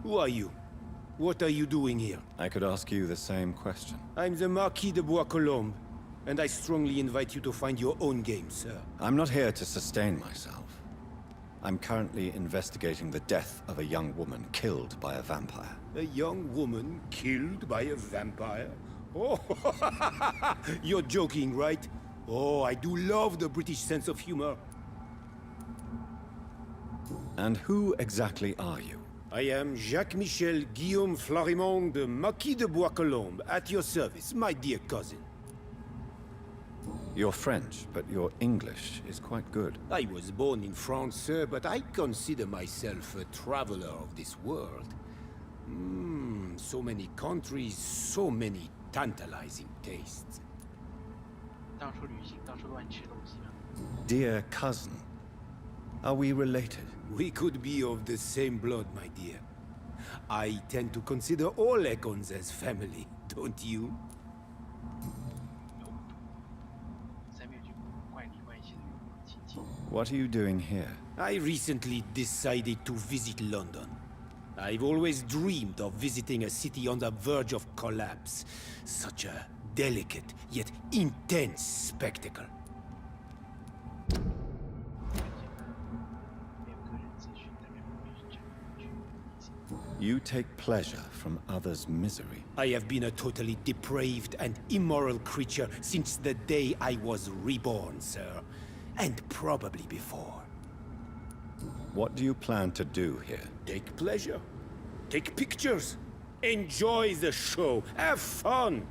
Who are you? What are you doing here? I could ask you the same question. I'm the Marquis de Bois-Colombes, and I strongly invite you to find your own game, sir. I'm not here to sustain myself. I'm currently investigating the death of a young woman killed by a vampire. A young woman killed by a vampire? Oh, you're joking, right? Oh, I do love the British sense of humor. And who exactly are you? I am Jacques-Michel Guillaume Florimond de Marquis de Bois-Colombes, at your service, my dear cousin. You're French, but your English is quite good. I was born in France, sir, but I consider myself a traveler of this world. So many countries, so many tantalizing tastes. 到处旅行，到处乱吃东西嘛。 Dear cousin, are we related? We could be of the same blood, my dear. I tend to consider all Econs as family, don't you? 再没有这种怪里怪气的亲戚。 What are you doing here? I recently decided to visit London. I've always dreamed of visiting a city on the verge of collapse. Such a delicate, yet intense spectacle. 没有个人资讯，代表我们是真的去理解。 You take pleasure from others' misery. I have been a totally depraved and immoral creature since the day I was reborn, sir. And probably before. What do you plan to do here? Take pleasure. Take pictures. Enjoy the show. Have fun.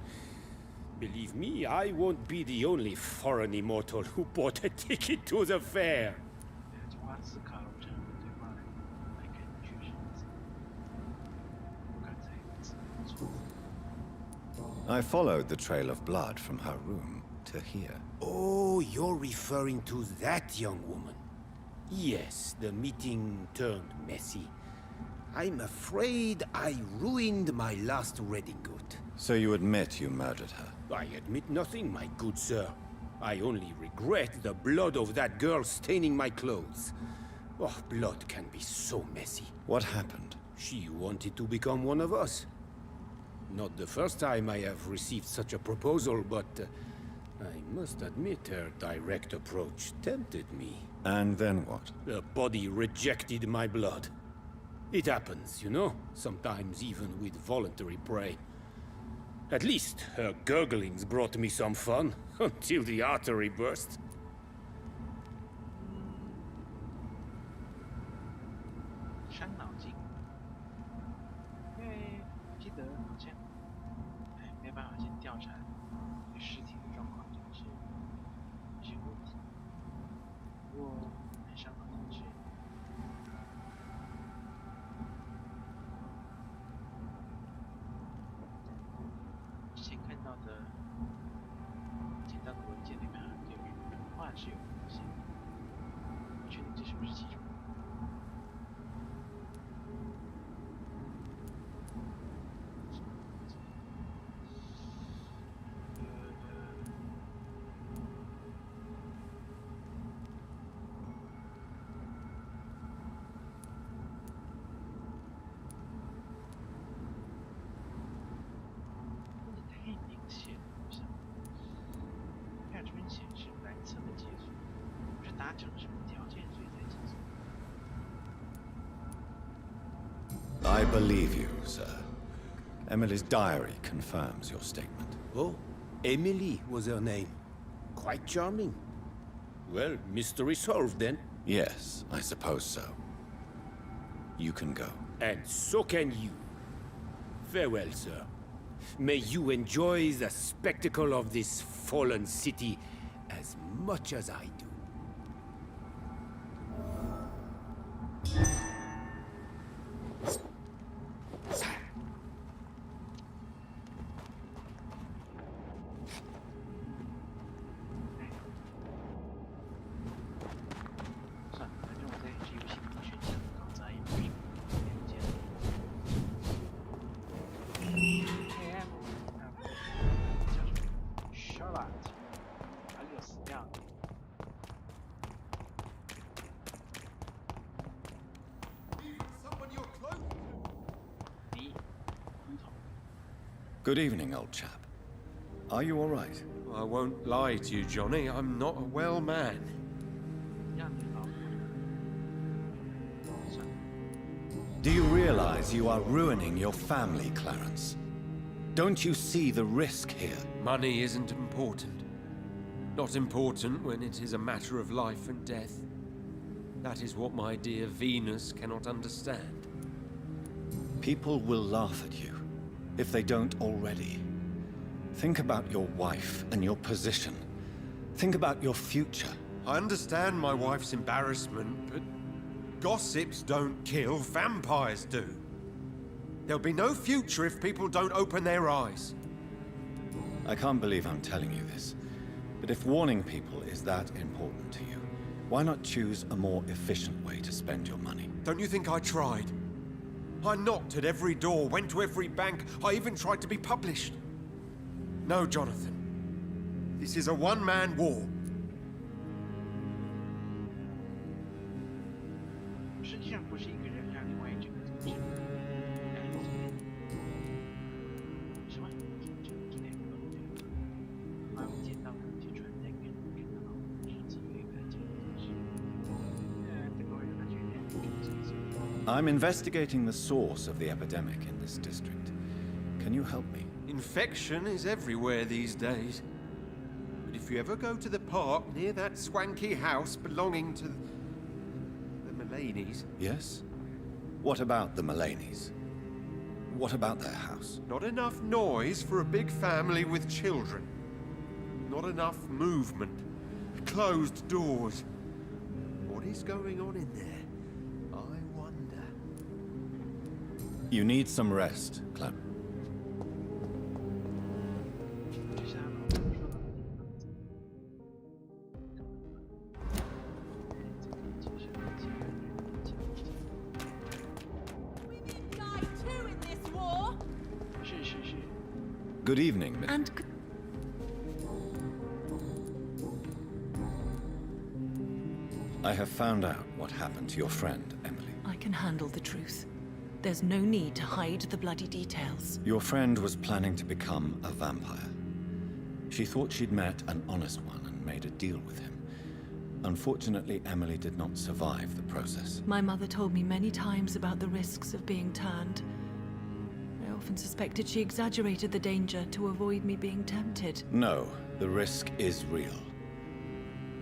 Believe me, I won't be the only foreign immortal who bought a ticket to the fair. 从阿斯卡隆城对话来看确实如此。我刚才自己错。 I followed the trail of blood from her room to here. Oh, you're referring to that young woman. Yes, the meeting turned messy. I'm afraid I ruined my last redingote. So you admit you murdered her? I admit nothing, my good sir. I only regret the blood of that girl staining my clothes. Oh, blood can be so messy. What happened? She wanted to become one of us. Not the first time I have received such a proposal, but I must admit her direct approach tempted me. And then what? The body rejected my blood. It happens, you know, sometimes even with voluntary prey. At least her gurglings brought me some fun, until the artery burst. 伤脑筋，因为记得好像，没办法先调查这尸体的状况，真的是有些问题。不过蛮伤脑筋是。之前看到的、捡到的文件里面，有人话是有东西，不确定这是不是其中。 太明显了，好像。看这边显示蓝色的解锁，不是达成什么条件所以才解锁。 I believe you, sir. Emily's diary confirms your statement. Oh, Emily was her name. Quite charming. Well, mystery solved then. Yes, I suppose so. You can go. And so can you. Farewell, sir. May you enjoy the spectacle of this fallen city as much as I do. Good evening, old chap. Are you all right? I won't lie to you, Johnny. I'm not a well man. 一样的老婆。算了。 Do you realize you are ruining your family, Clarence? Don't you see the risk here? Money isn't important. Not important when it is a matter of life and death. That is what my dear Venus cannot understand. People will laugh at you, if they don't already. Think about your wife and your position. Think about your future. I understand my wife's embarrassment, but gossips don't kill, vampires do. There'll be no future if people don't open their eyes. I can't believe I'm telling you this, but if warning people is that important to you, why not choose a more efficient way to spend your money? Don't you think I tried? I knocked at every door, went to every bank, I even tried to be published. No, Jonathan. This is a one-man war. 实际上不是一个人让另外一个人组织。什么？把我捡到的就传在给人看到，是几个看见的是。这个人他觉得。 I'm investigating the source of the epidemic in this district. Can you help me? Infection is everywhere these days. But if you ever go to the park near that swanky house belonging to the Mullaneys... Yes? What about the Mullaneys? What about their house? Not enough noise for a big family with children. Not enough movement. Closed doors. What is going on in there? I wonder. You need some rest, Clem. 这是他老婆说的那个房子。是是是。 Good evening, Miss. And I have found out what happened to your friend, Emily. I can handle the truth. There's no need to hide the bloody details. Your friend was planning to become a vampire. She thought she'd met an honest one and made a deal with him. Unfortunately, Emily did not survive the process. My mother told me many times about the risks of being turned. I often suspected she exaggerated the danger to avoid me being tempted. No, the risk is real.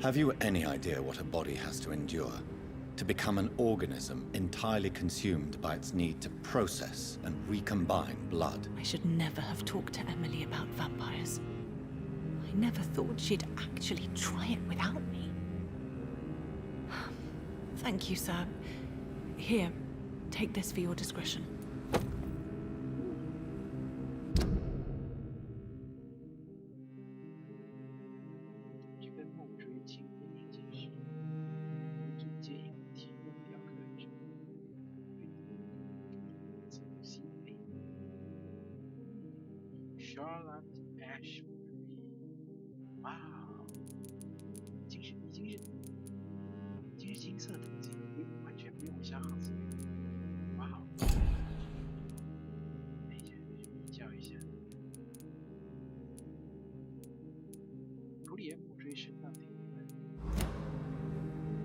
Have you any idea what a body has to endure? To become an organism entirely consumed by its need to process and recombine blood. I should never have talked to Emily about vampires. I never thought she'd actually try it without me. Thank you, sir. Here, take this for your discretion. 这个梦追请分明解释，总结引提问表格之走心扉。Charlotte Asprey， 哇，已经是金色等级，完全不用消耗资源。哇，等一下，比较一下。普里耶姆追声浪挺分。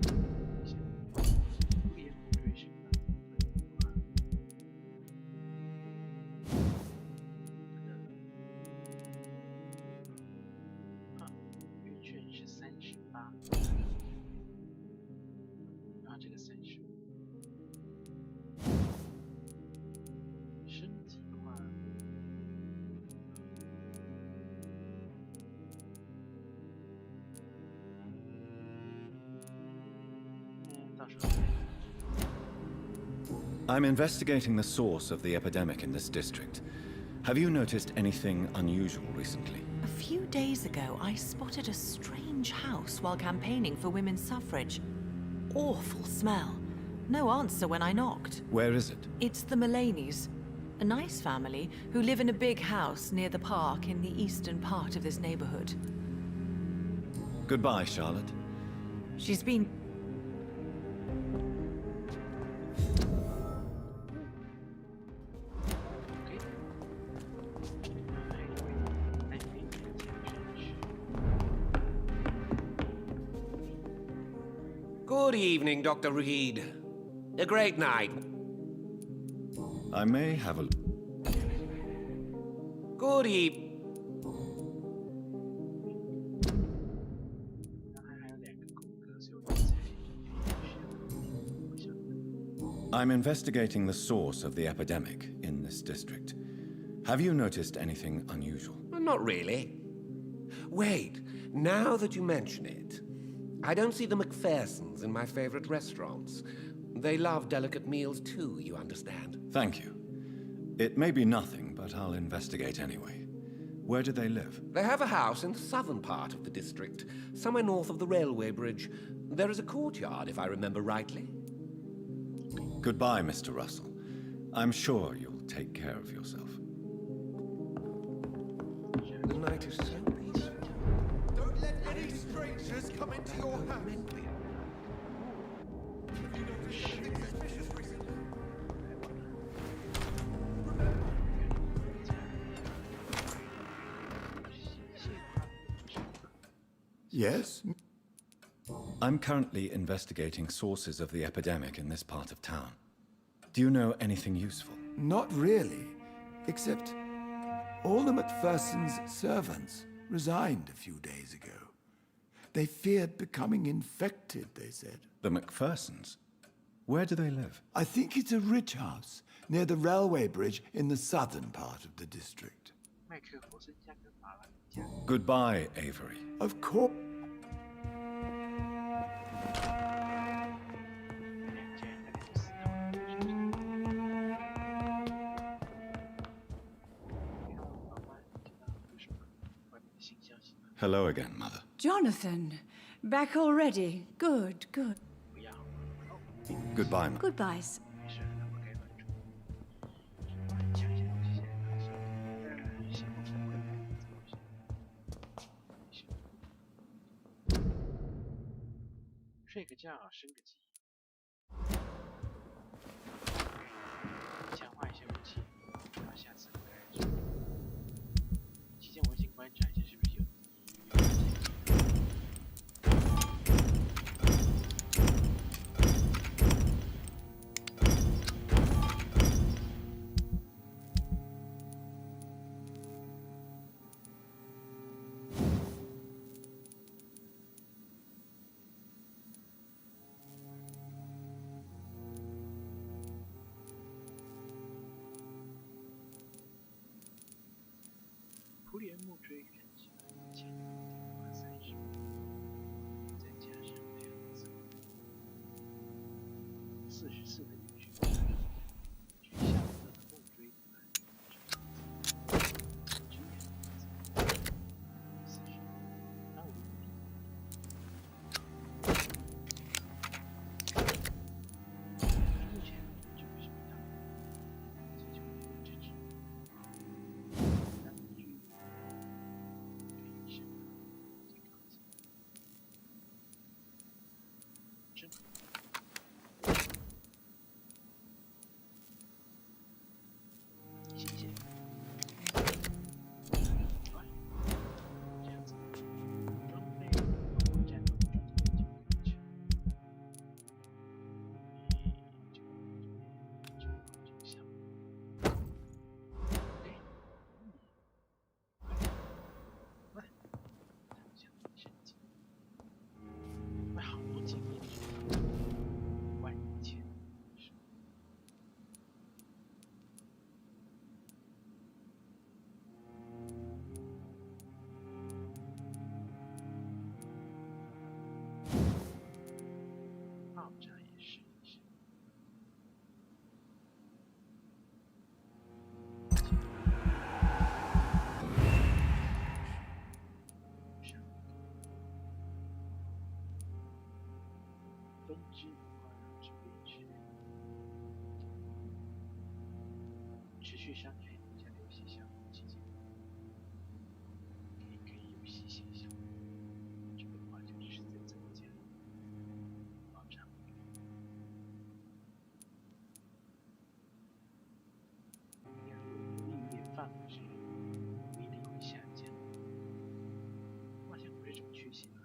等一下，普里耶姆追声浪挺分。啊，月券是38。啊，这个35。升级的话。I'm investigating the source of the epidemic in this district. Have you noticed anything unusual recently? A few days ago, I spotted a strange house while campaigning for women's suffrage. Awful smell. No answer when I knocked. Where is it? It's the Mullaneys, a nice family who live in a big house near the park in the eastern part of this neighborhood. Goodbye, Charlotte. She's been... Good evening, Dr. Reed. A great night. I may have a... Good evening. I'm investigating the source of the epidemic in this district. Have you noticed anything unusual? Not really. Wait, now that you mention it, I don't see the McPhersons in my favorite restaurants. They love delicate meals too, you understand. Thank you. It may be nothing, but I'll investigate anyway. Where do they live? They have a house in the southern part of the district, somewhere north of the railway bridge. There is a courtyard, if I remember rightly. Goodbye, Mr. Russell. I'm sure you'll take care of yourself. The night is so peaceful. Don't let any strangers come into your house. Yes? I'm currently investigating sources of the epidemic in this part of town. Do you know anything useful? Not really. Except all the McPhersons' servants resigned a few days ago. They feared becoming infected, they said. The McPhersons? Where do they live? I think it's a rich house near the railway bridge in the southern part of the district. Goodbye, Avery. Of course. Hello again, Mother. Jonathan, back already. Good, good. Goodbye, Mother. Goodbye, sir. 睡个觉，升个级，强化一些武器，然后下次开始。期间我先观察一下是不是有。 普里恩木锥原值1030，再加上2层44的允许，取下色的木锥只眼40，那我目前就不是没到，这就这只。 分支文化让之维持，持续伤害留下游戏项目期间，可以游戏现象，这个话就只是在增加保障。另一点范围是威力会下降，好像不是这种趋势吧？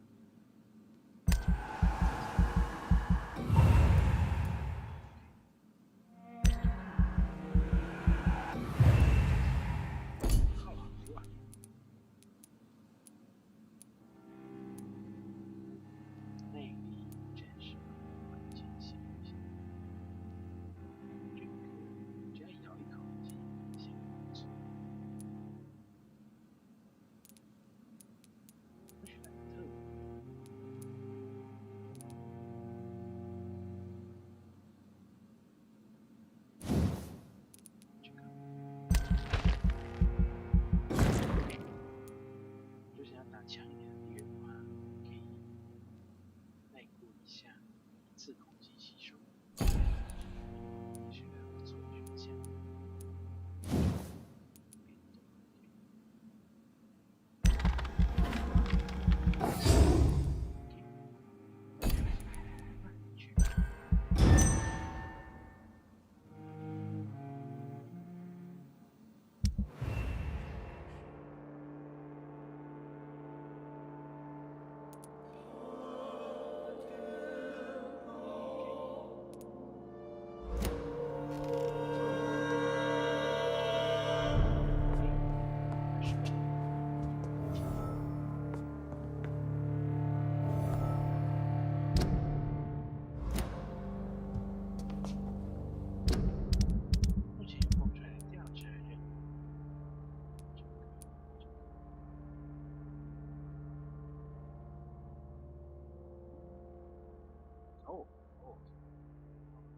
哦哦，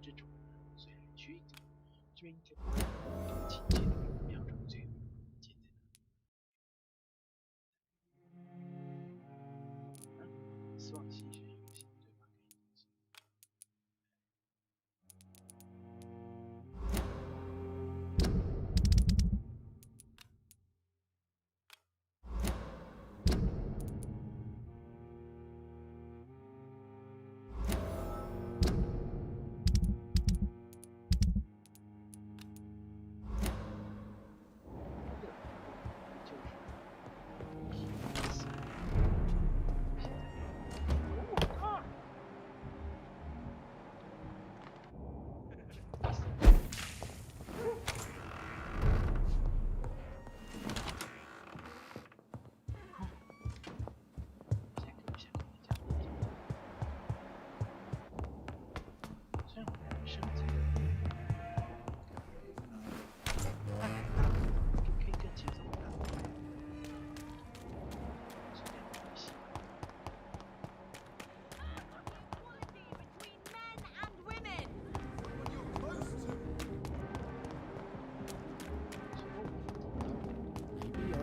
这种虽然曲折，这边应该不会有情节的5秒钟最后简单。希望新学游戏对吧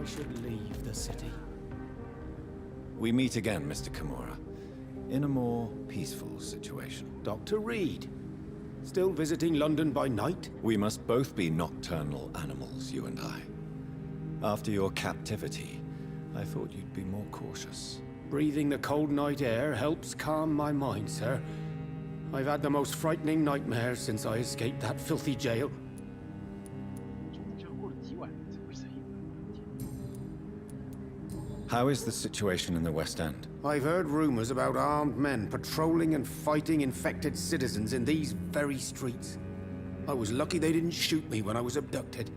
？Should leave the city. We meet again, Mr. Kimura, in a more peaceful situation. Dr. Reed, still visiting London by night? We must both be nocturnal animals, you and I. After your captivity, I thought you'd be more cautious. Breathing the cold night air helps calm my mind, sir. I've had the most frightening nightmares since I escaped that filthy jail. How is the situation in the West End? I've heard rumors about armed men patrolling and fighting infected citizens in these very streets. I was lucky they didn't shoot me when I was abducted.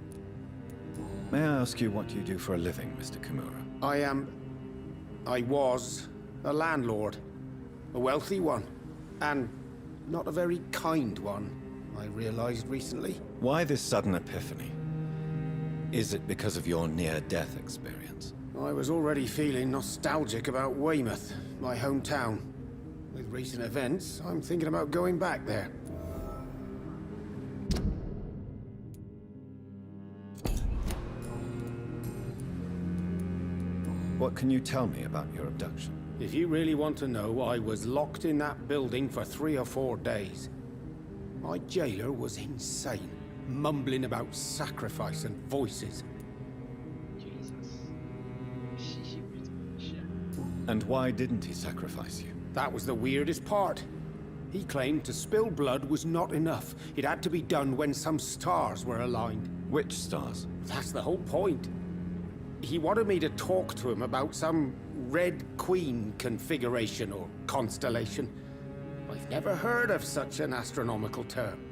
May I ask you what you do for a living, Mr. Kimura? I was a landlord. A wealthy one. And not a very kind one, I realized recently. Why this sudden epiphany? Is it because of your near-death experience? I was already feeling nostalgic about Weymouth, my hometown. With recent events, I'm thinking about going back there. What can you tell me about your abduction? If you really want to know, I was locked in that building for 3 or 4 days. My jailer was insane, mumbling about sacrifice and voices. And why didn't he sacrifice you? That was the weirdest part. He claimed to spill blood was not enough. It had to be done when some stars were aligned. Which stars? That's the whole point. He wanted me to talk to him about some Red Queen configuration or constellation. I've never heard of such an astronomical term.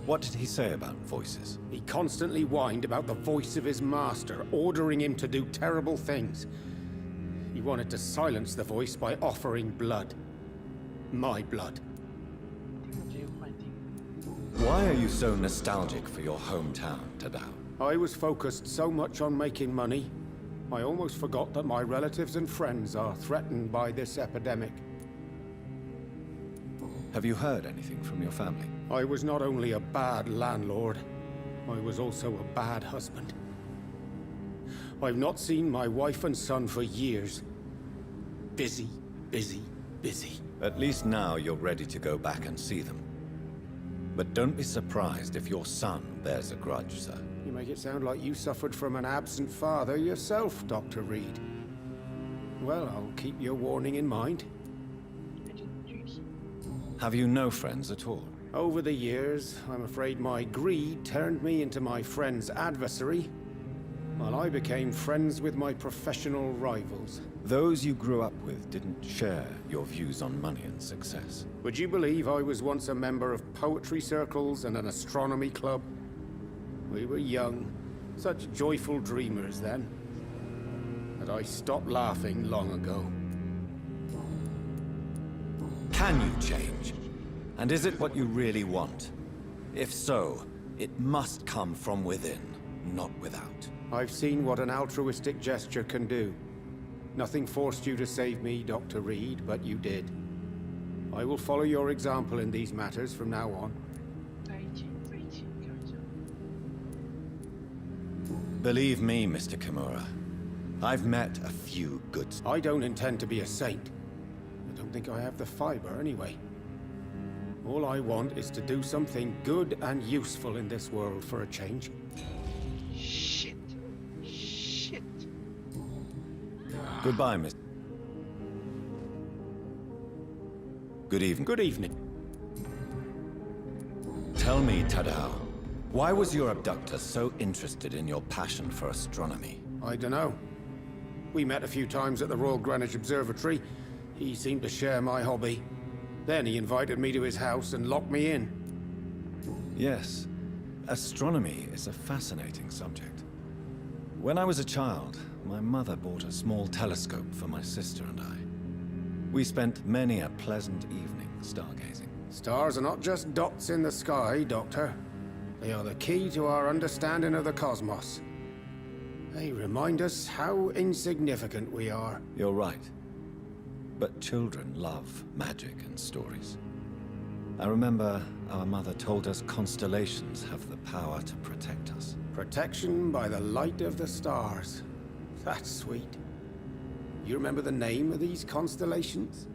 What did he say about voices? He constantly whined about the voice of his master, ordering him to do terrible things. He wanted to silence the voice by offering blood. My blood. Why are you so nostalgic for your hometown, Tadao? I was focused so much on making money, I almost forgot that my relatives and friends are threatened by this epidemic. Have you heard anything from your family? I was not only a bad landlord, I was also a bad husband. I've not seen my wife and son for years. Busy, busy, busy. At least now you're ready to go back and see them. But don't be surprised if your son bears a grudge, sir. You make it sound like you suffered from an absent father yourself, Dr. Reed. Well, I'll keep your warning in mind. Have you no friends at all? Over the years, I'm afraid my greed turned me into my friend's adversary, while I became friends with my professional rivals. Those you grew up with didn't share your views on money and success. Would you believe I was once a member of poetry circles and an astronomy club? We were young, such joyful dreamers then. But I stopped laughing long ago. Can you change? And is it what you really want? If so, it must come from within, not without. I've seen what an altruistic gesture can do. Nothing forced you to save me, Dr. Reed, but you did. I will follow your example in these matters from now on. Believe me, Mr. Kimura, I've met a few good... I don't intend to be a saint. I don't think I have the fiber anyway. All I want is to do something good and useful in this world for a change. Shit. Goodbye, Miss... Good evening. Good evening. Tell me, Tadao, why was your abductor so interested in your passion for astronomy? I dunno. We met a few times at the Royal Greenwich Observatory. He seemed to share my hobby. Then he invited me to his house and locked me in. Yes, astronomy is a fascinating subject. When I was a child, my mother bought a small telescope for my sister and I. We spent many a pleasant evening stargazing. Stars are not just dots in the sky, Doctor. They are the key to our understanding of the cosmos. They remind us how insignificant we are. You're right. But children love magic and stories. I remember our mother told us constellations have the power to protect us. Protection by the light of the stars. That's sweet. You remember the name of these constellations?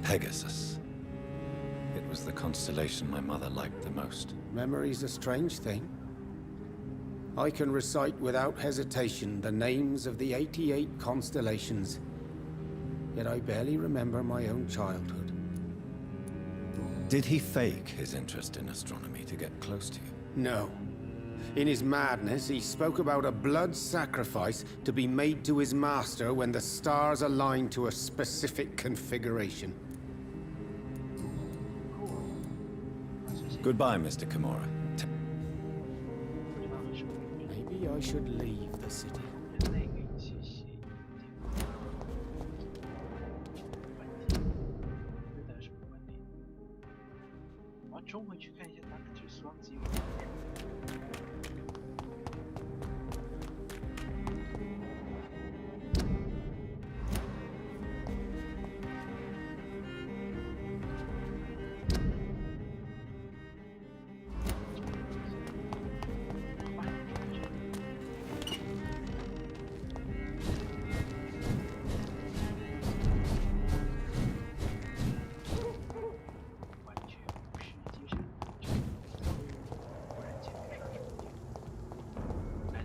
Pegasus. It was the constellation my mother liked the most. Memory's a strange thing. I can recite without hesitation the names of the 88 constellations, yet I barely remember my own childhood. Did he fake his interest in astronomy to get close to you? No. In his madness, he spoke about a blood sacrifice to be made to his master when the stars aligned to a specific configuration. Goodbye, Mr. Kimura. Maybe I should leave the city.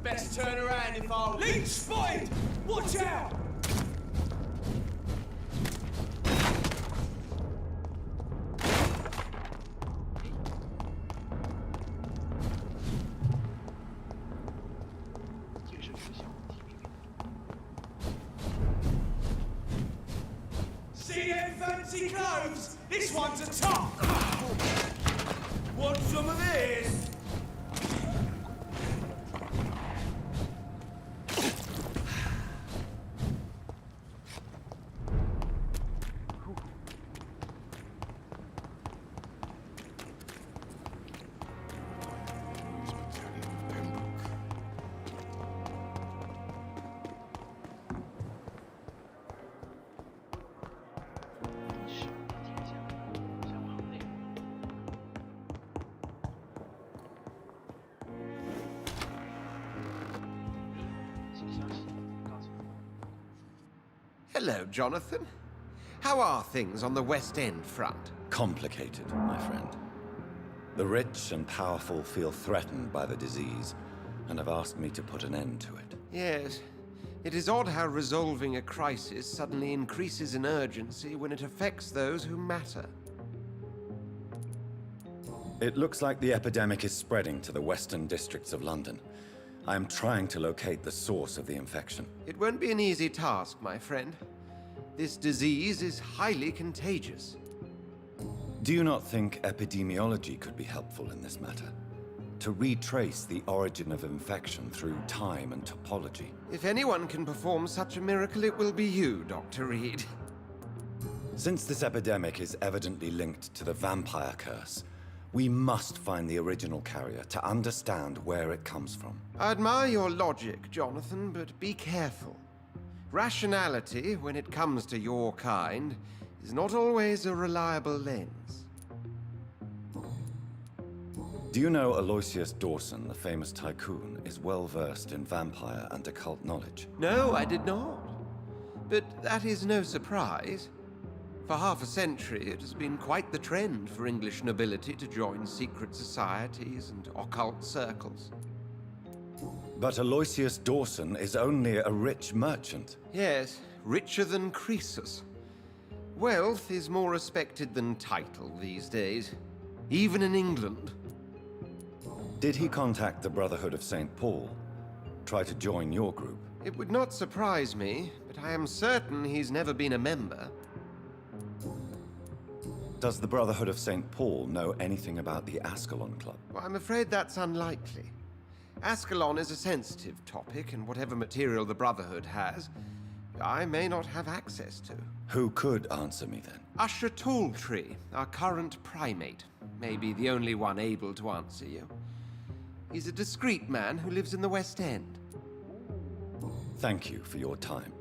Best turn around if I'll... Leech spotted! Watch out! See them fancy clothes? This one's a top! Want some of this? Hello, Jonathan. How are things on the West End front? Complicated, my friend. The rich and powerful feel threatened by the disease, and have asked me to put an end to it. Yes. It is odd how resolving a crisis suddenly increases in urgency when it affects those who matter. It looks like the epidemic is spreading to the western districts of London. I am trying to locate the source of the infection. It won't be an easy task, my friend. This disease is highly contagious. Do you not think epidemiology could be helpful in this matter? to retrace the origin of infection through time and topology. If anyone can perform such a miracle, it will be you, Dr. Reed. Since this epidemic is evidently linked to the vampire curse, we must find the original carrier to understand where it comes from. I admire your logic, Jonathan, but be careful. Rationality, when it comes to your kind, is not always a reliable lens. Do you know Aloysius Dawson, the famous tycoon, is well versed in vampire and occult knowledge? No, I did not. But that is no surprise. For half a century, it has been quite the trend for English nobility to join secret societies and occult circles. But Aloysius Dawson is only a rich merchant. Yes, richer than Croesus. Wealth is more respected than title these days, even in England. Did he contact the Brotherhood of St. Paul? Try to join your group? It would not surprise me, but I am certain he's never been a member. Does the Brotherhood of St. Paul know anything about the Ascalon Club? Well, I'm afraid that's unlikely. Ascalon is a sensitive topic, and whatever material the Brotherhood has, I may not have access to. Who could answer me then? Usher Talltree, our current primate, may be the only one able to answer you. He's a discreet man who lives in the West End. Thank you for your time.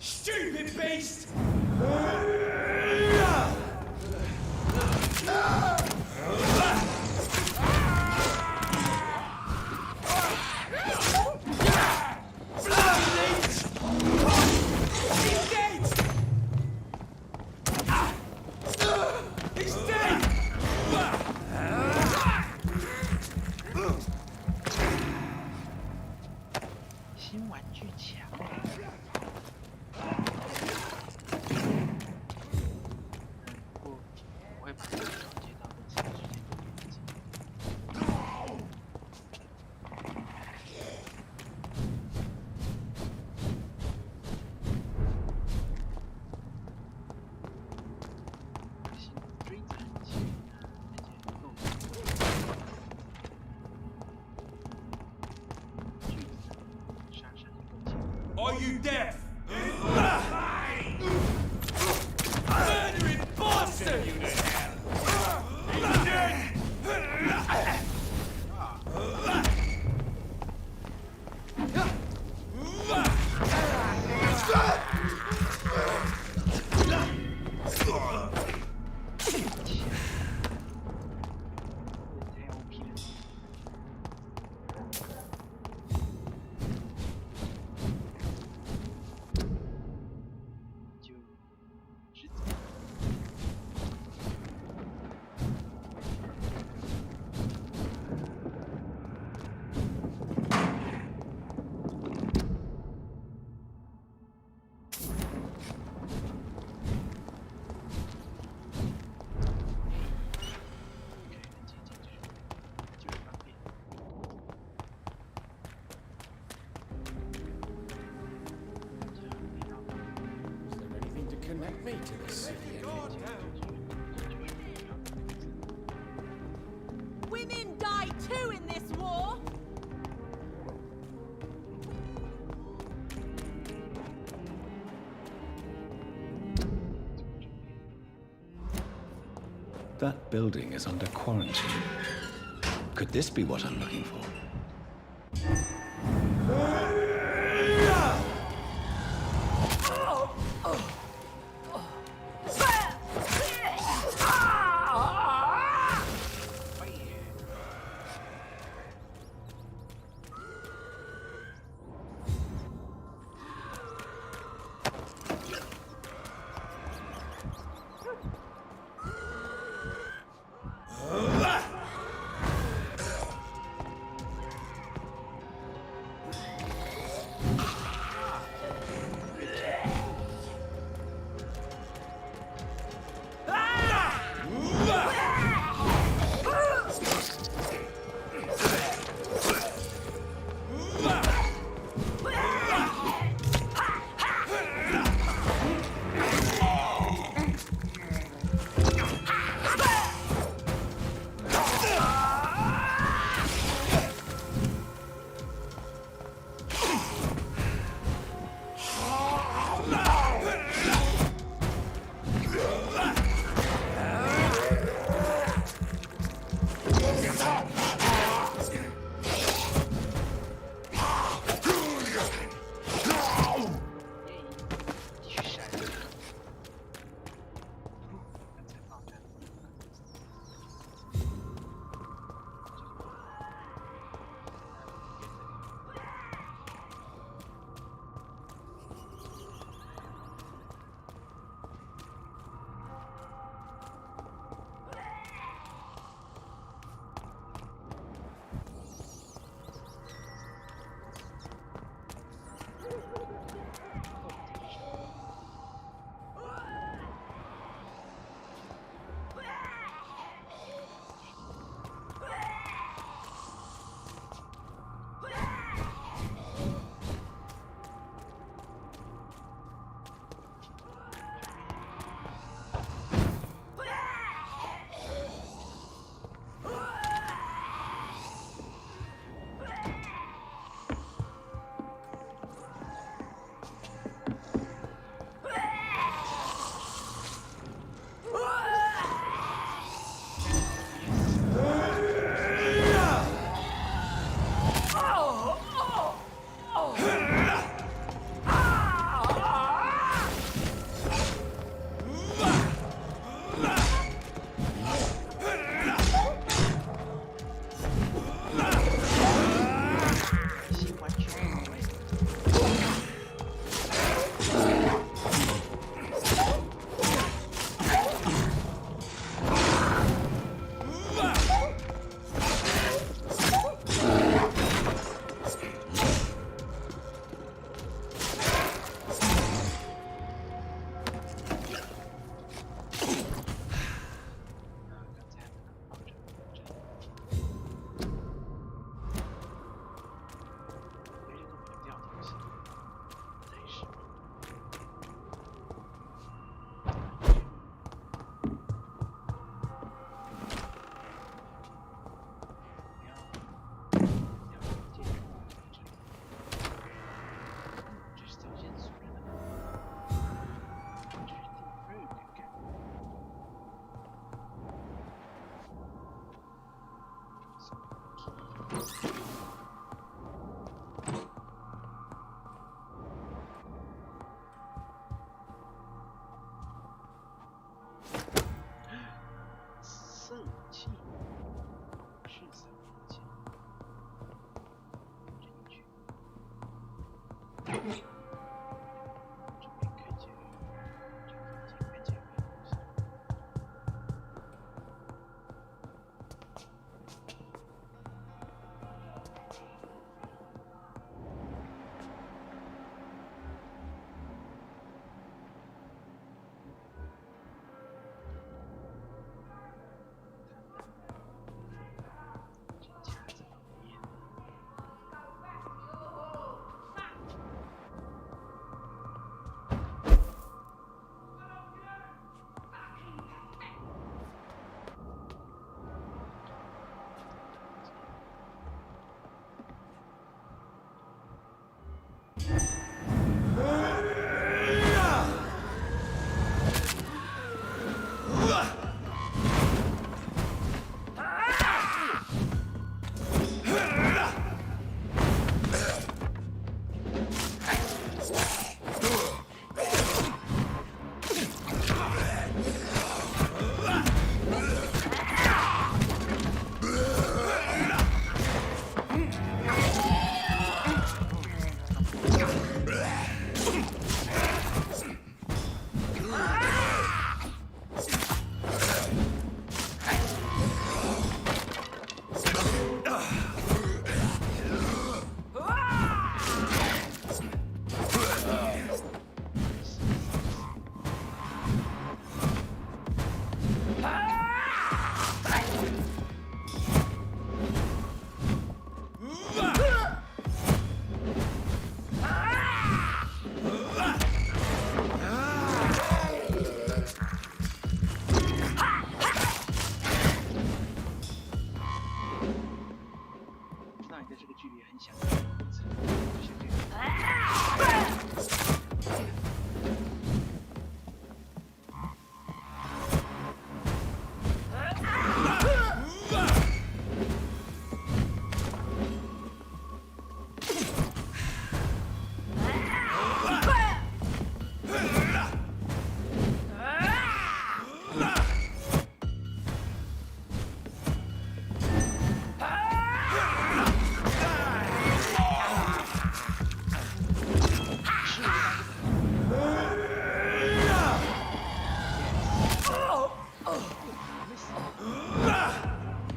Stupid beast! Are you deaf? Murdering bastard! Connect me to this city. Women die too in this war! That building is under quarantine. Could this be what I'm looking for? 色气是色气，真确。这边看起来，这个房间看起来没东西。这夹子旁边。知道你在这个距离很想就像这样。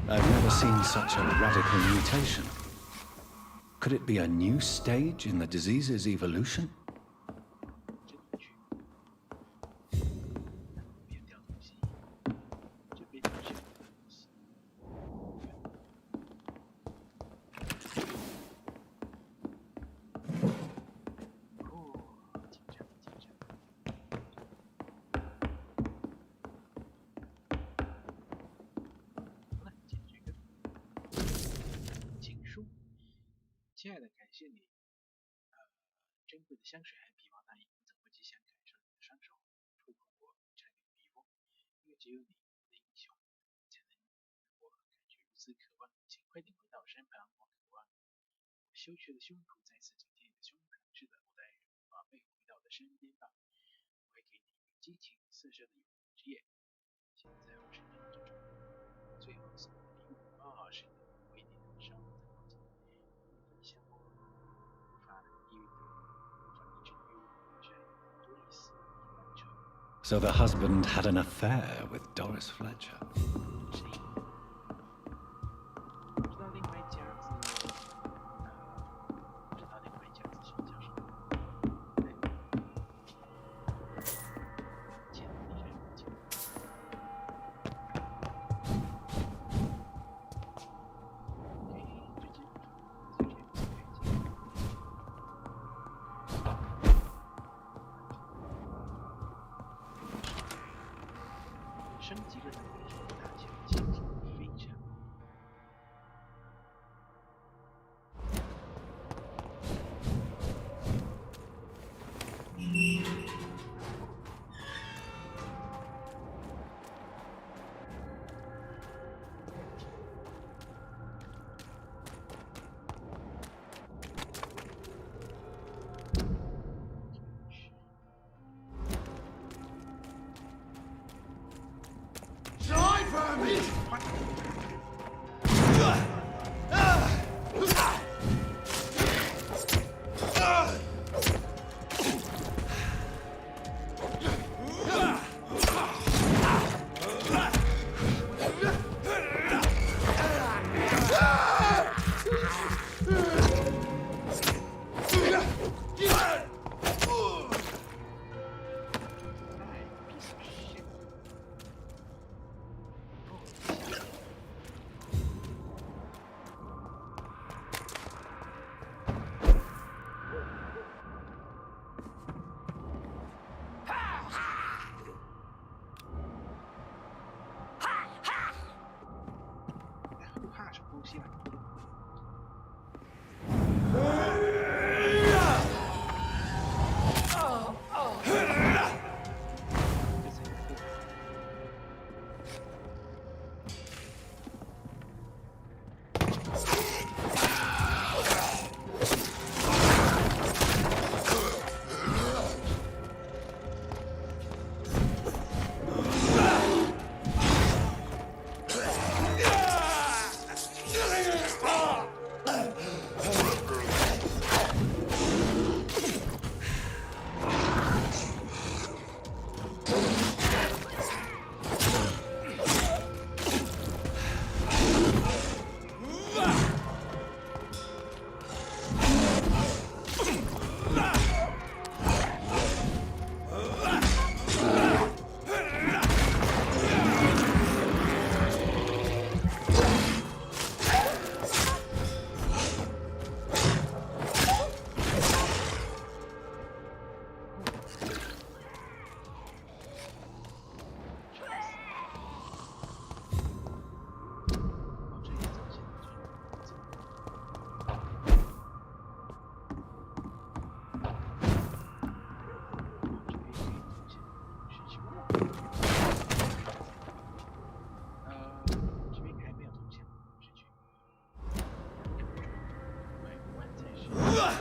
I've never seen such a radical mutation. Could it be a new stage in the disease's evolution? 别掉东西，这边是有东西。哦，紧张紧张。好了，解决个情书。亲爱的，感谢你。珍贵的香水和皮毛大衣，我怎么会想感受你的双手触碰我颤抖的皮肤？因为只有你，我的英雄，才能让我感觉如此渴望。请快点回到我身旁，我渴望。我羞怯的胸脯再次紧贴你的胸膛。是的，我的爱人，宝贝，回到我的身边吧。我会给你激情四射的永恒之夜。现在我身边这种最后送的礼物。是的，我一点稍微再靠近。你像我无法抑郁的。So the husband had an affair with Doris Fletcher. 不知道另外一家子，不知道另外一家子是叫什么？对，钱厉害不钱？升级了能力，大强前进。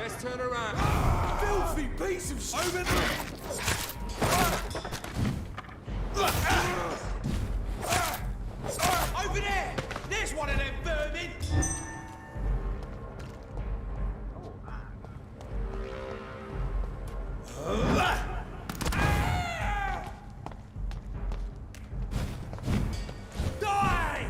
Let's turn around. Filthy piece of shit! Over there! Over there! There's one of them vermin! Die!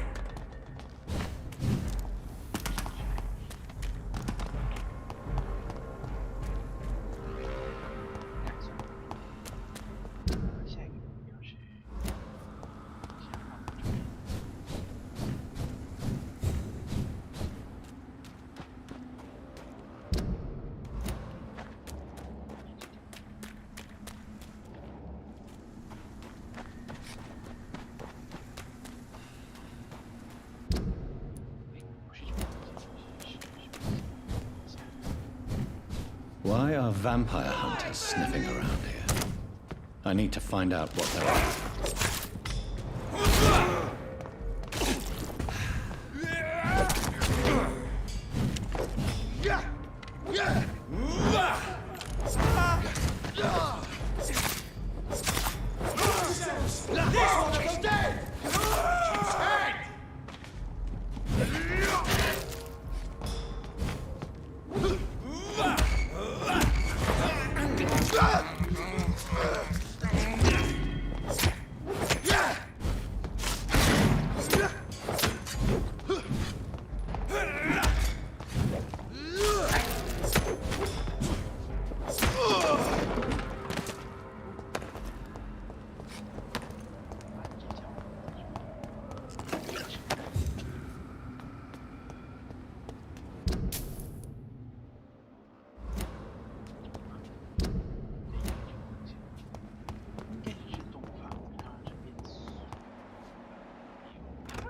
下一个目标是先让我们 Why are vampire hunters sniffing around here? I need to find out what they're after.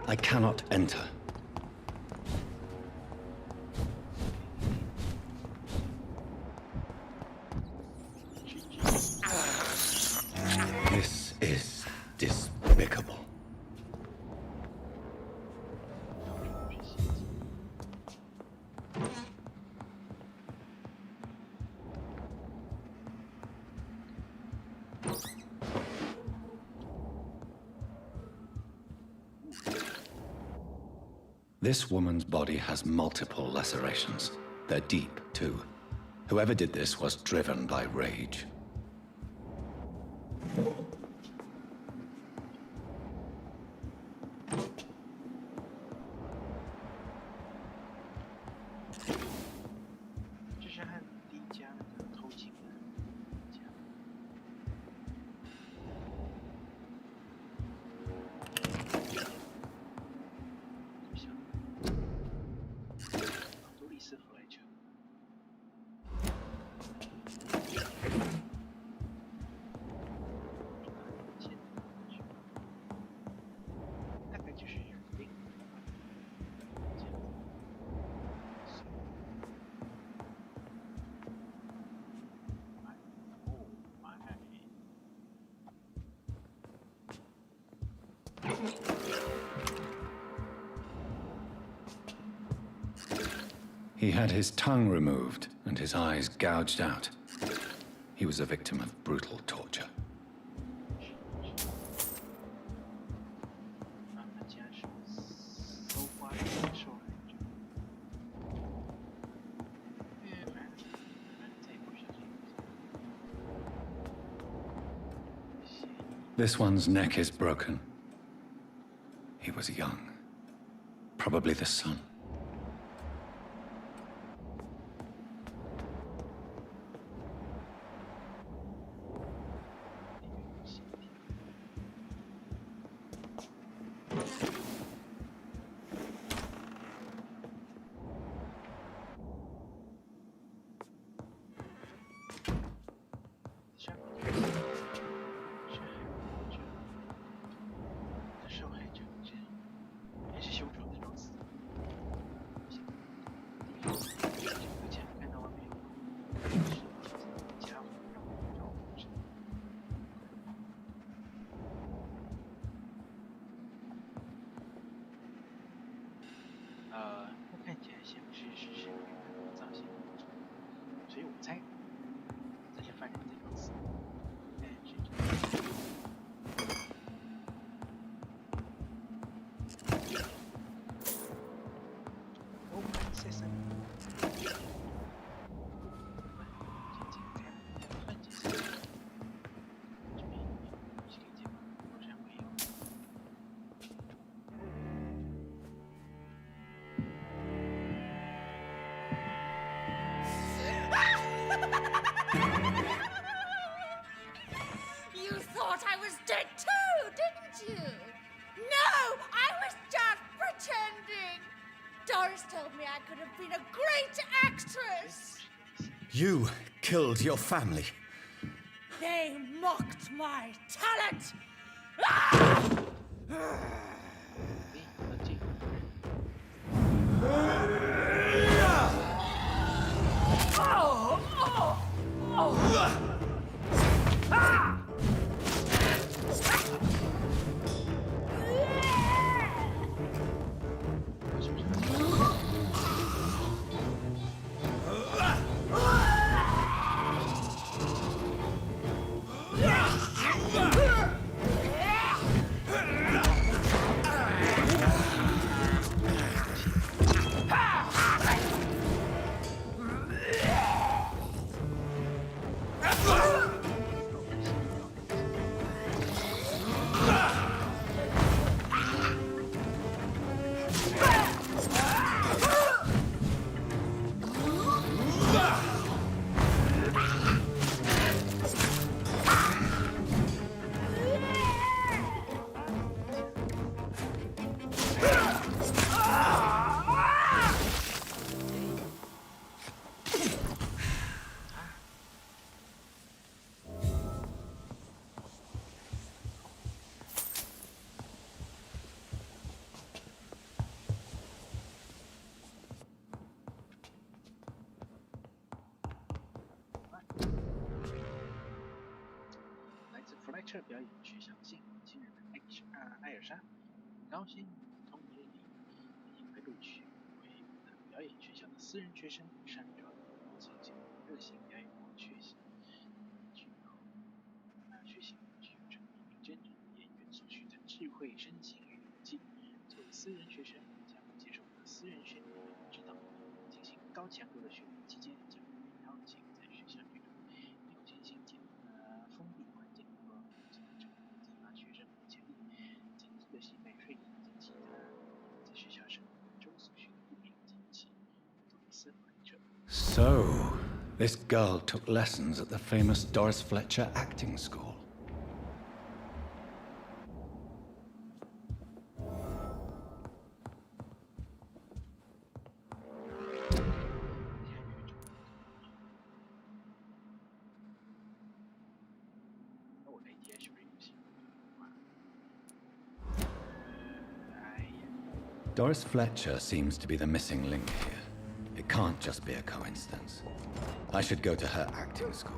I cannot enter. This is despicable. This woman's body has multiple lacerations. They're deep, too. Whoever did this was driven by rage. He had his tongue removed and his eyes gouged out. He was a victim of brutal torture. This one's neck is broken. He was young. Probably the son. You thought I was dead too, didn't you? No, I was just pretending. Doris told me I could have been a great actress. You killed your family. They mocked my talent. Ah!这表演学校新人艾尔莎，很高兴同年里已经被录取为表演学校的私人学生，擅长进行热心表演或学习具有成为真正演员所需的智慧、身心与勇气。作为私人学生，将接受私人训练指导，进行高强度的训练期间，将邀请在学校内没有进行封闭环境和激发学生的潜力，紧急的西北睡以及其他在学校生活中所需的物品及其作为司法者。So, this girl took lessons at the famous Doris Fletcher acting school. Doris Fletcher seems to be the missing link here. It can't just be a coincidence. I should go to her acting school.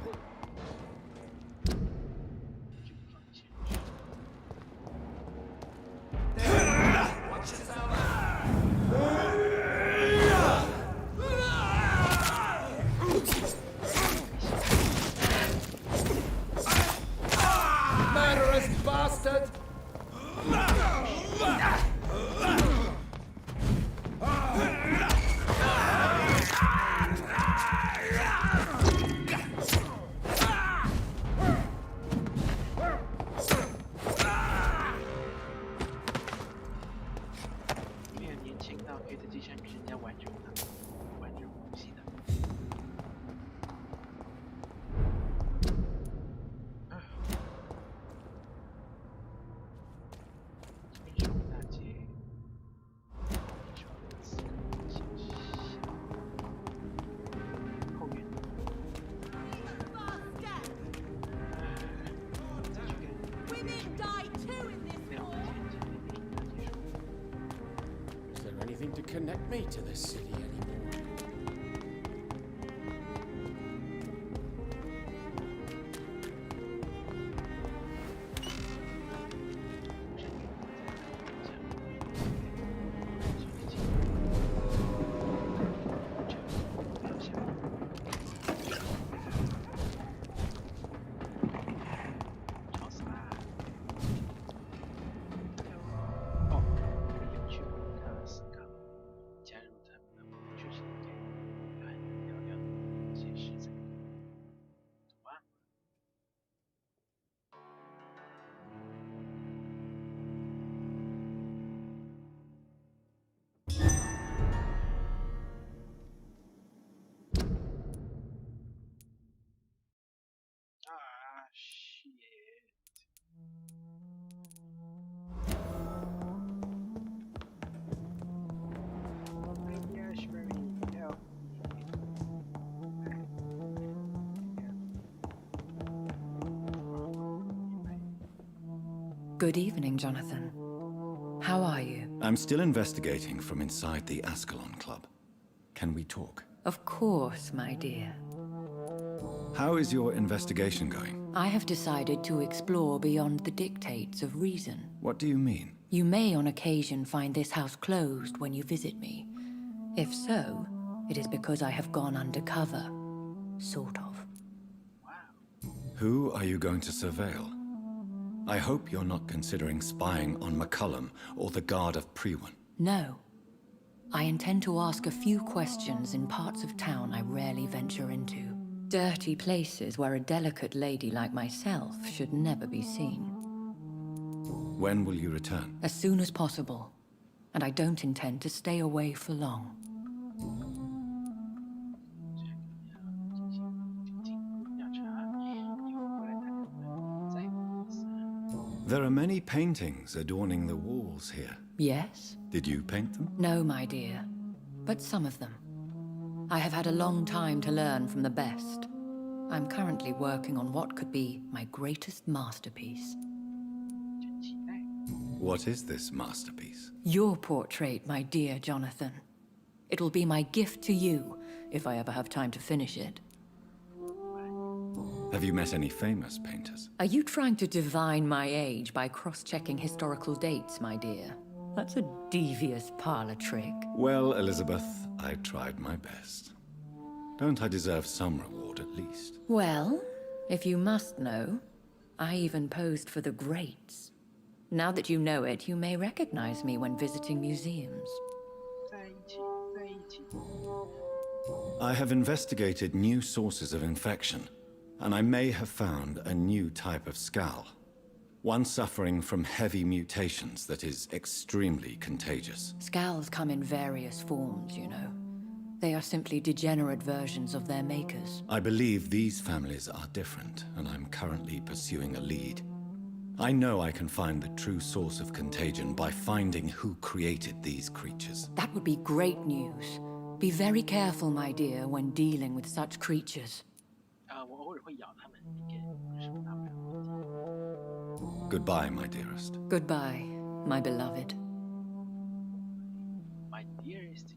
Murderous bastard! To connect me to this city anymore. Good evening, Jonathan. How are you? I'm still investigating from inside the Ascalon Club. Can we talk? Of course, my dear. How is your investigation going? I have decided to explore beyond the dictates of reason. What do you mean? You may on occasion find this house closed when you visit me. If so, it is because I have gone undercover. Sort of. Who are you going to surveil? I hope you're not considering spying on McCullum or the Guard of Prewan. No. I intend to ask a few questions in parts of town I rarely venture into. Dirty places where a delicate lady like myself should never be seen. When will you return? As soon as possible. And I don't intend to stay away for long. There are many paintings adorning the walls here. Yes? Did you paint them? No, my dear. But some of them. I have had a long time to learn from the best. I'm currently working on what could be my greatest masterpiece. What is this masterpiece? Your portrait, my dear Jonathan. It'll be my gift to you, if I ever have time to finish it. Have you met any famous painters? Are you trying to divine my age by cross-checking historical dates, my dear? That's a devious parlor trick. Well, Elizabeth, I tried my best. Don't I deserve some reward at least? Well, if you must know, I even posed for the greats. Now that you know it, you may recognize me when visiting museums. I have investigated new sources of infection, and I may have found a new type of skull. One suffering from heavy mutations that is extremely contagious. Scowls come in various forms, you know. They are simply degenerate versions of their makers. I believe these families are different, and I'm currently pursuing a lead. I know I can find the true source of contagion by finding who created these creatures. That would be great news. Be very careful, my dear, when dealing with such creatures. Goodbye, my dearest. Goodbye, my beloved. My dearest